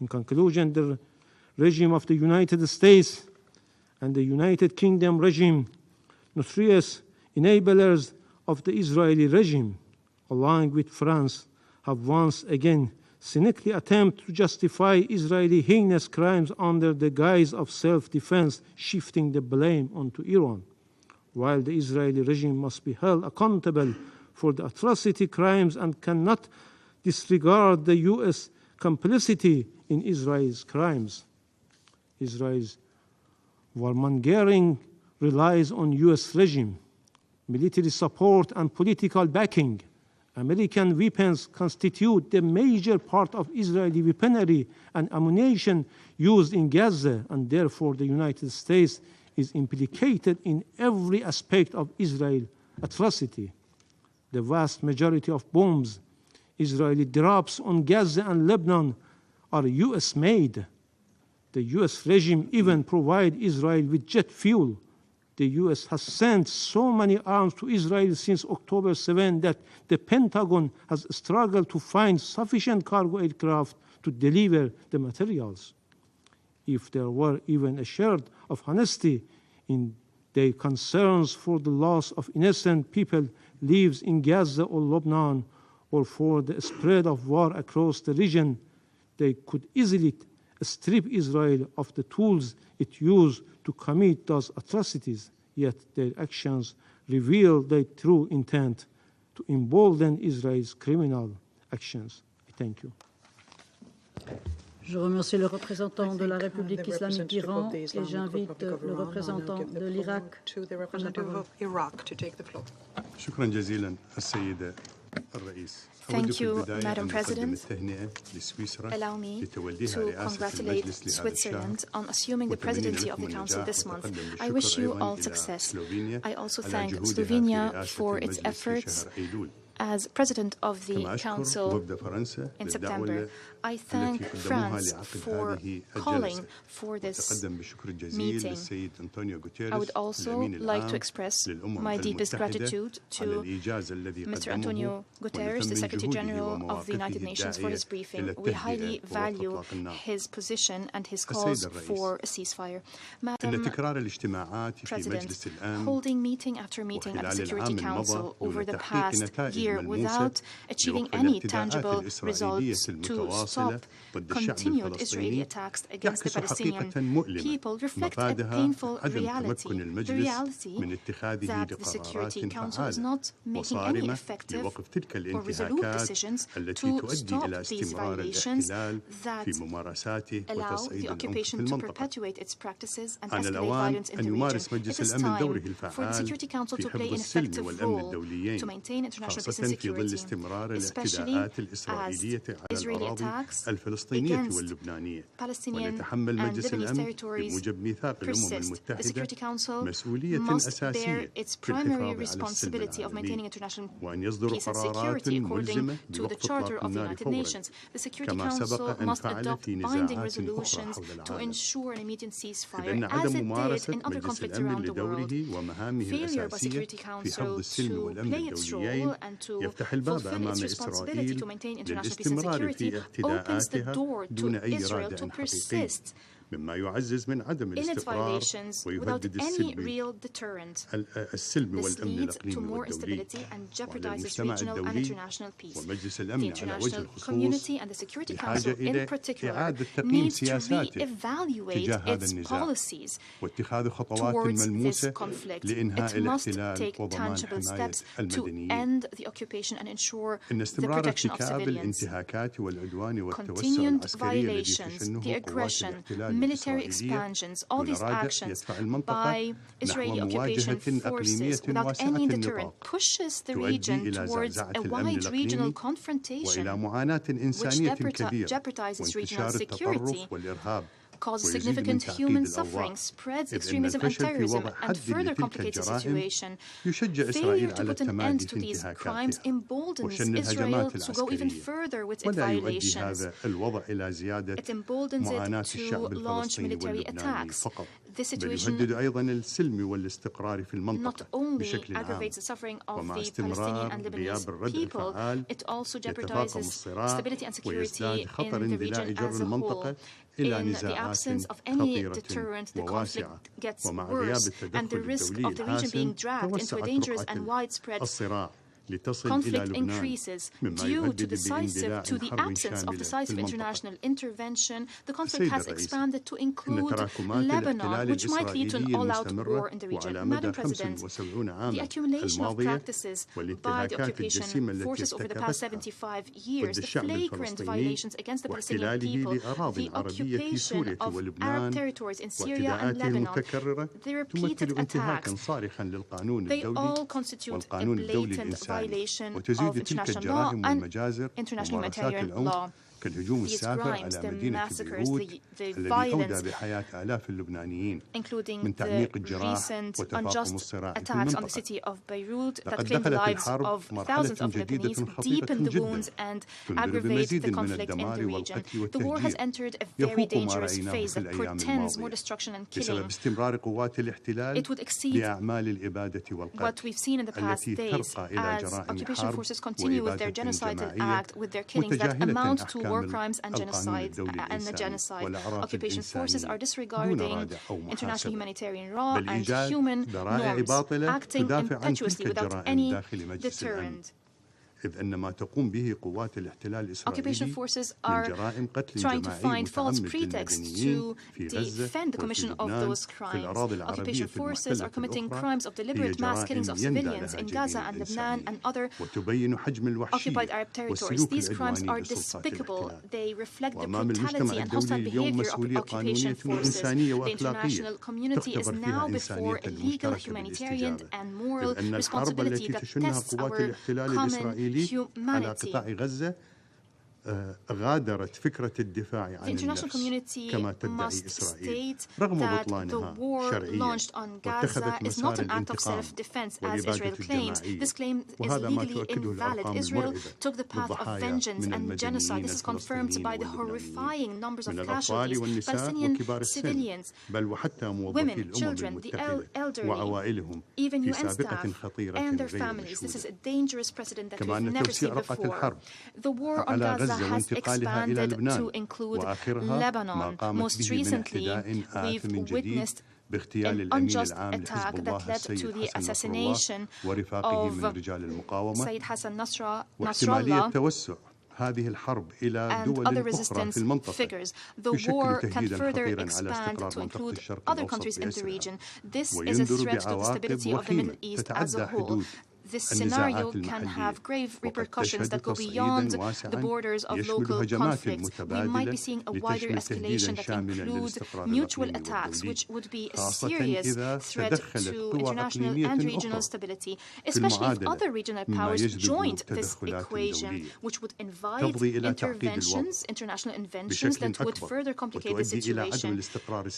In conclusion, the regime of the United States and the United Kingdom regime, notorious enablers of the Israeli regime, along with France, have once again cynically attempted to justify Israeli heinous crimes under the guise of self-defense, shifting the blame onto Iran. While the Israeli regime must be held accountable for the atrocity crimes and cannot disregard the U.S. complicity in Israel's crimes. Israel's warmongering relies on U.S. regime, military support, and political backing. American weapons constitute the major part of Israeli weaponry and ammunition used in Gaza, and therefore the United States is implicated in every aspect of Israel's atrocity. The vast majority of bombs Israeli drops on Gaza and Lebanon are US-made. The US regime even provides Israel with jet fuel. The US has sent so many arms to Israel since October 7 that the Pentagon has struggled to find sufficient cargo aircraft to deliver the materials. If there were even a shred of honesty in Their concerns for the loss of innocent people lives in Gaza or Lebanon, or for the spread of war across the region. They could easily strip Israel of the tools it used to commit those atrocities, yet their actions reveal their true intent to embolden Israel's criminal actions. Thank you. Je remercie le représentant de la République islamique d'Iran et j'invite le représentant de l'Irak to the representative of Iraq to take the floor. شكرا جزيلا السيدة الرئيس. Thank you, Madam President. Allow me to congratulate Switzerland on assuming the presidency of the Council this month. I wish you all success. I also thank Slovenia for its efforts as President of the Council in September. I thank France for calling for this meeting. I would also like to express my deepest gratitude to Mr. Antonio Guterres, the Secretary General of the United Nations, for his briefing. We highly value his position and his calls for a ceasefire. Madam President, holding meeting after meeting at the Security Council over the past year without achieving any tangible results to stop continued Israeli attacks against the Palestinian people reflect a painful reality, the reality that the Security Council is not making any effective or resolute decisions to stop these violations that allow the occupation to perpetuate its practices and escalate violence in the region. It is time for the Security Council to play an effective role to maintain international peace and security, especially as Israeli attacks against Palestinian and Lebanese territories persist. The Security Council must bear its primary responsibility of maintaining international peace and security according to the Charter of the United Nations. The Security Council must adopt binding resolutions to ensure an immediate ceasefire, as it did in other conflicts around the world. Failure by Security Council to play its role and to fulfill its responsibility to maintain international peace and security opens the door to Israel to persist in its violations without any real deterrent. This leads to more instability and jeopardizes regional and international peace. The international community and the Security Council in particular needs to re-evaluate its policies towards this conflict. It must take tangible steps to end the occupation and ensure the protection of civilians. Continued violations, the aggression, military expansions, all these actions by Israeli occupation forces without any deterrent pushes the region towards a wide regional confrontation which jeopardizes regional security, causes significant human suffering, spreads extremism and terrorism, and further complicates the situation. Failure to put an end to these crimes emboldens Israel to go even further with its violations. It emboldens it to launch military attacks. This situation not only aggravates the suffering of the Palestinian and Lebanese people, it also jeopardizes stability and security in the region as a whole. In the absence of any deterrent, the conflict gets worse, and the risk of the region being dragged into a dangerous and widespread conflict increases due to the absence of decisive international intervention. The conflict has expanded to include Lebanon, which might lead to an all-out war in the region. Madam President, the accumulation of practices by the occupation forces over the past 75 years, the flagrant violations against the Palestinian people, the occupation of Arab territories in Syria and Lebanon, the repeated attacks, they all constitute a blatant violation of international law and international humanitarian law. These crimes, the massacres, the violence, including the recent unjust attacks on the city of Beirut that claimed the lives of thousands of Lebanese, deepen the wounds and aggravate the conflict in the region. The war has entered a very dangerous phase that portends more destruction and killing. It would exceed what we've seen in the past days as occupation forces continue with their genocidal act, with their killings that amount to war crimes and genocide. Occupation forces are disregarding international humanitarian law and human norms, acting impetuously without any deterrent. Occupation forces are trying to find false pretexts to defend the commission of those crimes. Occupation forces are committing crimes of deliberate mass killings of civilians in Gaza and Lebanon and other occupied Arab territories. These crimes are despicable. They reflect the brutality and hostile behavior of occupation forces. The international community is now before a legal, humanitarian, and moral responsibility that tests our common humanity. The international community must state that the war launched on Gaza is not an act of self-defense, as Israel claims. This claim is legally invalid. Israel took the path of vengeance and genocide. This is confirmed by the horrifying numbers of casualties. Palestinian civilians, women, children, the elderly, even UN staff and their families. This is a dangerous precedent that we've never seen before. The war on Gaza has expanded to include Lebanon. Most recently, we've witnessed an unjust attack that led to the assassination of Sayyid Hassan Nasrallah and other resistance figures. The war can further expand to include other countries in the region. This is a threat to the stability of the Middle East as a whole. This scenario can have grave repercussions that go beyond the borders of local conflicts. We might be seeing a wider escalation that includes mutual attacks, which would be a serious threat to international and regional stability, especially if other regional powers joined this equation, which would invite interventions, international inventions that would further complicate the situation,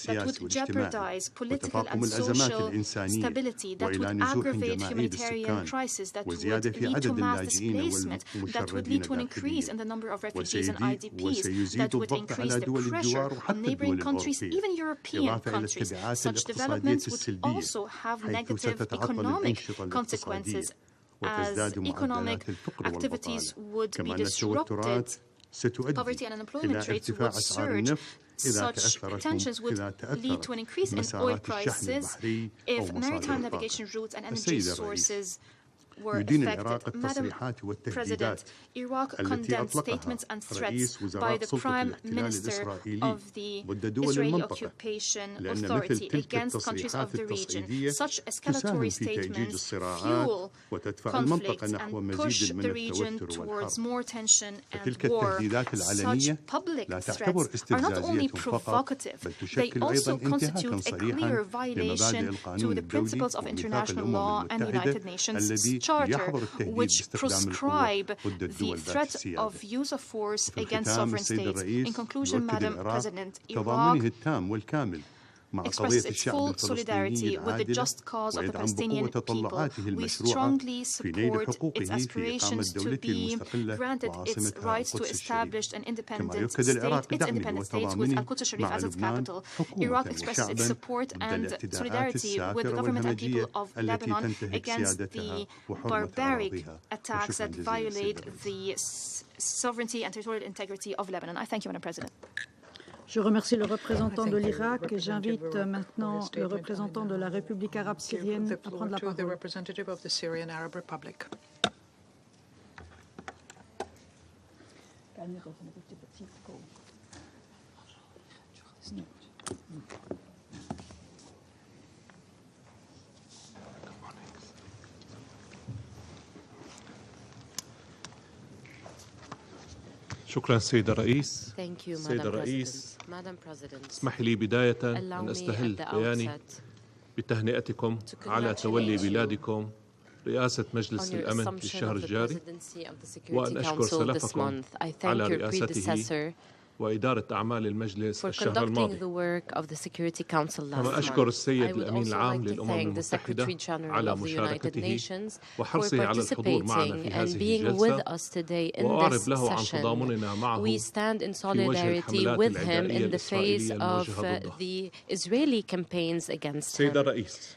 that would jeopardize political and social stability, that would aggravate humanitarian crisis, that would lead to mass displacement, that would lead to an increase in the number of refugees and IDPs, that would increase the pressure on neighboring countries, even European countries. Such developments would also have negative economic consequences, as economic activities would be disrupted. Poverty and unemployment rates would surge. Such tensions would lead to an increase in oil prices if maritime navigation routes and energy sources were affected. Madam President, Iraq condemned statements and threats by the Prime Minister of the Israeli Occupation Authority against countries of the region. Such escalatory statements fuel conflicts and push the region towards more tension and war. Such public threats are not only provocative, they also constitute a clear violation to the principles of international law and the United Nations Charter, which prescribe the threat of use of force against sovereign states. In conclusion, Madam President, Iraq expresses its full solidarity with the just cause of the Palestinian people. We strongly support its aspirations to be granted its rights to establish an independent state, its independent state with Al-Quds Sharif as its capital. Iraq expresses its support and solidarity with the government and people of Lebanon against the barbaric attacks that violate the sovereignty and territorial integrity of Lebanon. I thank you, Madam President. Je remercie le représentant de l'Irak et j'invite maintenant le représentant de la République arabe syrienne à prendre la parole. شكرا سيد الرئيس. سيد الرئيس، اسمح لي بداية أن أستهل بياني بتهنئتكم على تولي بلادكم رئاسة مجلس الأمن في الشهر الجاري، وأن أشكر سلفكم على رئاسته وإدارة أعمال المجلس الشهر الماضي. كما أشكر السيد الأمين العام للأمم المتحدة على مشاركته وحرصه على الحضور معنا في هذه الجلسة، وأعرب له عن تضامننا معه في وجه الحملات العدائية الإسرائيلية الموجهة ضده. سيد الرئيس،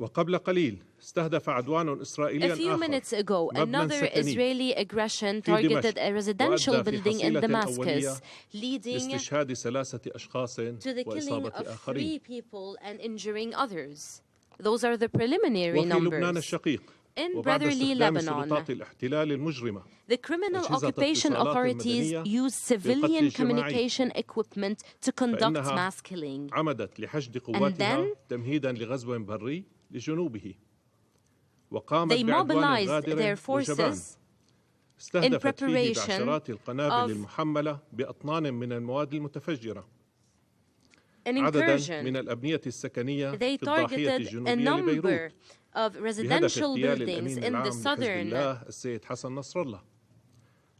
وقبل قليل استهدف عدوان إسرائيلي A few آخر minutes ago, مبنى another سكني Israeli aggression في targeted دمشق a residential وأدى في building in حصيلة Damascus, أولية leading لاستشهاد 3 أشخاص to the killing وإصابة of 3 آخرين. people and injuring others. Those are the preliminary وفي لبنان numbers. الشقيق In وبعد brotherly استخدام Lebanon, سلطات الاحتلال المجرمة the criminal أجهزة occupation اتصالات authorities المدنية use civilian للقتل الجماعي. communication equipment to conduct فإنها mass killing. عمدت لحشد قواتها تمهيدا لغزو بري لجنوبه وقامت They بعدوان mobilized غادر their وجبان forces استهدفت فيه بعشرات القنابل المحملة بأطنان من المواد المتفجرة عددا من الأبنية السكنية في الضاحية الجنوبية لبيروت بهدف اغتيال الأمين العام لحزب الله السيد حسن نصر الله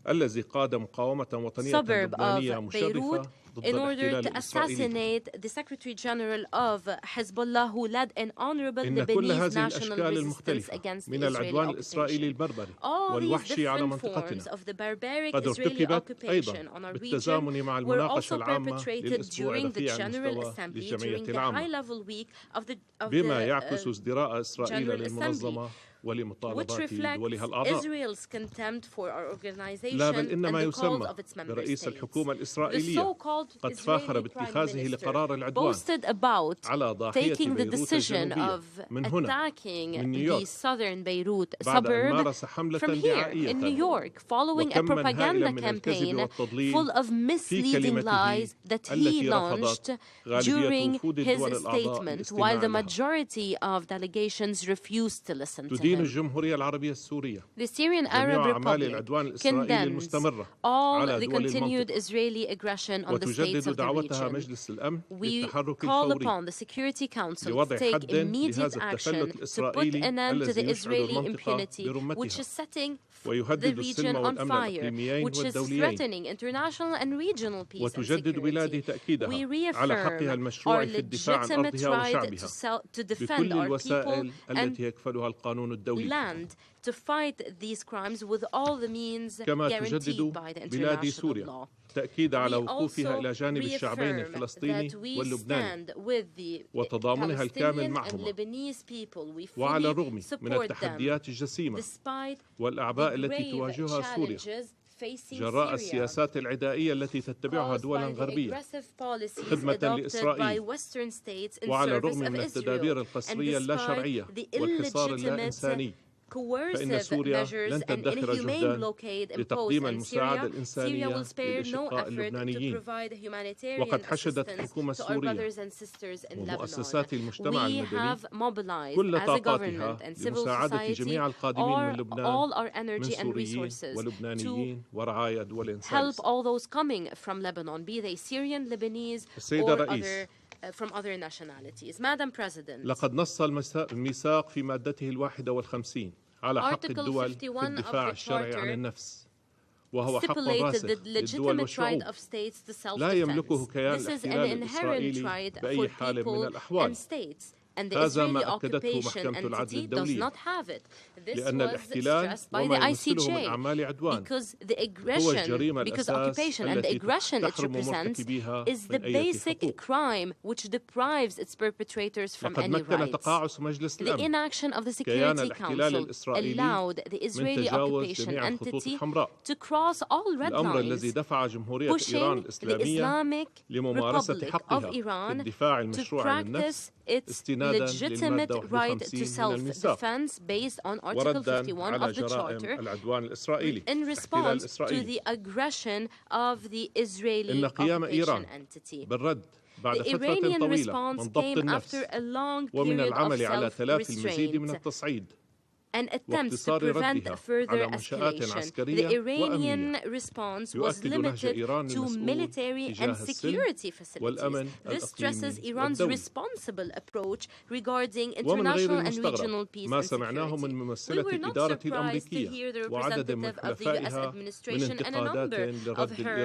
الذي قاد مقاومة وطنية لبنانية مشرفة in order to assassinate the Secretary General of Hezbollah, who led an honorable Lebanese national resistance against the Israeli occupation. All these different forms of the barbaric Israeli occupation on our region were also perpetrated during the General Assembly, during the high-level week of the General Assembly, which reflects Israel's contempt for our organization and the cause of its member states. The so-called Israeli Prime Minister boasted about taking the decision of attacking the southern Beirut suburb from here in New York, following a propaganda campaign full of misleading lies that he launched during his statement, while the majority of delegations refused to listen to him. The Syrian Arab Republic condemns all the continued Israeli aggression on the states of the region. We call upon the Security Council to take immediate action to put an end to the Israeli impunity, which is setting the region on fire, which is threatening international and regional peace and security. We reaffirm our legitimate right to defend our people and land to fight these crimes with all the means guaranteed by the international law. تأكيد على وقوفها إلى جانب الشعبين الفلسطيني واللبناني وتضامنها الكامل معهما وعلى الرغم من التحديات الجسيمة والأعباء التي تواجهها سوريا جراء السياسات العدائية التي تتبعها دولا غربية خدمة لإسرائيل وعلى الرغم من التدابير القسرية اللا شرعية والحصار اللا إنساني فإن سوريا لن تدخر جهدا لتقديم المساعدة الإنسانية للأشقاء اللبنانيين وقد حشدت الحكومة السورية ومؤسسات المجتمع المدني كل طاقاتها لمساعدة جميع القادمين من لبنان من سوريين ولبنانيين ورعايا دول إنسان. السيدة الرئيس from other nationalities. Madam President, لقد نص الميثاق في مادته 51 على حق الدول في الدفاع الشرعي عن النفس وهو حق راسخ للدول والشعوب لا يملكه كيان الاحتلال الإسرائيلي بأي حال من الأحوال. هذا ما أكدته محكمة العدل الدولية لأن الاحتلال وما يمثله من أعمال عدوان هو الجريمة الأساس التي تحرم مرتكبيها من أي حقوق. وقد مكن تقاعس مجلس الأمن كيان الاحتلال الإسرائيلي من تجاوز جميع الخطوط الحمراء الأمر الذي دفع جمهورية إيران الإسلامية لممارسة حقها في الدفاع المشروع عن النفس استنادا للمادة 51 من الميثاق وردا على جرائم العدوان الإسرائيلي الاحتلال الإسرائيلي. إن قيام إيران بالرد بعد فترة طويلة من ضبط النفس ومن العمل على تلافي المزيد من التصعيد an attempt to prevent further escalation. The Iranian response was limited to military and security facilities. This stresses Iran's responsible approach regarding international and regional peace and security. We were not surprised to hear the representative of the U.S. administration and a number of her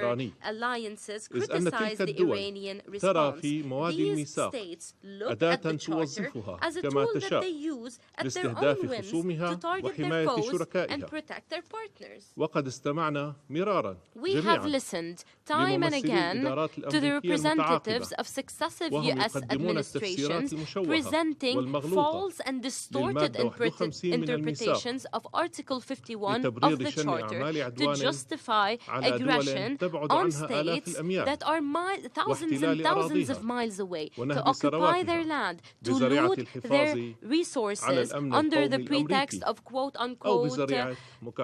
alliances criticize the Iranian response. These states look at the charter as a tool that they use at their own whims to target their foes and protect their partners. وقد استمعنا مرارا We have listened time and again to the representatives of successive U.S. administrations presenting false and distorted interpretations of Article 51 of the Charter to justify aggression on states that are thousands and thousands of miles away, to occupy their land, to loot their resources under the pretext context of quote-unquote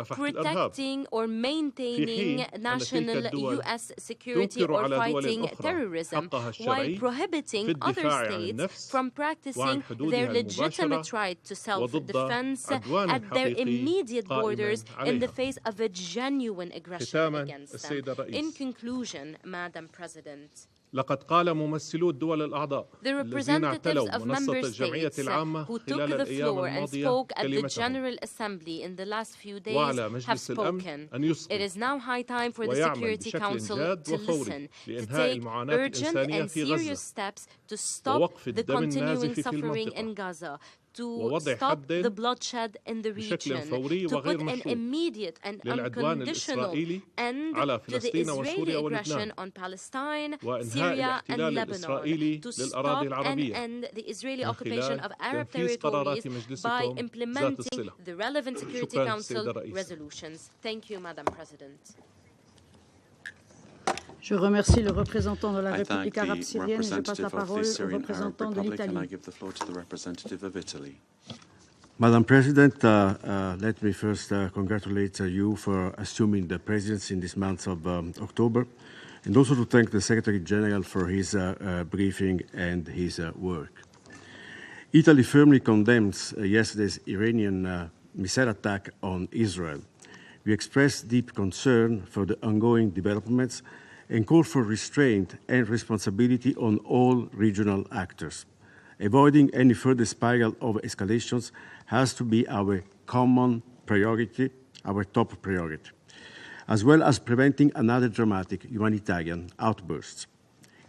protecting or maintaining national U.S. security or fighting terrorism, while prohibiting other states from practicing their legitimate right to self-defense at their immediate borders in the face of a genuine aggression against them. In conclusion, Madam President, لقد قال ممثلو الدول الأعضاء الذين اعتلوا منصة الجمعية العامة خلال الأيام الماضية كلمتهم وعلى مجلس الأمن أن يصغي ويعمل بشكل جاد وفوري لإنهاء المعاناة الإنسانية في غزة ووقف الدم النازف في المنطقة ووضع حد بشكل فوري وغير مشروط للعدوان الإسرائيلي على فلسطين وسوريا ولبنان وإنهاء الاحتلال الإسرائيلي للأراضي العربية من خلال تنفيذ قرارات مجلسكم ذات الصلة. شكرا سيد الرئيس. Je remercie le représentant de la République arabe syrienne et je passe la parole au représentant de l'Italie. Madam President, let me first congratulate you for assuming the presidency in this month of October, and also to thank the Secretary General for his briefing and his work. Italy firmly condemns yesterday's Iranian missile attack on Israel. We express deep concern for the ongoing developments and call for restraint and responsibility on all regional actors. Avoiding any further spiral of escalations has to be our common priority, our top priority, as well as preventing another dramatic humanitarian outburst.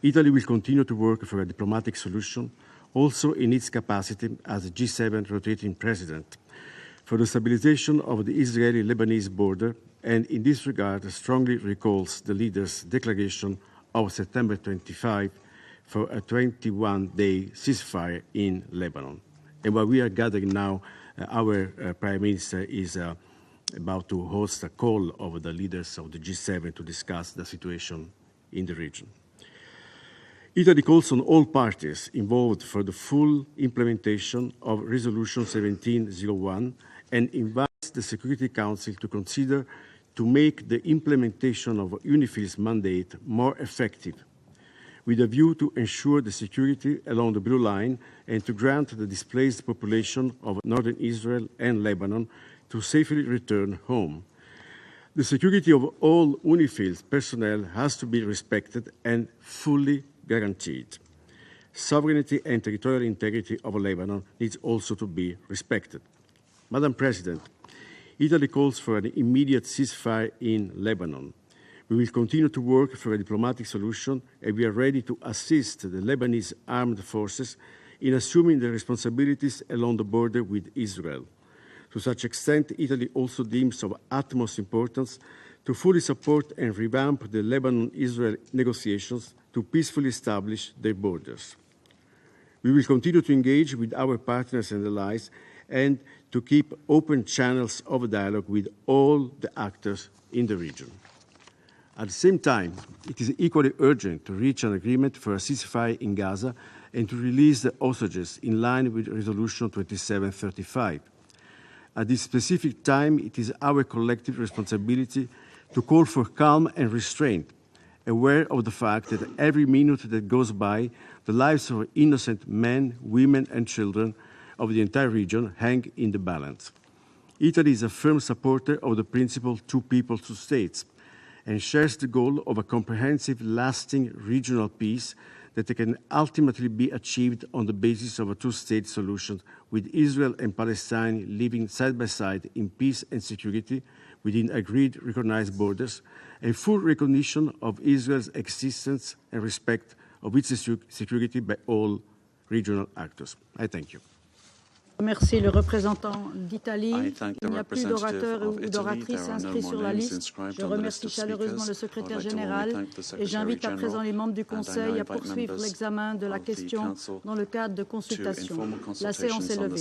Italy will continue to work for a diplomatic solution, also in its capacity as the G7 rotating president, for the stabilization of the Israeli-Lebanese border, and in this regard strongly recalls the leaders' declaration of September 25 for a 21-day ceasefire in Lebanon. And while we are gathering now, our Prime Minister is about to host a call of the leaders of the G7 to discuss the situation in the region. Italy calls on all parties involved for the full implementation of Resolution 1701 and invites the Security Council to consider to make the implementation of UNIFIL's mandate more effective, with a view to ensure the security along the Blue Line and to grant the displaced population of northern Israel and Lebanon to safely return home. The security of all UNIFIL's personnel has to be respected and fully guaranteed. Sovereignty and territorial integrity of Lebanon needs also to be respected. Madam President, Italy calls for an immediate ceasefire in Lebanon. We will continue to work for a diplomatic solution, and we are ready to assist the Lebanese armed forces in assuming their responsibilities along the border with Israel. To such extent, Italy also deems of utmost importance to fully support and revamp the Lebanon-Israel negotiations to peacefully establish their borders. We will continue to engage with our partners and allies and to keep open channels of dialogue with all the actors in the region. At the same time, it is equally urgent to reach an agreement for a ceasefire in Gaza and to release the hostages in line with Resolution 2735. At this specific time, it is our collective responsibility to call for calm and restraint, aware of the fact that every minute that goes by, the lives of innocent men, women, and children of the entire region hang in the balance. Italy is a firm supporter of the principle two peoples, two states, and shares the goal of a comprehensive, lasting regional peace that can ultimately be achieved on the basis of a two-state solution, with Israel and Palestine living side by side in peace and security within agreed, recognized borders, and full recognition of Israel's existence and respect of its security by all regional actors. I thank you. Merci le représentant d'Italie. Il n'y a plus d'orateurs ou d'oratrices inscrits sur la liste. Je remercie chaleureusement le secrétaire général et j'invite à présent les membres du Conseil à poursuivre l'examen de la question dans le cadre de consultation. La séance est levée.